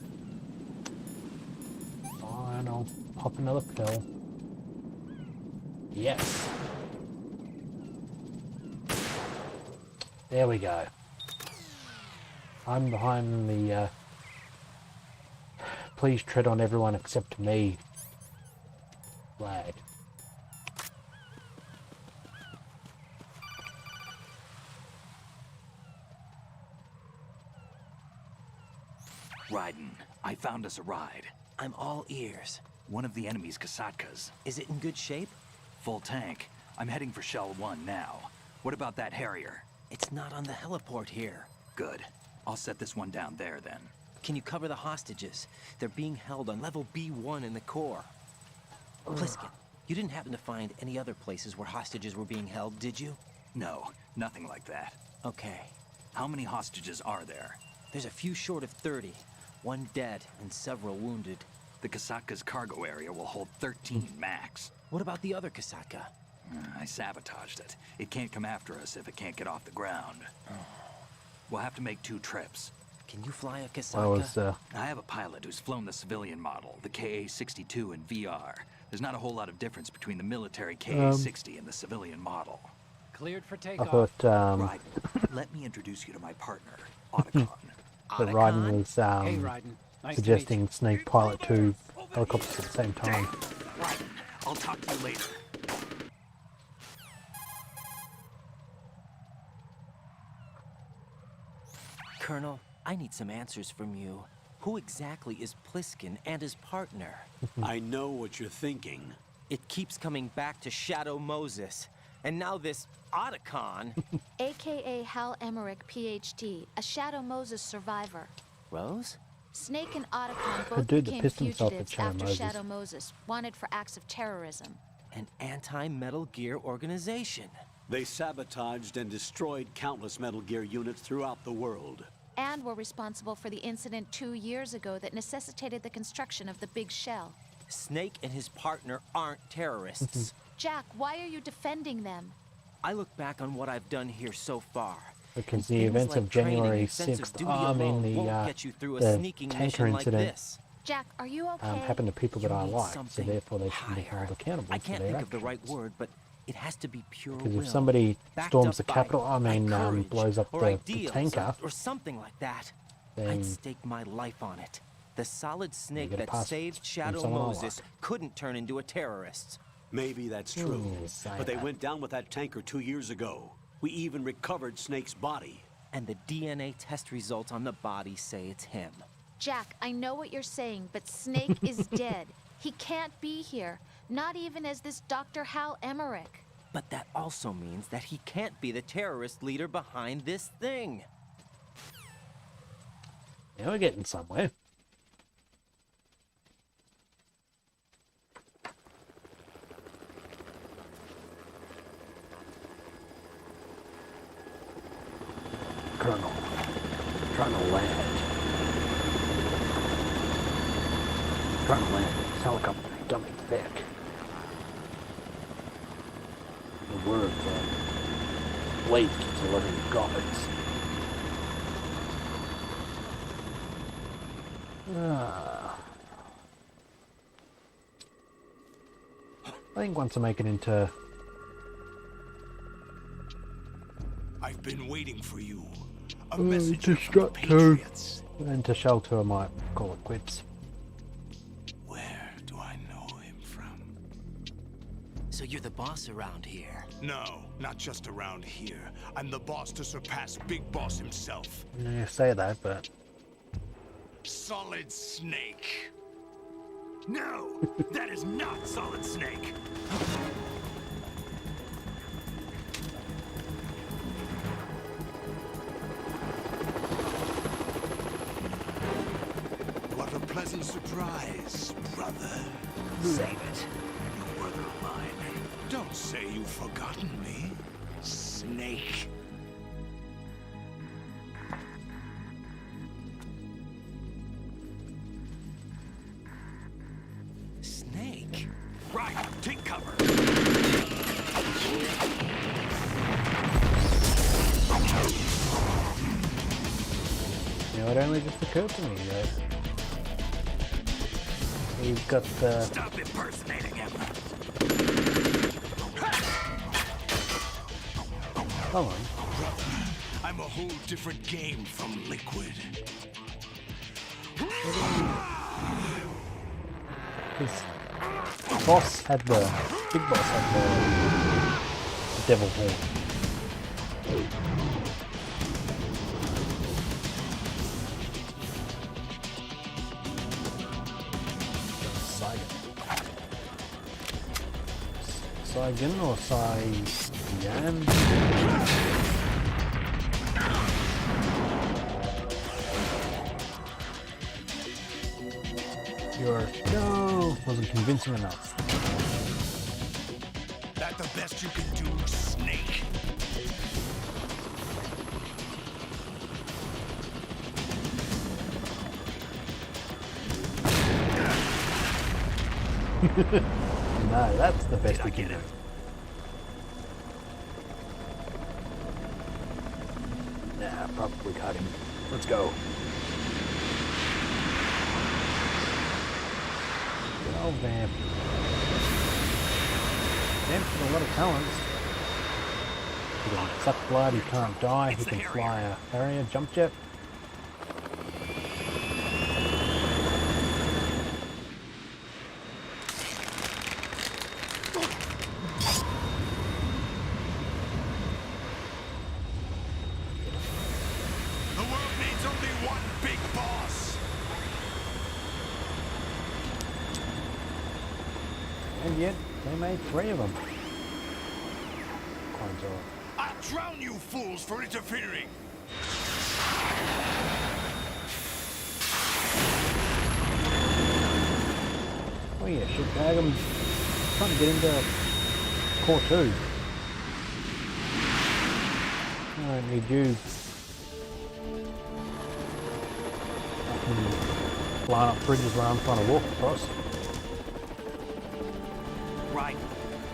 Fine, I'll pop another pill. Yes. There we go. I'm behind the please tread on everyone except me flag. Raiden, I found us a ride. I'm all ears. One of the enemy's Kasatkas. Is it in good shape? Full tank. I'm heading for Shell 1 now. What about that Harrier? It's not on the heliport here. Good. I'll set this one down there then. Can you cover the hostages? They're being held on level B1 in the core. Pliskin, you didn't happen to find any other places where hostages were being held, did you? No, nothing like that. Okay. How many hostages are there? There's a few short of 30. One dead and several wounded. The Kasatka's cargo area will hold 13 max. What about the other Kasatka? I sabotaged it. It can't come after us if it can't get off the ground. We'll have to make 2 trips. Can you fly a Kasatka? I have a pilot who's flown the civilian model, the KA-62 in VR. There's not a whole lot of difference between the military KA-60 and the civilian model. Cleared for I takeoff. thought Right. Let me introduce you to my partner, Otacon. that Raiden was Hey, Raiden. Nice suggesting Snake pilot 2 helicopters at the same time. Raiden, I'll talk to you later. Colonel, I need some answers from you. Who exactly is Pliskin and his partner? I know what you're thinking. It keeps coming back to Shadow Moses. And now this Otacon. AKA Hal Emmerich, PhD, a Shadow Moses survivor. Rose? Snake and Otacon both dude that became pissed himself at fugitives Shadow after Moses. Shadow Moses, wanted for acts of terrorism. An anti-Metal Gear organization. They sabotaged and destroyed countless Metal Gear units throughout the world. And were responsible for the incident 2 years ago that necessitated the construction of the Big Shell. Snake and his partner aren't terrorists. Jack, why are you defending them? I look back on what I've done here so far. Because the events of January 6th, I mean the tanker incident Jack, are you okay? happened to people that I like, so therefore they should be held accountable I for can't their think of the actions. right word, but it has to be pure Because will. if somebody backed storms up the by Capitol, courage blows up or the ideals tanker, or something like that, then I'd stake my life on it. The solid snake get a that pass saved from Shadow someone I Moses couldn't turn into a terrorist. Maybe that's true, say but they that. went down with that tanker 2 years ago. We even recovered Snake's body. And the DNA test results on the body say it's him. Jack, I know what you're saying, but Snake is dead. He can't be here, not even as this Dr. Hal Emmerich. But that also means that he can't be the terrorist leader behind this thing. Yeah, we're getting somewhere. Colonel, trying to land. Trying to land this helicopter dumping back. The word Blade keeps delivering goblins. I think once I make it into... I've been waiting for you. A messenger to from the Strut 2 Patriots. and to Shell 2 I might call it quits. Where do I know him from? So you're the boss around here? No, not just around here. I'm the boss to surpass Big Boss himself. Yeah, you say that, but... Solid Snake. No, that is not Solid Snake. What a pleasant surprise, brother. Save it. You work of mine. Don't say you've forgotten me, Snake. Snake? Right, take cover. You know, it only just occurred to me that we've got the... Stop impersonating him. Come on. I'm a whole different game from Liquid. His boss had the... Big Boss had the devil horn. Saigan or Saiyan? No, wasn't convincing enough. That the best you can do, Snake? No, that's the best we can do. Nah, probably cut him. Let's go. Good old Vamp. Vamp's got a lot of talents. He can suck blood, he can't die, he can fly a Harrier, jump jet. The world needs only one big boss. And yet, they made 3 of them. Clones are... I'll drown you fools for interfering. Oh yeah, shit bag, I'm trying to get into Core 2. I don't need you. Flying up bridges where I'm trying to walk across. Right.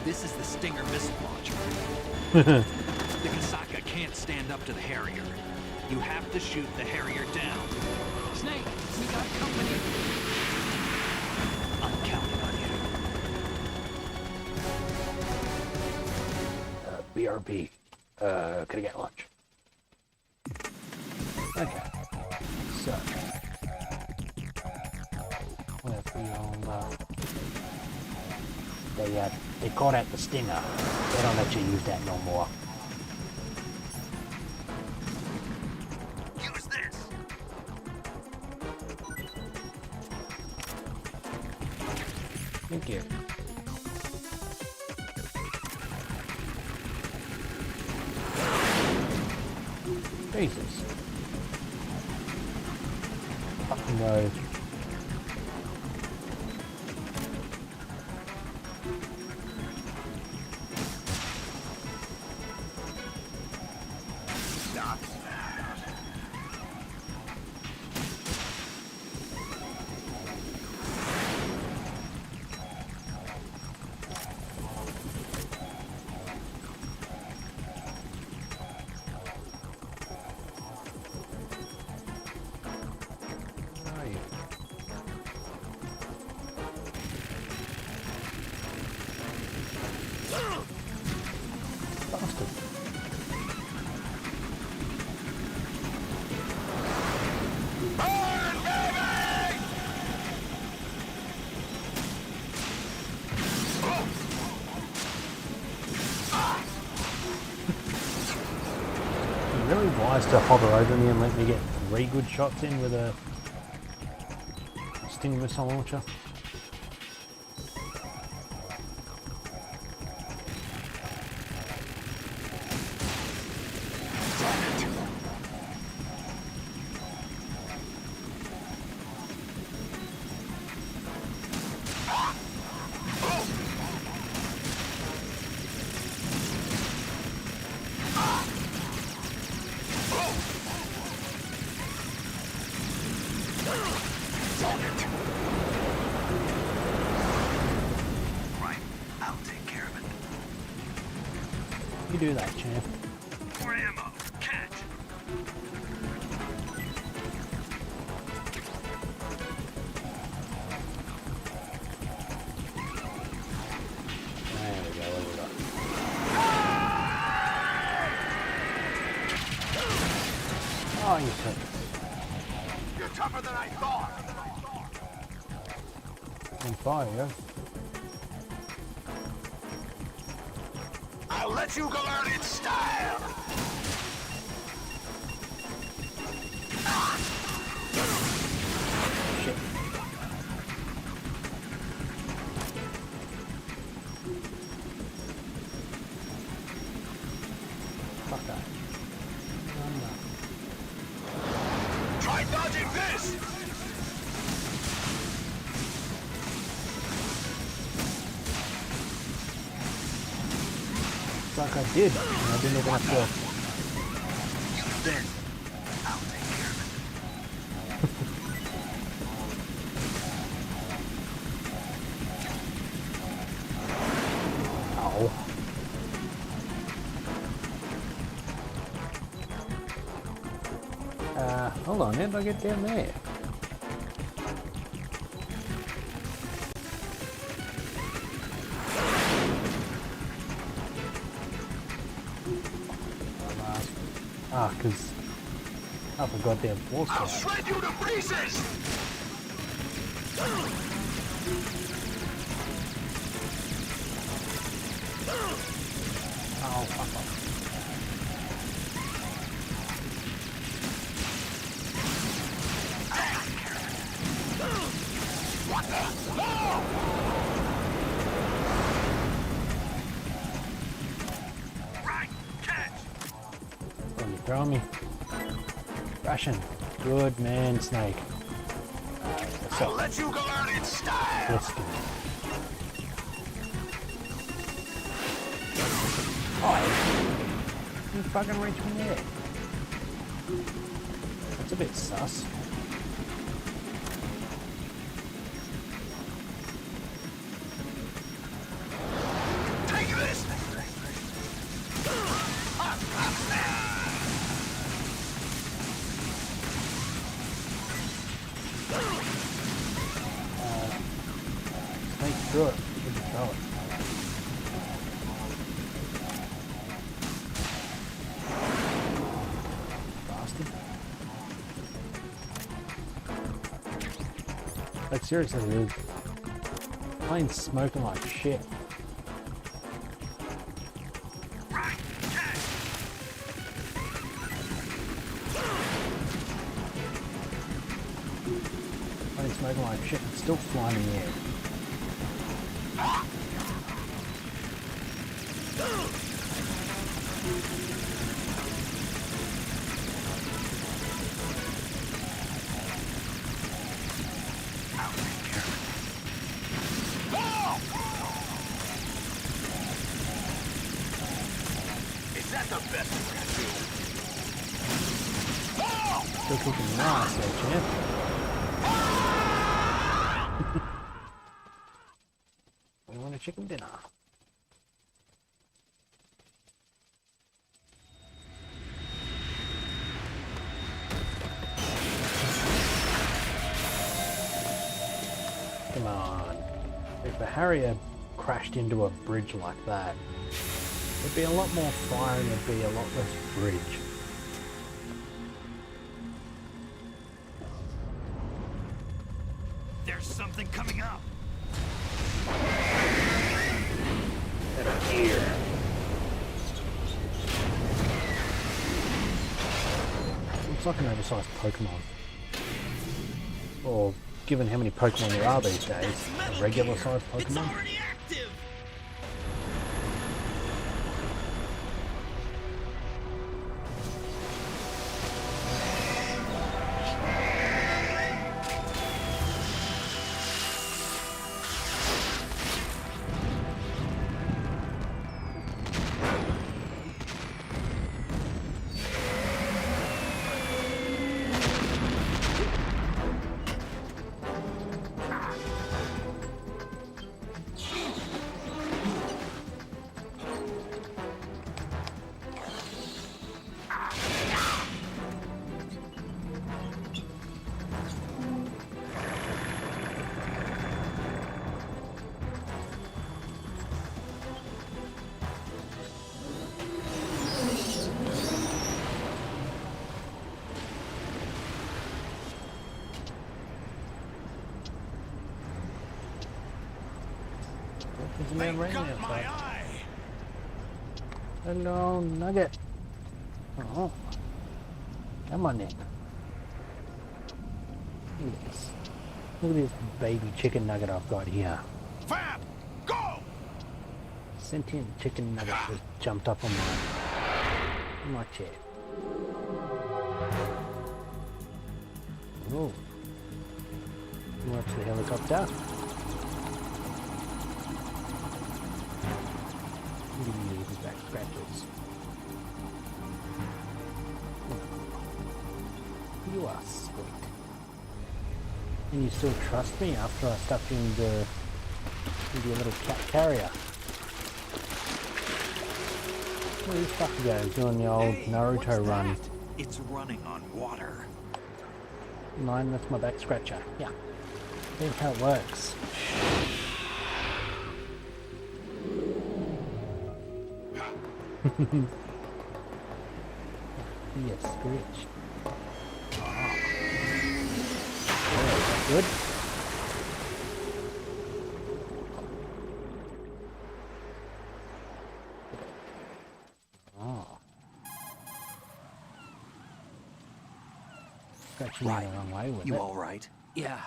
This is the Stinger missile launcher. The Kasaka can't stand up to the Harrier. You have to shoot the Harrier down. Snake, we got company. I'm counting on you. BRB. Could I get lunch? Okay. So. Where's the old, they caught out the Stinger. They don't let you use that no more. Thank you. Jesus. Fucking no. Really wise to hover over me and let me get 3 good shots in with a Stinger missile launcher. You do that, champ. More ammo. Catch. There we go, what do we got? Oh, you took it. You're tougher than I thought. On fire, yeah? I'll let you go out in style. Shit. Fuck that. Try dodging this. Like I did, and I didn't even have to. Then I'll take care of it. Ow. Hold on, how did I get down there? Ah, because I forgot their force. I'll shred you to pieces! Oh, fuck off. What the? No! Right, catch! Oh, you throwing me? Russian. Good man, Snake. I'll let you go out in style! Let's go. Oh, you fucking reached me there. That's a bit sus. Take this! Snake through it. Good to throw it. Bastard. Like seriously, dude. Plane's smoking like shit. Plane's smoking like shit. It's still flying in the air. Is that the best we're gonna do? Still kicking your ass there, champ. We want a chicken dinner. Come on. If a Harrier crashed into a bridge like that, there'd be a lot more fire and there'd be a lot less bridge. There's something coming up. Get up here. Looks like an oversized Pokemon. Or, given how many Pokemon there are these days, a regular sized Pokemon. There's a man right outside. Hello, Nugget. Oh. Come on in. Look at this. Look at this baby chicken nugget I've got here. Fab, go! Sentient chicken nugget just jumped up on my chair. Oh. Watch the helicopter. Give me these back scratches. You are sweet. And you still trust me after I stuck you into your little cat carrier. Where this fucker goes doing the old Naruto run. It's running on water. Mine, that's my back scratcher. Yeah. Here's how it works. Yes, scratch. Wow. Yeah, good. Oh. Scratching me the wrong way with You it. all right? Yeah.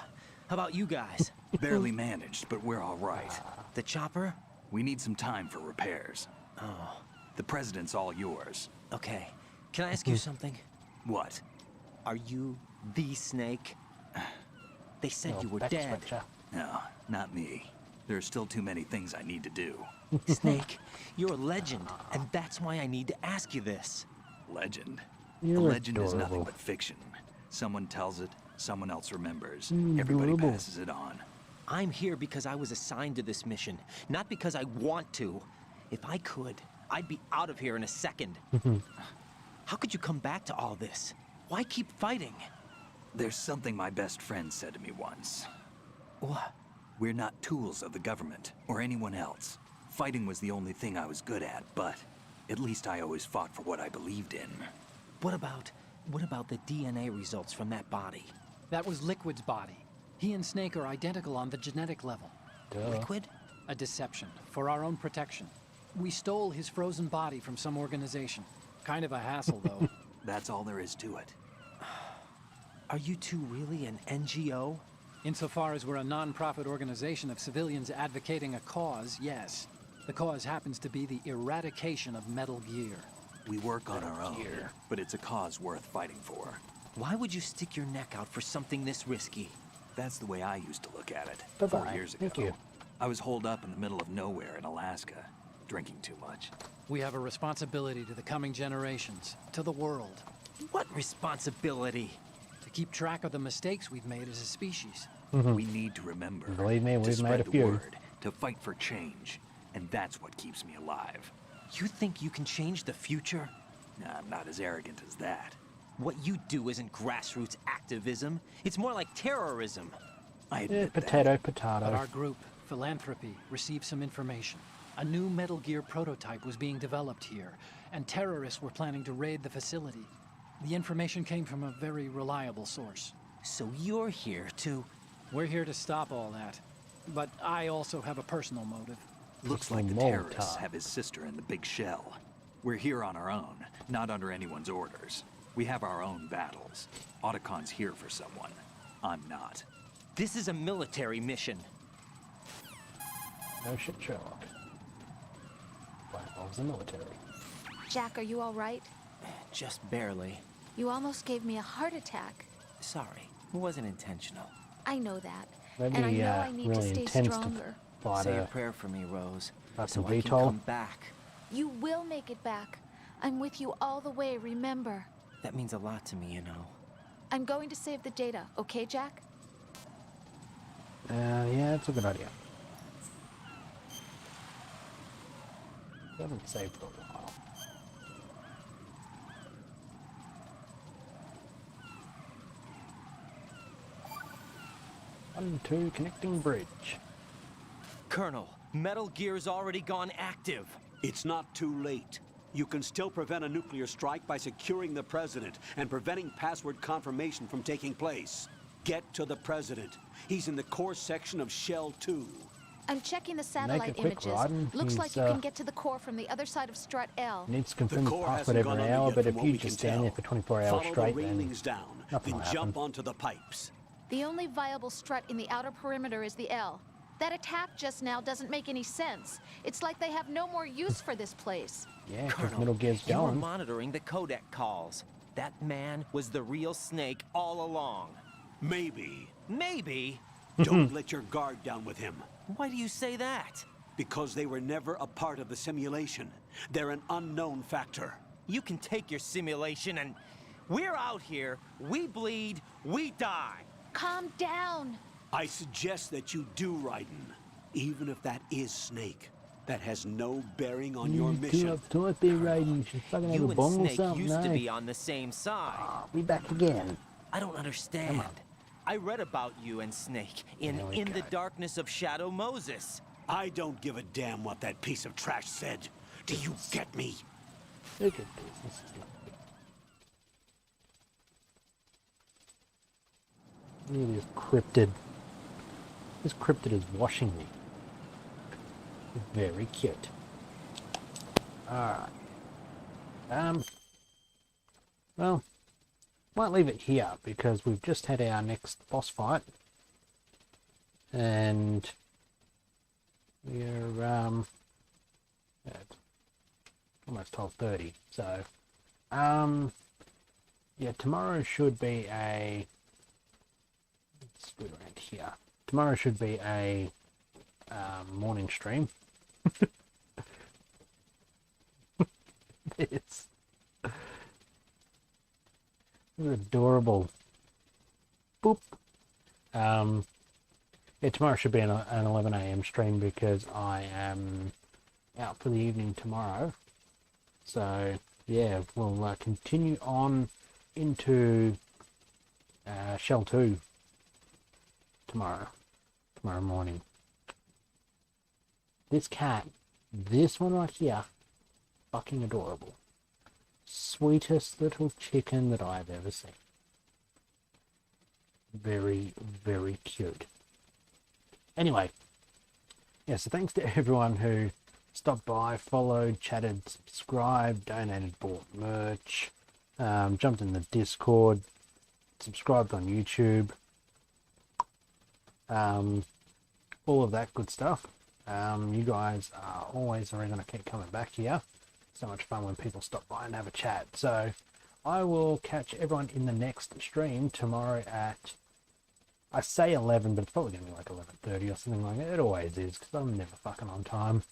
How about you guys? Barely managed, but we're all right. The chopper? We need some time for repairs. Oh. The president's all yours. Okay. Can I ask you something? What? Are you the Snake? They said you were back dead. scratcher. No, not me. There are still too many things I need to do. Snake, you're a legend, and that's why I need to ask you this. Legend? You're A legend is adorable. nothing but fiction. Someone tells it, someone else remembers. Mm, Everybody adorable. passes it on. I'm here because I was assigned to this mission, not because I want to. If I could, I'd be out of here in a second. How could you come back to all this? Why keep fighting? There's something my best friend said to me once. What? We're not tools of the government or anyone else. Fighting was the only thing I was good at, but at least I always fought for what I believed in. What about the DNA results from that body? That was Liquid's body. He and Snake are identical on the genetic level. Liquid? A deception, for our own protection. We stole his frozen body from some organization. Kind of a hassle, though. That's all there is to it. Are you two really an NGO? Insofar as we're a non-profit organization of civilians advocating a cause, yes. The cause happens to be the eradication of Metal Gear. We work on our own, but it's a cause worth fighting for. Why would you stick your neck out for something this risky? That's the way I used to look at it. Bye-bye. 4 years ago. Thank you. I was holed up in the middle of nowhere in Alaska, drinking too much. We have a responsibility to the coming generations, to the world. What responsibility? To keep track of the mistakes we've made as a species. We need to remember. Believe me, to we've spread made a the few. word, to fight for change, and that's what keeps me alive. You think you can change the future? Nah, I'm not as arrogant as that. What you do isn't grassroots activism. It's more like terrorism. I admit potato, potato. But our group, Philanthropy, received some information. A new Metal Gear prototype was being developed here, and terrorists were planning to raid the facility. The information came from a very reliable source. So you're here to... We're here to stop all that. But I also have a personal motive. Looks like the terrorists have his sister in the big shell. We're here on our own, not under anyone's orders. We have our own battles. Otacon's here for someone. I'm not. This is a military mission. No shit, Sherlock. Black involves the military. Jack, are you all right? Just barely. You almost gave me a heart attack. Sorry, it wasn't intentional. I know that. Maybe, and I know I need really to stay intends stronger. To Say a prayer for me, Rose, That's so a I can VTOL. come back. You will make it back. I'm with you all the way, remember. That means a lot to me, you know. I'm going to save the data, okay, Jack? Yeah, that's a good idea. We haven't saved for a while. One, two, connecting bridge. Colonel, Metal Gear's already gone active. It's not too late. You can still prevent a nuclear strike by securing the president and preventing password confirmation from taking place. Get to the president. He's in the core section of Shell 2. I'm checking the satellite images. Looks like you can get to the core from the other side of Strut L. Needs to confirm the password every hour, but if you just stand there for 24 hours Follow straight, the then railings down, nothing then will jump happen. onto the pipes. The only viable strut in the outer perimeter is the L. That attack just now doesn't make any sense. It's like they have no more use for this place. Yeah, because Colonel, Metal Gear's you were going. monitoring the codec calls. That man was the real Snake all along. Maybe. Maybe? Don't let your guard down with him. Why do you say that? Because they were never a part of the simulation. They're an unknown factor. You can take your simulation and... We're out here, we bleed, we die. Calm down. I suggest that you do, Raiden. Even if that is Snake. That has no bearing on your mission. Too uptight there, Raiden. She's fucking have You a and bomb or Snake something, used to eh? be on the same side. We back again. I don't understand. I read about you and Snake in the Darkness of Shadow Moses. I don't give a damn what that piece of trash said. Do you get me? Look at this. This is lovely. Look at this cryptid. This cryptid is washing me. Very cute. Alright. Well, might leave it here because we've just had our next boss fight. And we're it's almost 12:30. So yeah, tomorrow should be a let's scoot around here. Tomorrow should be a morning stream. It's adorable. Boop. Yeah, tomorrow should be an 11 a.m. stream because I am out for the evening tomorrow. So yeah, we'll continue on into Shell 2 tomorrow morning. This cat, this one right here, fucking adorable. Sweetest little chicken that I've ever seen. Very, very cute. Anyway, yeah, so thanks to everyone who stopped by, followed, chatted, subscribed, donated, bought merch, jumped in the Discord, subscribed on YouTube. all of that good stuff. You guys are always the reason I keep coming back here. So much fun when people stop by and have a chat. So I will catch everyone in the next stream tomorrow at, I say 11, but it's probably going to be like 11:30 or something like that. It always is, because I'm never fucking on time.